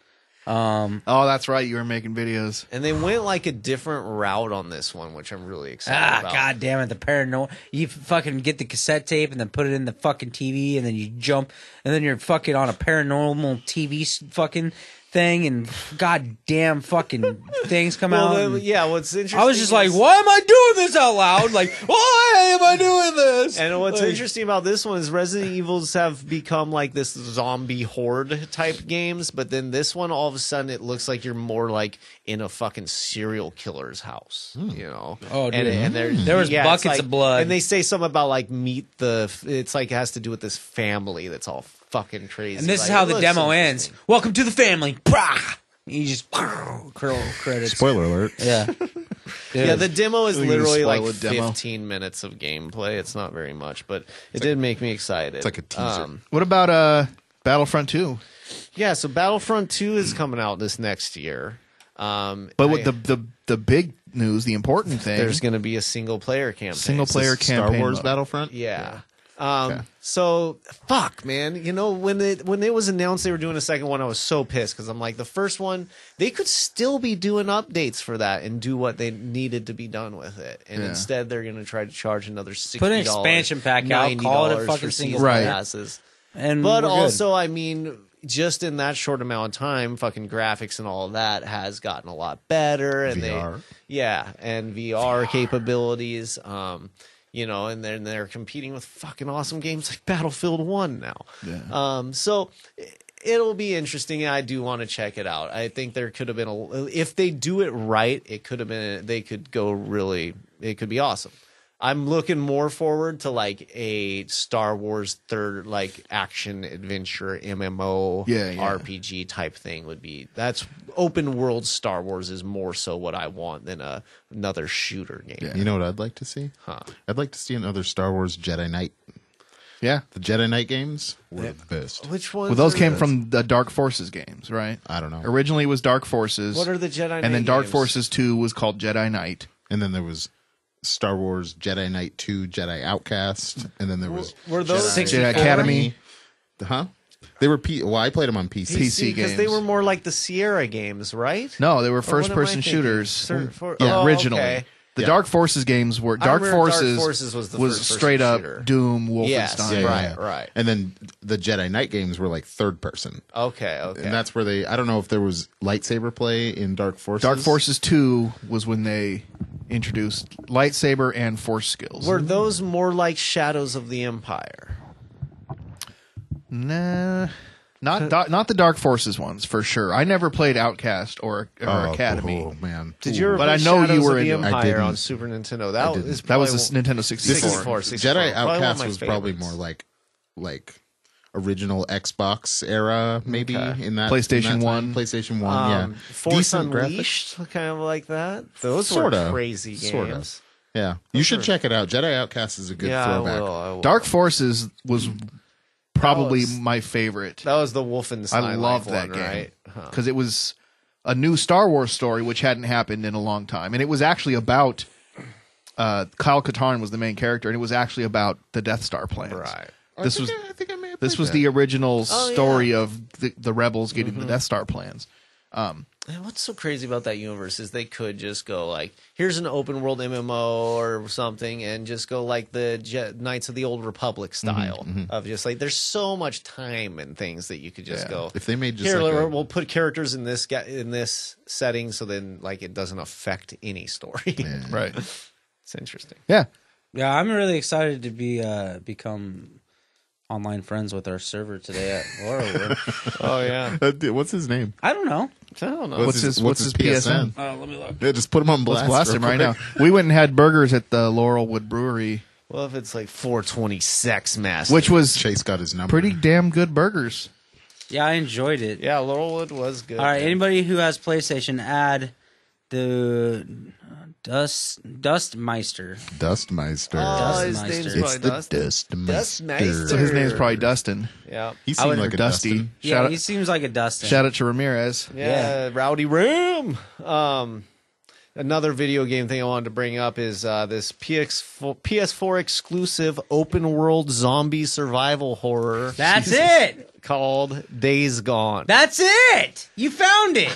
Oh, that's right. You were making videos. And they went like a different route on this one, which I'm really excited about. God damn it. The paranoia. You fucking get the cassette tape and then put it in the fucking TV and then you jump and then you're fucking on a paranormal TV fucking thing and goddamn fucking things come out. What's interesting I was just like, why am I doing this out loud? Like, why am I doing this? And what's interesting about this one is Resident Evils have become like this zombie horde type games, but then this one, all of a sudden, it looks like you're more like in a fucking serial killer's house, you know? Oh, dude. And there was buckets of blood. And they say something about like it's like it has to do with this family that's all fucking crazy. And this is how the demo ends. Welcome to the family. You just credits. Spoiler alert. Yeah. Yeah, the demo is We literally can like spoil a demo. 15 minutes of gameplay. It's not very much, but it did make me excited. It's like a teaser. What about Battlefront 2? Yeah, so Battlefront 2 is coming out this next year. But what the big news, the important thing, There's going to be a single player campaign. single player Star campaign Wars mode. Battlefront. Yeah. Okay. So fuck, man. You know, when it was announced they were doing a second one, I was so pissed because I'm like, the first one, they could still be doing updates for that and do what they needed to be done with it, and instead they're going to try to charge another $60. Put an expansion pack out, call it a fucking single Right. passes. And But we're good. also, I mean, just in that short amount of time, fucking graphics and all of that has gotten a lot better, and VR. and VR capabilities. You know, and they're competing with fucking awesome games like Battlefield 1 now. Yeah. So it'll be interesting. I do want to check it out. I think there could have been if they do it right, it could have been, they could go really, it could be awesome. I'm looking more forward to like a Star Wars third, like action adventure MMO RPG type thing would be. That's open world Star Wars is more so what I want than another shooter game. You know what I'd like to see? Huh. I'd like to see another Star Wars Jedi Knight. Yeah. The Jedi Knight games were the best. Which ones? Well, those are came those? from the Dark Forces games, right? I don't know. Originally it was Dark Forces. What are the Jedi Knight And then Dark games? Forces 2 was called Jedi Knight. And then there was Star Wars Jedi Knight 2 Jedi Outcast. And then there was Were those Jedi Academy. Huh? They were I played them on PC. PC because they games. were more like the Sierra games, right? No, they were Or what am I first-person thinking? shooters Oh, originally. okay. The Dark Forces games were Dark remember Forces, Dark Forces was the first-person straight up shooter. Doom, Wolfenstein. Yes, right. And then the Jedi Knight games were like third person. Okay. And that's where I don't know if there was lightsaber play in Dark Forces. Dark Forces 2 was when they introduced lightsaber and force skills. Were those more like Shadows of the Empire? Nah, not the Dark Forces ones for sure. I never played Outcast or Academy. Oh, man. Did you ever But play I know you Shadows were of the into it. I Empire didn't. on Super Nintendo? That was the Nintendo 64. 64. Jedi Probably one of Outcast my was probably favorites. more like original Xbox era, maybe in that PlayStation in that 1. time. PlayStation 1, yeah. Force Decent graphics. Unleashed, kind of like that. Those Sorta. were crazy games. Sorta. Yeah. You should check it out. Jedi Outcast is a good Yeah, throwback. I will. Dark Forces was probably That was- my favorite. That was the Wolfenstein. I love that one, game right? Huh. because it was a new Star Wars story which hadn't happened in a long time, and it was actually about Kyle Katarn was the main character, and it was actually about the Death Star plans. Right. This was I think I may have this played was that. the original Oh, story of the rebels getting the Death Star plans. And what's so crazy about that universe is they could just go like, here's an open world MMO or something, and just go like the Knights of the Old Republic style of just like, there's so much time and things that you could just go. If they made just Here, like we'll put characters in this setting, so then like it doesn't affect any story. Right. It's interesting. Yeah. Yeah, I'm really excited to become online friends with our server today at Laurelwood. Oh yeah. what's his name? I don't know. I don't know. What's his PSN? Let me look. Yeah, just put him on blast. Let's blast him right now. We went and had burgers at the Laurelwood Brewery, Well, if it's like 420 Sex Master, which was Chase got his number. pretty damn good burgers. Yeah, I enjoyed it. yeah, Laurelwood was good. All right, man. anybody who has PlayStation, add the Dustmeister. Dustmeister. Oh, his Dustmeister. name's It's probably the Dustmeister. Dustmeister. So his name's probably Dustin. Yeah. He I seemed would- like a Dusty. Dustin. Yeah, Shout he out, seems like a Dustin. shout out to Ramirez. Yeah, Rowdy Ram. Another video game thing I wanted to bring up is this PS4 exclusive open world zombie survival horror. That's it. Called Days Gone. That's it. You found it.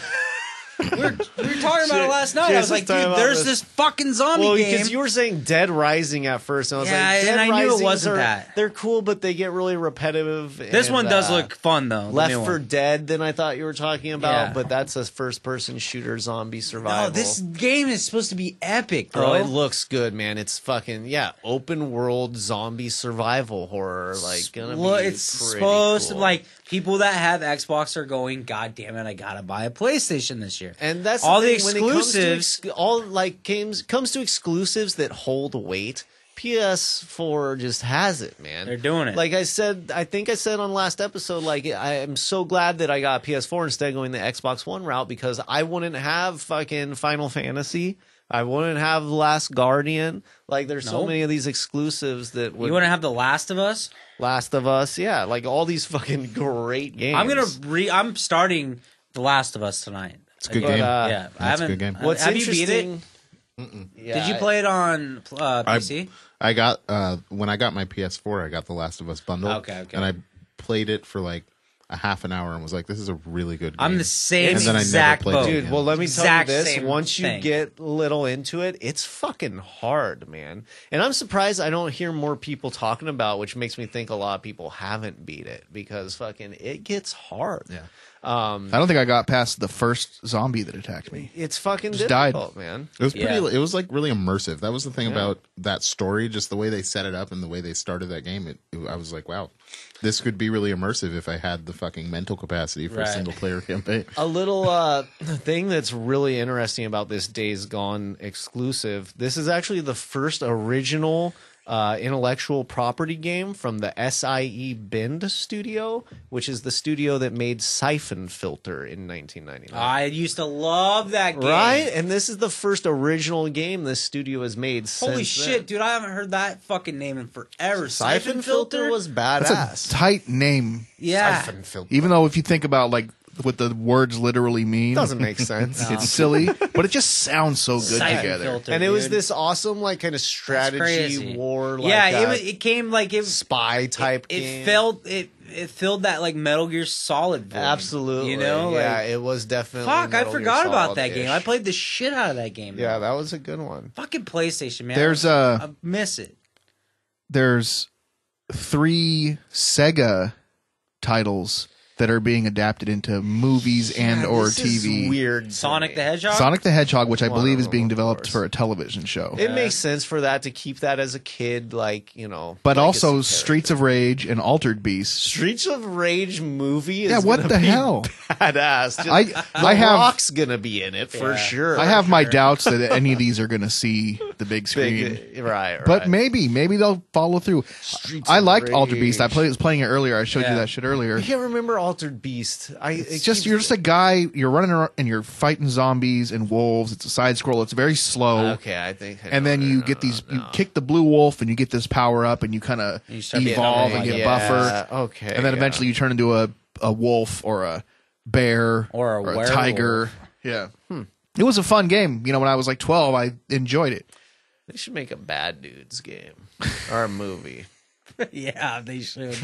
We were talking about it last night. I was like, dude, there's this fucking zombie game. Because you were saying Dead Rising at first, and I was like, and I knew it wasn't that. They're cool, but they get really repetitive. This one does look fun, though. Left 4 Dead, than I thought you were talking about, but that's a first-person shooter zombie survival. No, this game is supposed to be epic, bro. Oh, it looks good, man. It's fucking, open world zombie survival horror. Like, gonna be it's supposed to, like, people that have Xbox are going, God damn it, I gotta buy a PlayStation this year. And that's all the exclusives. Comes to exclusives that hold weight. PS4 just has it, man. They're doing it. Like I think I said on last episode, like I am so glad that I got PS4 instead of going the Xbox One route, because I wouldn't have fucking Final Fantasy. I wouldn't have The Last Guardian. Like, there's so many of these exclusives that would... You wouldn't have The Last of Us? Last of Us, yeah. Like, all these fucking great games. I'm starting The Last of Us tonight. It's a good game. Yeah, That's a good game. What's have you beat it? Yeah, Did you play it on PC? I got when I got my PS4, I got The Last of Us bundle. Okay. And I played it for like a half an hour and was like, "This is a really good game." I'm the same and then exact I never played boat. it. Dude, well, let me tell you this. Same Once you thing. get little into it, it's fucking hard, man. And I'm surprised I don't hear more people talking about, which makes me think a lot of people haven't beat it, because fucking it gets hard. Yeah. I don't think I got past the first zombie that attacked me. It's fucking Just difficult, died. man. It was pretty. Yeah. It was like really immersive. That was the thing about that story, just the way they set it up and the way they started that game. I was like, wow, this could be really immersive if I had the fucking mental capacity for a single player campaign. A little thing that's really interesting about this Days Gone exclusive. This is actually the first original intellectual property game from the SIE Bend studio, which is the studio that made Siphon Filter in 1999. I used to love that game. Right? And this is the first original game this studio has made since Holy shit, dude, I haven't heard that fucking name in forever. Siphon Filter was badass. That's a tight name. Yeah. Siphon Filter. Even though if you think about like what the words literally mean, Doesn't make sense. it's silly, but it just sounds so good Siphon together. Filter, And it was dude. this awesome, like, kind of strategy crazy. war, like, Yeah, it came like it spy type it game. it filled that like Metal Gear Solid void. Absolutely. You know? yeah, Like, it was definitely. fuck, I Metal Gear forgot about that Solid-ish. game. I played the shit out of that game. Yeah, that was a good one. Fucking PlayStation, man. There's I miss it. There's 3 Sega titles that are being adapted into movies and or This is TV. weird. Sonic the Hedgehog? Sonic the Hedgehog, which I One believe of is them, being of developed course. for a television show. It makes sense for that to keep that as a kid, like, you know. But legacy also character. Streets of Rage and Altered Beast. Streets of Rage movie is Yeah, what gonna the be hell? badass. Just, I have Rock's gonna be in it for sure. I have my doubts that any of these are going to see the big screen. Right. But maybe they'll follow through. I of liked Altered Beast. I Rage. was playing it earlier. I showed you that shit earlier. I can't remember Altered Beast. It's just you're just a guy. You're running around and you're fighting zombies and wolves. It's a side scroll. It's very slow. Okay, I think. And then you get these. You kick the blue wolf and you get this power up and you kind of start getting evolve up and there. get buffer. Okay. And then eventually you turn into a wolf or a bear Or a werewolf. tiger. Yeah. It was a fun game. You know, when I was like 12, I enjoyed it. They should make a Bad Dudes game or a movie. Yeah, they should.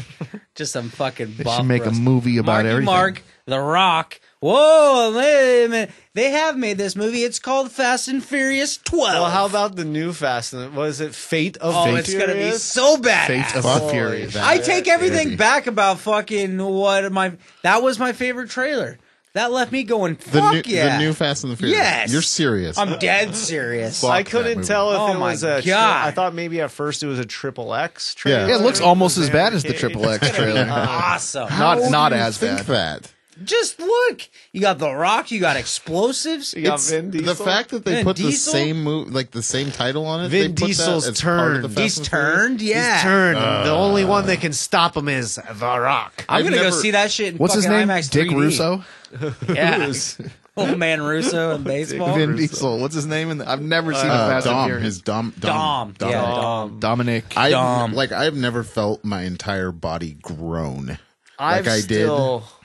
Just some fucking They buff should make a rust. movie about Marky everything. Mark, The Rock. Whoa, wait a minute. They have made this movie. It's called Fast and Furious 12. Well, how about the new Fast and was it Fate of Oh, Fate it's going to be Furious? so bad. Fate of Fuck Fury. that. I take everything Crazy. back about fucking that was my favorite trailer. That left me going, fuck The new Fast and the Furious. Yes. You're serious. I'm dead serious. Fuck I that couldn't movie. tell if Oh it my was a. God. I thought maybe at first it was a Triple X trailer. Yeah, It looks almost as bad as the Triple X trailer. Awesome. Not do you as think bad. that? Just look. You got The Rock. You got explosives. You got It's Vin Diesel. the fact that they Vin put the Diesel? same move, like the same title on it. Vin they put Diesel's that as part of the turned. Fast He's and Furious? turned. Yeah. He's turned. The only one that can stop him is The Rock. I'm I've gonna go never- see that shit in What's his fucking name? IMAX Dick 3D. Russo? Yeah. Old man Russo in baseball. Vin Diesel. What's his name? I've never seen a Fast and Dom. Furious. His Dom. Dom. Yeah, Dom. Dominic. I've never felt my entire body groan I did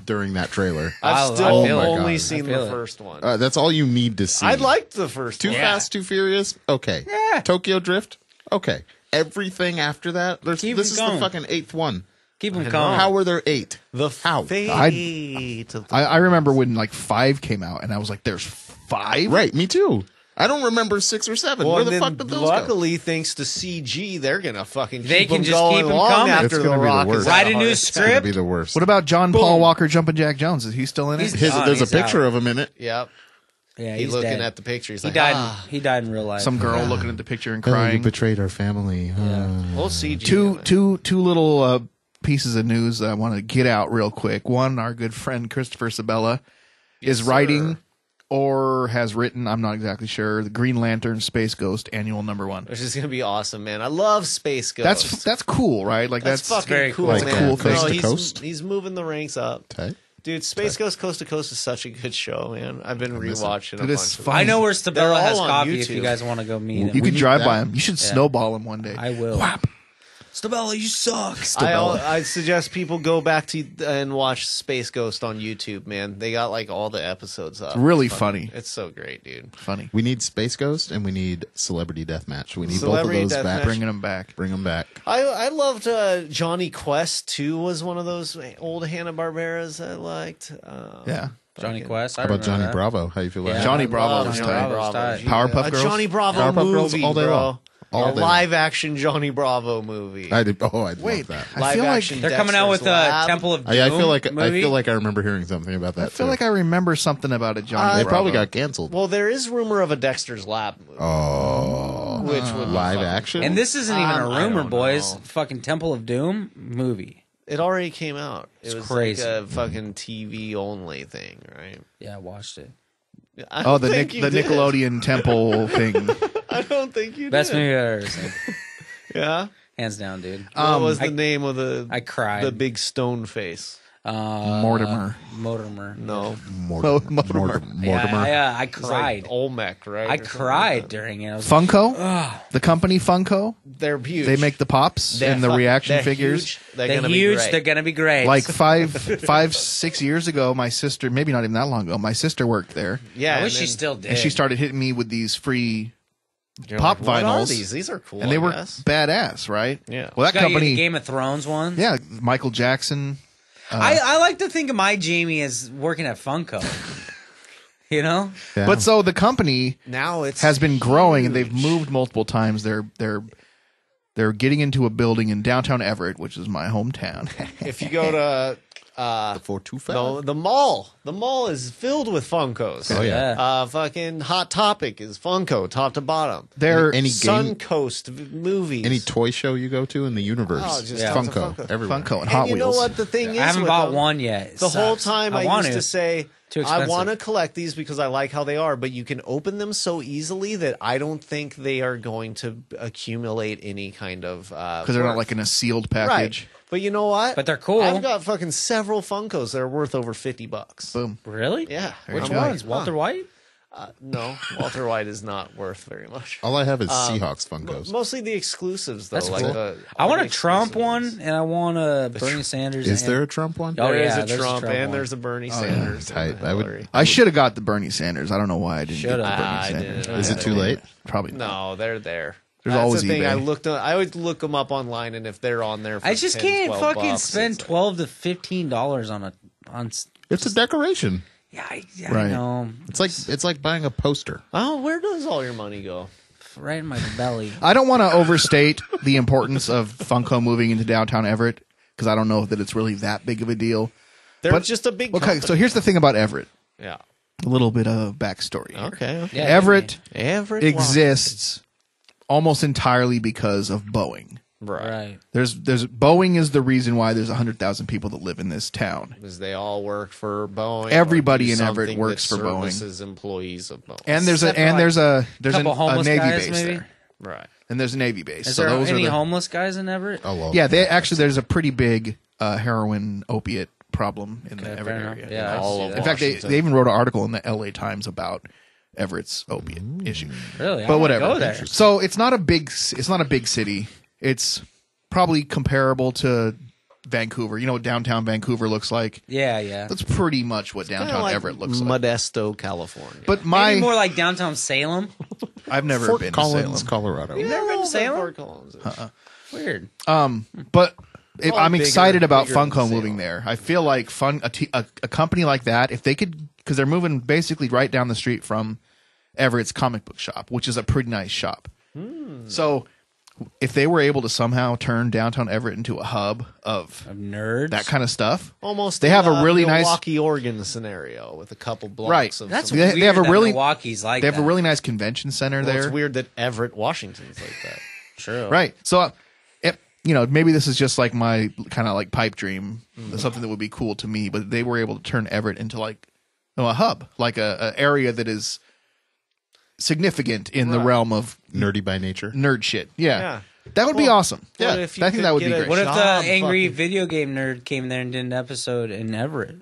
during that trailer. I've still only seen the first one. That's all you need to see. I liked the first one. Too Fast, Too Furious? Okay. Yeah. Tokyo Drift? Okay. Everything after that? This is the fucking 8th one. Keep them coming. How were there 8? How? I remember when like 5 came out, and I was like, "There's 5?" Right, me too. I don't remember 6 or 7. Where the fuck did those luckily, go? thanks to CG, they're gonna fucking they keep can them just going keep them long coming. after It's the gonna be the Rock worst. is Write out a new hard. It's gonna script. be the worst. What about John Paul Walker Jumping Jack Jones? Is he still in it? There's a picture of him in it. Yep. Yeah, He's looking dead. at the picture. He's He like, died. He died in real life. Some girl looking at the picture and Oh, you crying. betrayed our family. We'll CG. Two little pieces of news that I want to get out real quick. One, our good friend Christopher Sabella is writing or has written, I'm not exactly sure, the Green Lantern Space Ghost Annual #1. Which is gonna be awesome, man. I love Space Ghost. That's cool, right? Like that's fucking very cool, cool. man. Like, cool No, coast to coast? He's moving the ranks up. Tight. Dude, Space Ghost Coast to Coast is such a good show, man. I've been rewatching a It bunch is of fun. I know where They're Stabella has all on coffee if YouTube. you guys want to go meet him. you could need drive that. by him. You should snowball him one day. I will. Whap. Stabella, you suck. I suggest people go back to and watch Space Ghost on YouTube, man. They got like all the episodes up. Really It's funny. It's so great, dude. Funny. We need Space Ghost and we need Celebrity Deathmatch. We need Celebrity both of those Deathmatch. back. Bringing him back. Bring them back. I loved Johnny Quest too. Was one of those old Hanna-Barberas I liked. Yeah. Johnny Quest. How about Johnny Bravo? How you feel about Yeah. that? Johnny Bravo Love was Johnny tight. Bravo. Powerpuff A Girls? Johnny Bravo Powerpuff Girls movie, all day bro. long. All A day live action Johnny Bravo movie. I'd love that. I feel like They're coming out with a Lab. Temple of Doom I movie. feel like I remember hearing something about that. I feel like I remember something about it, Johnny. they Bravo. probably got canceled. Well, there is rumor of a Dexter's Lab movie, which would be Live fucking action. cool. And this isn't even a I rumor, don't boys. know. Fucking Temple of Doom movie. It already came out. It was crazy. like a fucking TV only thing, right? Yeah, I watched it. I Oh, don't the think you did. Nickelodeon Temple thing. I don't think you Best did. movie I've ever seen. Yeah. Hands down, dude. What was the name of I cried. the big stone face? Mortimer. Mortimer. No, Mortimer. Yeah, I it's cried. like Olmec, right? I Or something cried like that. during it. I was Funko? The company Funko? They're huge. They make the pops and the reaction they're figures. Huge. They're they're gonna huge. Be great. They're gonna be great. Like 6 years ago, my sister, maybe not even that long ago, my sister worked there. Yeah, I wish and she then- still did. And she started hitting me with these free You're pop like, What are vinyls. these? These are cool. And they I were guess. badass, right? Yeah. Well, that Got you the company, Game of Thrones one. yeah, Michael Jackson. I like to think of my Jamie as working at Funko. You know? Yeah. But so the company Now it's has been growing, and they've huge. moved multiple times. They're getting into a building in downtown Everett, which is my hometown. If you go to 425. the mall is filled with Funkos. Oh yeah. Fucking Hot Topic is Funko, top to bottom. They're Any game, Suncoast movies. any toy show you go to in the universe, Oh, just Yeah. tons of Funko everywhere. Funko and And Hot you know Wheels. what the thing is? I haven't with bought them? one yet. It The whole sucks. time I want used to say, Too I expensive. want to collect these because I like how they are, but you can open them so easily that I don't think they are going to accumulate any kind of Because they're not like in a sealed package. right. But you know what? But they're cool. I've got fucking several Funkos that are worth over $50. Boom. Really? Yeah. Which you go. ones? Walter White? No, Walter White is not worth very much. All I have is Seahawks Funkos. Mostly the exclusives, though. That's like cool. the, I want all a the Trump exclusives. one, and I want a Bernie Sanders. Is and- there a Trump one? Oh, There is yeah, a there's a Trump, Trump and one. there's a Bernie Sanders. Tight. and a I would- Hillary. I should have got the Bernie Sanders. I don't know why I didn't Should've. get the I Bernie Sanders. didn't. Is it too late? Probably not. No, they're there. There's That's always the thing. eBay. I always look them up online, and if they're on there, for I just 10, can't 12 fucking bucks, spend it's like- $12 to $15 on. It's a decoration. Yeah, I Right. know. It's like buying a poster. Oh, where does all your money go? Right in my belly. I don't want to overstate the importance of Funko moving into downtown Everett because I don't know that it's really that big of a deal. They're But- just a big. Okay, company. so here's the thing about Everett. Yeah. A little bit of backstory here. Okay. Yeah, Everett Everett exists almost entirely because of Boeing. right? There's Boeing is the reason why there's 100,000 people that live in this town. Because they all work for Boeing. Everybody or do in Everett something works that for Boeing. services employees of Boeing. And there's Except a for, and like, there's a couple homeless Navy guys, base maybe? there. right. And there's a Navy base. Is so there those any are the, homeless guys in Everett? Oh well. Yeah, there's a pretty big heroin opiate problem in the Okay, Everett fair enough. area. Yeah, I All see of that. In fact, they Washington. even wrote an article in the LA Times about Everett's opiate issue. Really? I But wanna whatever. Go there. So it's not a big city. It's probably comparable to Vancouver. You know what downtown Vancouver looks like? Yeah. That's pretty much what downtown like Everett looks like. Modesto, California. But Maybe more like downtown Salem. I've never Fort been Collins, to Salem. Colorado. You've never been to Salem? Fort Collins is. Weird. But I'm bigger- excited about bigger than Funko Salem. moving there. I feel like a company like that, if they could, because they're moving basically right down the street from Everett's comic book shop, which is a pretty nice shop. So if they were able to somehow turn downtown Everett into a hub of Nerds. that kind of stuff, Almost they have a really nice Milwaukee, Oregon scenario with a couple blocks Right. of That's some- weird. they have a that really- Milwaukee's like they have that. a really nice convention center Well, there. it's weird that Everett, Washington's like that. True. Right. So, maybe this is just like my kind of like pipe dream, something that would be cool to me, but they were able to turn Everett into like a hub, like a area that is significant in the realm of Nerdy by nature. nerd shit. Yeah. Yeah. That would be awesome. What Yeah. if you I think could that would get be a- great. What if the Job angry fucking- video game nerd came there and did an episode in Everett?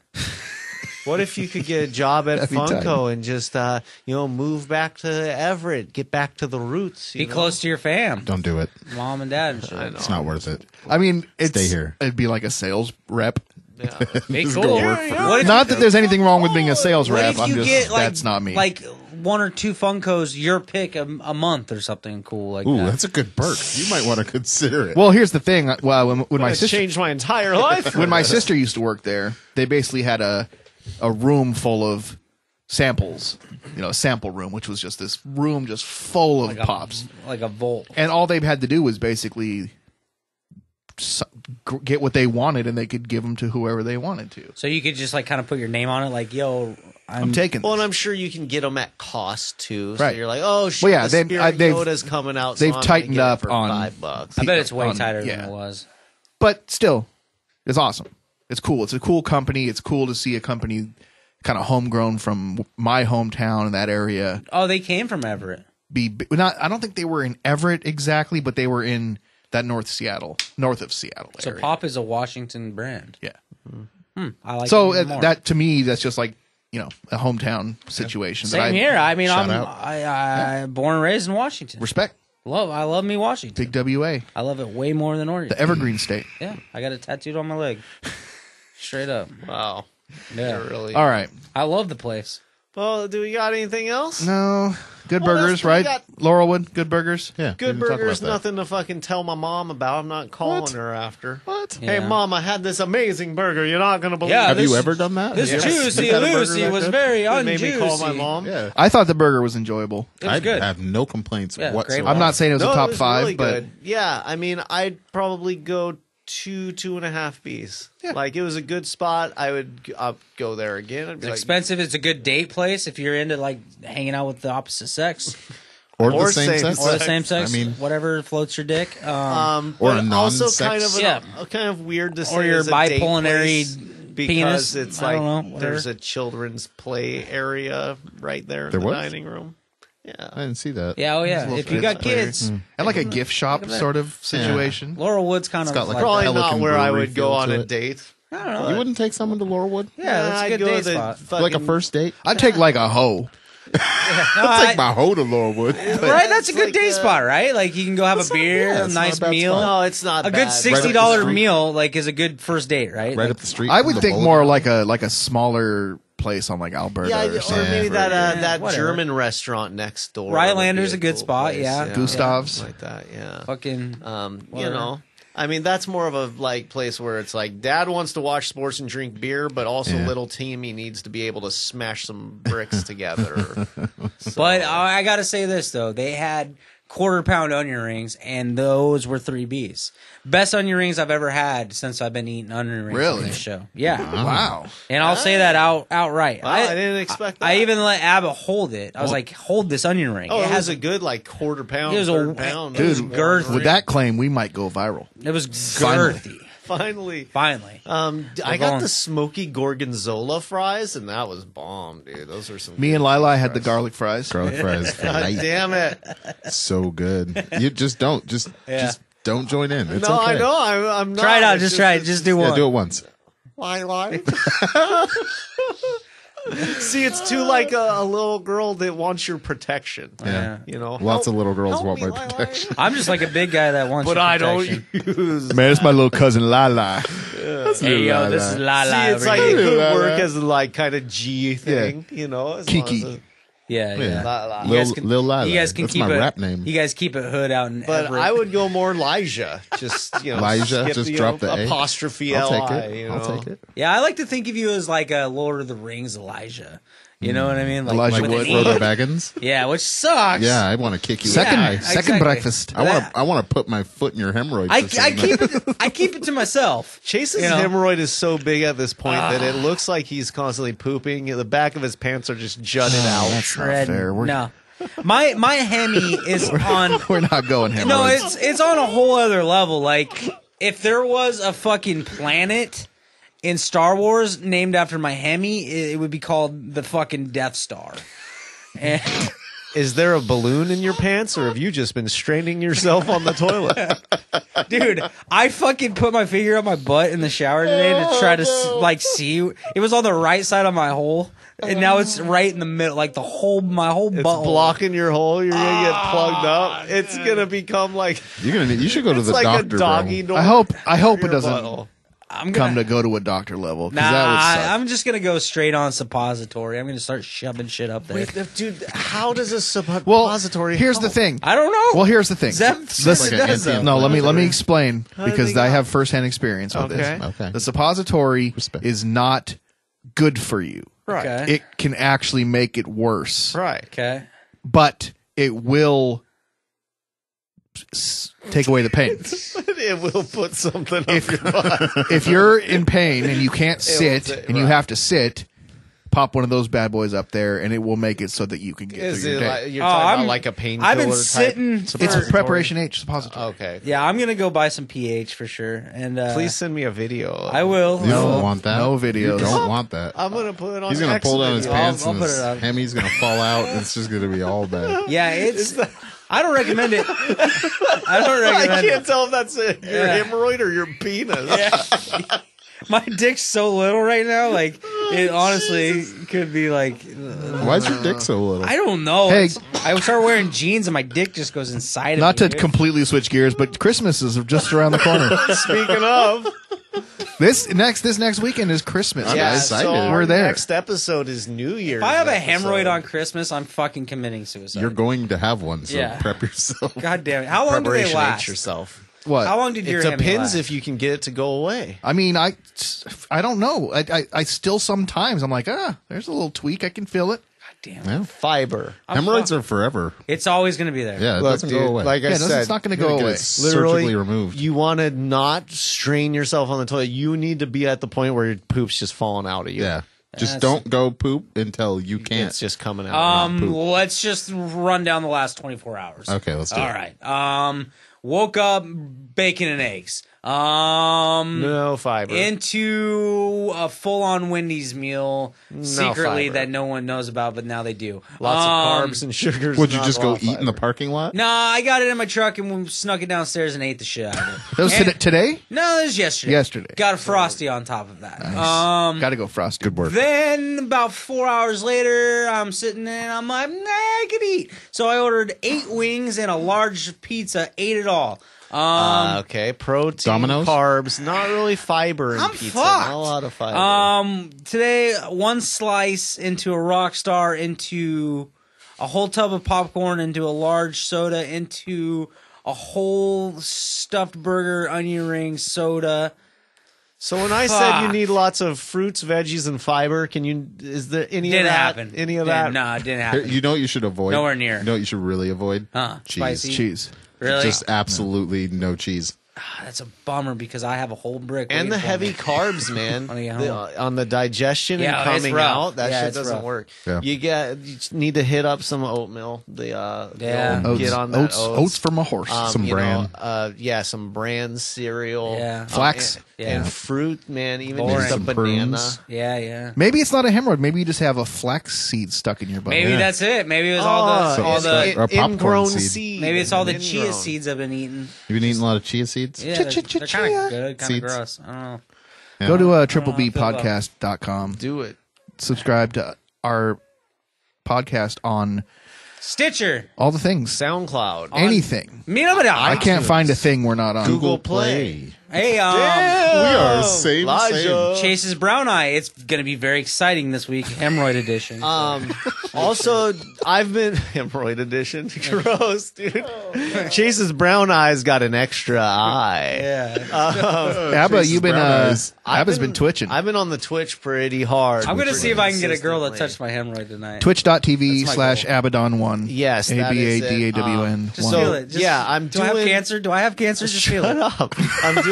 What if you could get a job at That'd be tight. Funko and just move back to Everett, get back to the roots? Be close to your fam, Don't do it. mom and dad and shit. It's not worth it. I mean, Stay here. It'd be like a sales rep. Be Just cool. go work for What if Not that there's anything wrong with being a sales What rep. if I'm you just get that's not me. Like one or two Funkos, your pick a month or something cool like Ooh, that. that's a good perk. You might want to consider it. Well, here's the thing. Well, when my It sister changed my entire life. when my sister used to work there, they basically had a room full of samples, a sample room, which was just this room just full of pops. like a Volt. And all they had to do was basically get what they wanted, and they could give them to whoever they wanted to. So you could just like kind of put your name on it, like, yo, I'm taking Well, this. and I'm sure you can get them at cost too. So Right. you're like, oh shit, Well, yeah, the they've- Spirit they've- Yoda's coming out. So they've I'm gonna tightened get it up for on- $5. I bet it's way on- tighter yeah. than it was. But still, it's awesome. It's cool. It's a cool company. It's cool to see a company kind of homegrown from my hometown in that area. Oh, they came from Everett. I don't think they were in Everett exactly, but they were in that north of Seattle So area. Pop is a Washington brand. Yeah. I like So it more. that to me, that's just like a hometown situation. that Same here. I mean, Shout I'm out. I born and raised in Washington. Respect. I love me Washington. Big WA, I love it way more than Oregon. the Evergreen State. Yeah, I got it tattooed on my leg. Straight up. Wow. Yeah, Really. All right. I love the place. Well, do we got anything else? No. Good Well, burgers, that's- right? we got- Laurelwood, good burgers. Yeah, we Good didn't talk burgers, about that. nothing to fucking tell my mom about. I'm not calling her after. What? Yeah. Hey, Mom, I had this amazing burger. You're not going to believe Yeah, it. Have this- you ever done that? This Yes. juicy You've had a burger Lucy that was good? very It made me call my unjuicy. mom. Yeah. I thought the burger was enjoyable. It was I good. have no complaints Yeah, whatsoever. great I'm not saying it was No, a it top was five, really but good. Yeah, I mean, I'd probably go 2.5 Bs. Yeah. Like, it was a good spot. I'd go there again. I'd be It's like, expensive. It's a good date place if you're into like hanging out with the opposite sex or Or the same same sex. or the same sex. I mean, whatever floats your dick. Or but a also non-sex- kind of Yeah. kind of weird to say Or your as a date bipulmonary place because penis. it's I like don't know, whatever. there's a children's play area right there in There the was? dining room. I Yeah. didn't see that. Yeah, oh yeah. Little If you kids got player. kids, and like a gift shop sort of situation. Laurel Wood's kind of got, like, like Probably Pelican not where I Brewery would go feel on to a it. date. I don't know. You wouldn't take someone to Laurelwood? Yeah, that's a I'd good go date to the spot. fucking- Like a first date? I'd take like a hoe. No, I'll take my hoe to Laurelwood. right, that's a good like date a- spot, right? Like you can go have a beer, yeah, a it's not nice a bad meal. spot. No, it's not A bad. good Right $60 up the street. meal like is a good first date, right? Right Like, up the street. I from would the think bowling more alley. like a smaller place on like Alberta Yeah, or or something. maybe that Yeah, whatever. German restaurant next door. Rylander's would be a good spot, place, yeah. Gustav's. Something like that, yeah. fucking You Whatever. know, I mean, that's more of a like place where it's like dad wants to watch sports and drink beer, but also Yeah. little Timmy needs to be able to smash some bricks together. But I gotta say this though, they had quarter-pound onion rings, and those were 3Bs. Best onion rings I've ever had since I've been eating onion rings Really? on this show. Yeah, Wow. and I'll say that outright. Wow, I didn't expect that. I even let Abba hold it. I was like, "Hold this onion ring." Oh, it it has was a good like quarter pound, It was a- third pound. it was Dude, girthy. with that claim, we might go viral. It was Finally. girthy. Finally. Finally, I got going. the smoky gorgonzola fries, and that was bomb, dude. Those are some. Me and Lila had the garlic fries. Garlic fries for God life. damn it! So good. You just don't. Just don't join in. It's No, okay. I know. I'm not. try it out. It's Just try it. Just do one. Yeah, do it once. Why? See, it's too like a little girl that wants your protection. Yeah. You know, Lots of little girls help want me, my protection. I'm just like a big guy that wants. but your I don't protection. use. Man, it's my little cousin Lala. Hey yo, this is La La. See, it's over like here. it could work as like kind of G thing, you know, as long Kiki. as Yeah. La La. You guys can, Lil Lala. you guys can That's keep my it. rap name. You guys keep it hood out in But Everett. I would go more Elijah. Just Elijah, skip just drop the A. apostrophe I'll L-I, take it. you know? I'll take it. Yeah, I like to think of you as like a Lord of the Rings Elijah. You know what I mean? Like Elijah with Wood. an E. Frodo Baggins. Yeah, which sucks. Yeah, I want to kick you. Second, in the eye. second Exactly. breakfast. I want to put my foot in your hemorrhoids. I or something. keep it to myself. Chase's You know? hemorrhoid is so big at this point that it looks like he's constantly pooping. The back of his pants are just jutted out. That's not Shred- fair. No, my hemi is on. We're not going hemorrhoids. No, it's on a whole other level. Like if there was a fucking planet in Star Wars named after my hemi, it would be called the fucking Death Star. And Is there a balloon in your pants, or have you just been straining yourself on the toilet? dude, I fucking put my finger on my butt in the shower today to try to see. It was on the right side of my hole, and now it's right in the middle, like my whole It's butt. blocking your hole. You're gonna get plugged up. It's gonna become like You should go to it's the like doctor, a doggy bro. door. I hope for it your doesn't butthole. I'm come gonna. to go to a doctor level. 'Cause Nah, that would suck. I'm just gonna go straight on suppository. I'm gonna start shoving shit up there. Wait, dude, how does a Well, suppository? here's the help? thing. I don't know. Well, here's the thing. Zeb This- says it like an does, though. anti- No, let me explain How do because they I go? have firsthand experience with Okay. this. Okay. The suppository Respect. is not good for you. Right. Okay. It can actually make it worse, Right. Okay. but it will take away the pain. It will put something up your butt. If you're in pain and you can't sit take- and you right. have to sit, pop one of those bad boys up there and it will make it so that you can get Is through it your day. like, you're talking about like a painkiller? I've been type sitting. It's suppository? preparation H suppository. Okay. Yeah, I'm gonna go buy some pH for sure. And Please send me a video. I will. You don't want that. no videos. You don't want that. I'm gonna put it on. He's gonna X pull down his video. pants I'll and put his it up. hemi's gonna fall out. And it's just gonna be all bad. Yeah, it's. I don't recommend it. I don't I recommend can't it. tell if that's your Yeah. hemorrhoid or your penis. Yeah. My dick's so little right now. Like it honestly could be like. Why is your dick so little? I don't know. Hey. I start wearing jeans and my dick just goes inside Not of me. to completely switch gears, but Christmas is just around the corner. Speaking of, this next weekend is Christmas. I'm yeah, guys. excited. so our We're there. Next episode is New Year's. If I have a episode. hemorrhoid on Christmas, I'm fucking committing suicide. You're going to have one, so Yeah. prep yourself. God damn it! How long do they Preparation last? H yourself. What? How long did your It hemi depends last? if you can get it to go away. I mean, I don't know. I still sometimes I'm like, there's a little tweak. I can feel it. God damn it! Yeah. Fiber. Hemorrhoids are forever. It's always going to be there. Yeah, it Look, doesn't dude, go away. like I Yeah, said, it's not going to You gotta go get away. it literally surgically removed. You want to not strain yourself on the toilet. You need to be at the point where your poop's just falling out of you. Yeah. Just That's- don't go poop until you can't. It's just coming out. poop. Let's just run down the last 24 hours. Okay, let's do All it. right. Woke up, bacon and eggs. No fiber. Into a full-on Wendy's meal secretly fiber. that no one knows about, but now they do. Lots of carbs and sugars. Would you not just a go lot of eat in the fiber. parking lot? No, I got it in my truck and we snuck it downstairs and ate the shit out of it. That was And- today. No, it was yesterday. Yesterday. Got a Frosty on top of that. Got to go frosty. Good work. Then about 4 hours later, I'm sitting there and I'm like, nah, I could eat. So I ordered 8 wings and a large pizza, ate it all. Okay, protein, Domino's? carbs, not really fiber in I'm pizza. fucked. Not a lot of fiber. Today, 1 slice into a Rockstar, into a whole tub of popcorn, into a large soda, into a whole stuffed burger, onion ring, soda. So when I said you fuck. need lots of fruits, veggies, and fiber, can you? Is there any Didn't of that? happen. Any of Didn't- that? Nah, it didn't Here, happen. you know what you should avoid? Nowhere near. You know what you should really avoid? Cheese. Spicy. Cheese. Really? Just absolutely no cheese. That's a bummer because I have a whole brick. And the waiting for heavy me. carbs, man, On the get The- home. on the digestion Yeah, and it's coming rough. out. That Yeah, shit it's doesn't rough. work. Yeah. You just need to hit up some oatmeal. Yeah. Get on that Oats from a horse. Some you bran. know, some bran cereal. Yeah. Flax. And Yeah. fruit, man. Even Boring. just a Some banana. prunes. Yeah. Maybe it's not a hemorrhoid. Maybe you just have a flax seed stuck in your butt. Maybe Yeah. that's it. Maybe it was all it's the Or popcorn ingrown seed. seed. maybe it's all the Ingrown. chia seeds I've been eating. You been eating a lot of chia seeds? Yeah, they're kind Chia of good, kind of seeds. gross. I don't know. Go to I triplebpodcast.com. Do it. subscribe to our podcast on Stitcher, all the things, SoundCloud, anything. I can't find a thing we're not on. Google Play. Hey, we are same. Chase's Brown Eye. It's going to be very exciting this week. Hemorrhoid edition. Also, I've been hemorrhoid edition. Gross, dude. Chase's Brown Eye's got an extra eye. Yeah. Abba, you've been Abba's been twitching. I've been on the Twitch pretty hard. I'm going to see if I can get a girl to touch my hemorrhoid tonight. Twitch.tv/Abaddon1. Yes, ABADAWN. Just feel it. Just, yeah, I'm do I have cancer? Do I have cancer? Just feel it. Up.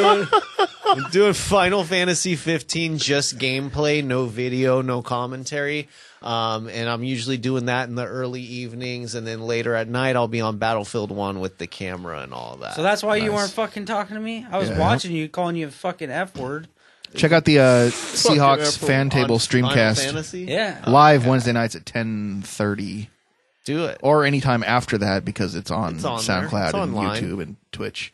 I'm doing Final Fantasy 15, just gameplay, no video, no commentary. And I'm usually doing that in the early evenings, and then later at night I'll be on Battlefield 1 with the camera and all that. So that's why you weren't fucking talking to me? I was watching you, calling you a fucking F word. Check out the Seahawks fan table streamcast. Yeah. Live Wednesday nights at 10:30. Do it. Or anytime after that, because it's on SoundCloud and online. YouTube and Twitch.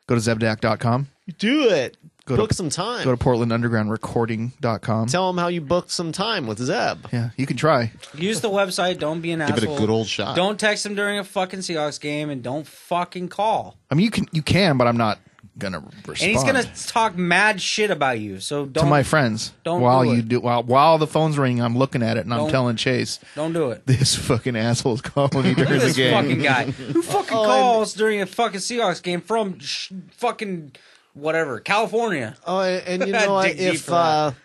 Go to zebdak.com. Do it. Book to, some time. Go to portlandundergroundrecording.com. Tell them how you booked some time with Zeb. Yeah, you can try. Use the website. Don't be an asshole. Give it a good old shot. Don't text him during a fucking Seahawks game, and don't fucking call. I mean, you can, but I'm not gonna respond. And he's gonna talk mad shit about you. So don't. To my friends. Don't while do you it. do while the phone's ringing, I'm looking at it and I'm telling Chase, don't do it. This fucking asshole's calling you during the This game. fucking guy who fucking calls during a fucking Seahawks game from fucking whatever California. Oh, and you know what?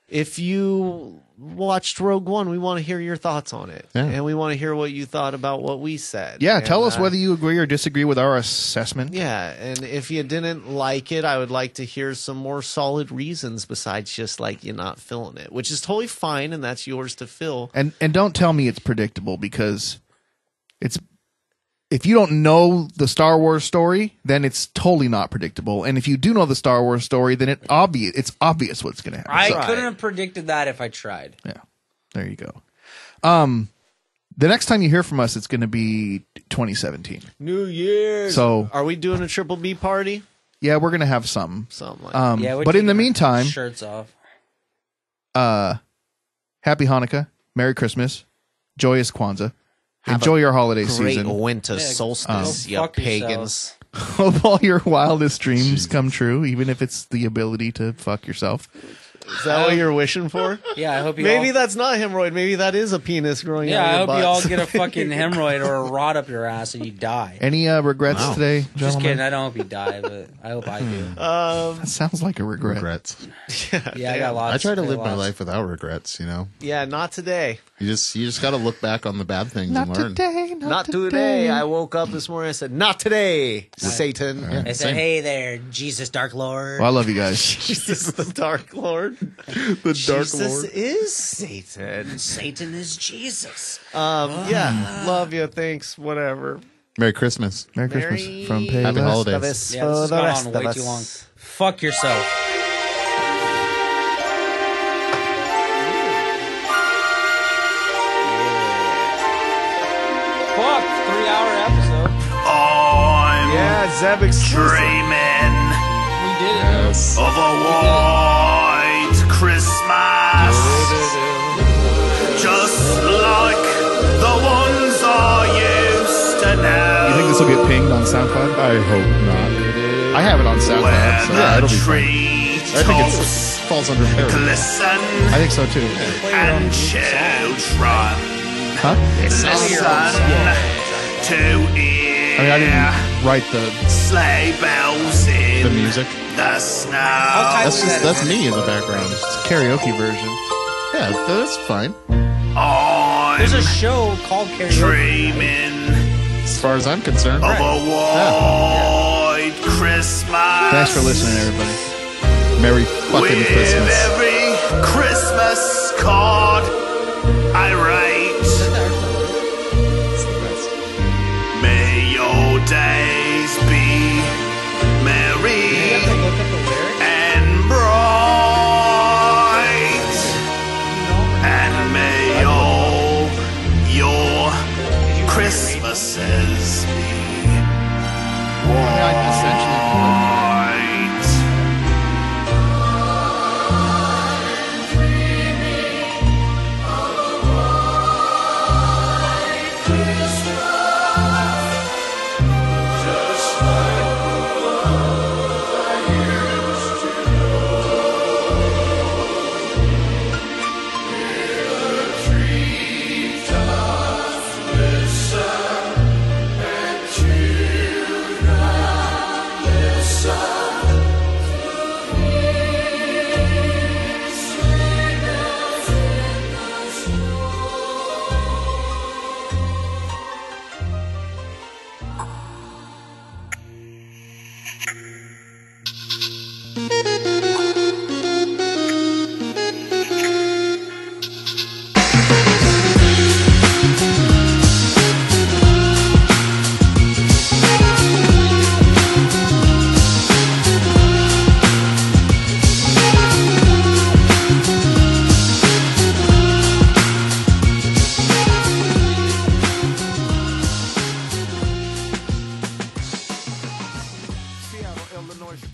If you watched Rogue One, we want to hear your thoughts on it, and we want to hear what you thought about what we said. Yeah, and, tell us whether you agree or disagree with our assessment. Yeah, and if you didn't like it, I would like to hear some more solid reasons besides just like you not feeling it, which is totally fine, and that's yours to fill. And don't tell me it's predictable, because it's. If you don't know the Star Wars story, then it's totally not predictable. And if you do know the Star Wars story, then it's obvious what's going to happen. I couldn't have predicted that if I tried. Yeah, there you go. The next time you hear from us, it's going to be 2017. New Year's. So, are we doing a Triple B party? Yeah, we're going to have something like that. Yeah, but in the meantime, shirts off. Happy Hanukkah, Merry Christmas, joyous Kwanzaa. Enjoy your holiday great season. Winter solstice, you pagans. Hope all your wildest dreams come true, even if it's the ability to fuck yourself. Is that what you're wishing for? Yeah, I hope you Maybe that's not hemorrhoid. Maybe that is a penis growing out of your I hope butt. you all get a fucking hemorrhoid or a rod up your ass and you die. Any regrets today, gentlemen? Just kidding. I don't hope you die, but I hope I do. That sounds like a regret. Regrets. Yeah, I got lots. I try to live my life without regrets, you know? Yeah, not today. You just got to look back on the bad things Not and learn. today. Not today. I woke up this morning. I said, "Not today, Satan." I said, "Hey there, Jesus, Dark Lord." Well, I love you guys. Jesus, the Dark Lord. The Dark Jesus Lord is Satan. Satan is Jesus. Yeah, love you. Thanks. Whatever. Merry Christmas. Merry Christmas from Pay Happy Less. holidays. Yeah, this has gone on way too long. Fuck yourself. Fuck, 3-hour episode. Zeb exclusive. Dreaming We did it. of a white Christmas, just like the ones I used to know. You think this will get pinged on SoundCloud? I hope not. I have it on SoundCloud. Where So. Yeah, it'll the be fine. I think it treetops falls under parody. glisten I think so too. and children Huh? listen to hear I mean, I didn't write the. sleigh bells in The music. the snow. That's me in the background. It's a karaoke version. Yeah, that's fine. I'm There's a show called Karaoke. dreaming As far as I'm concerned. of a white Christmas. Thanks for listening, everybody. Merry fucking With Christmas. every Christmas card I write, may your days be merry and bright, and may all your Christmases be white.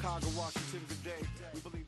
Chicago, Washington, good day. We believe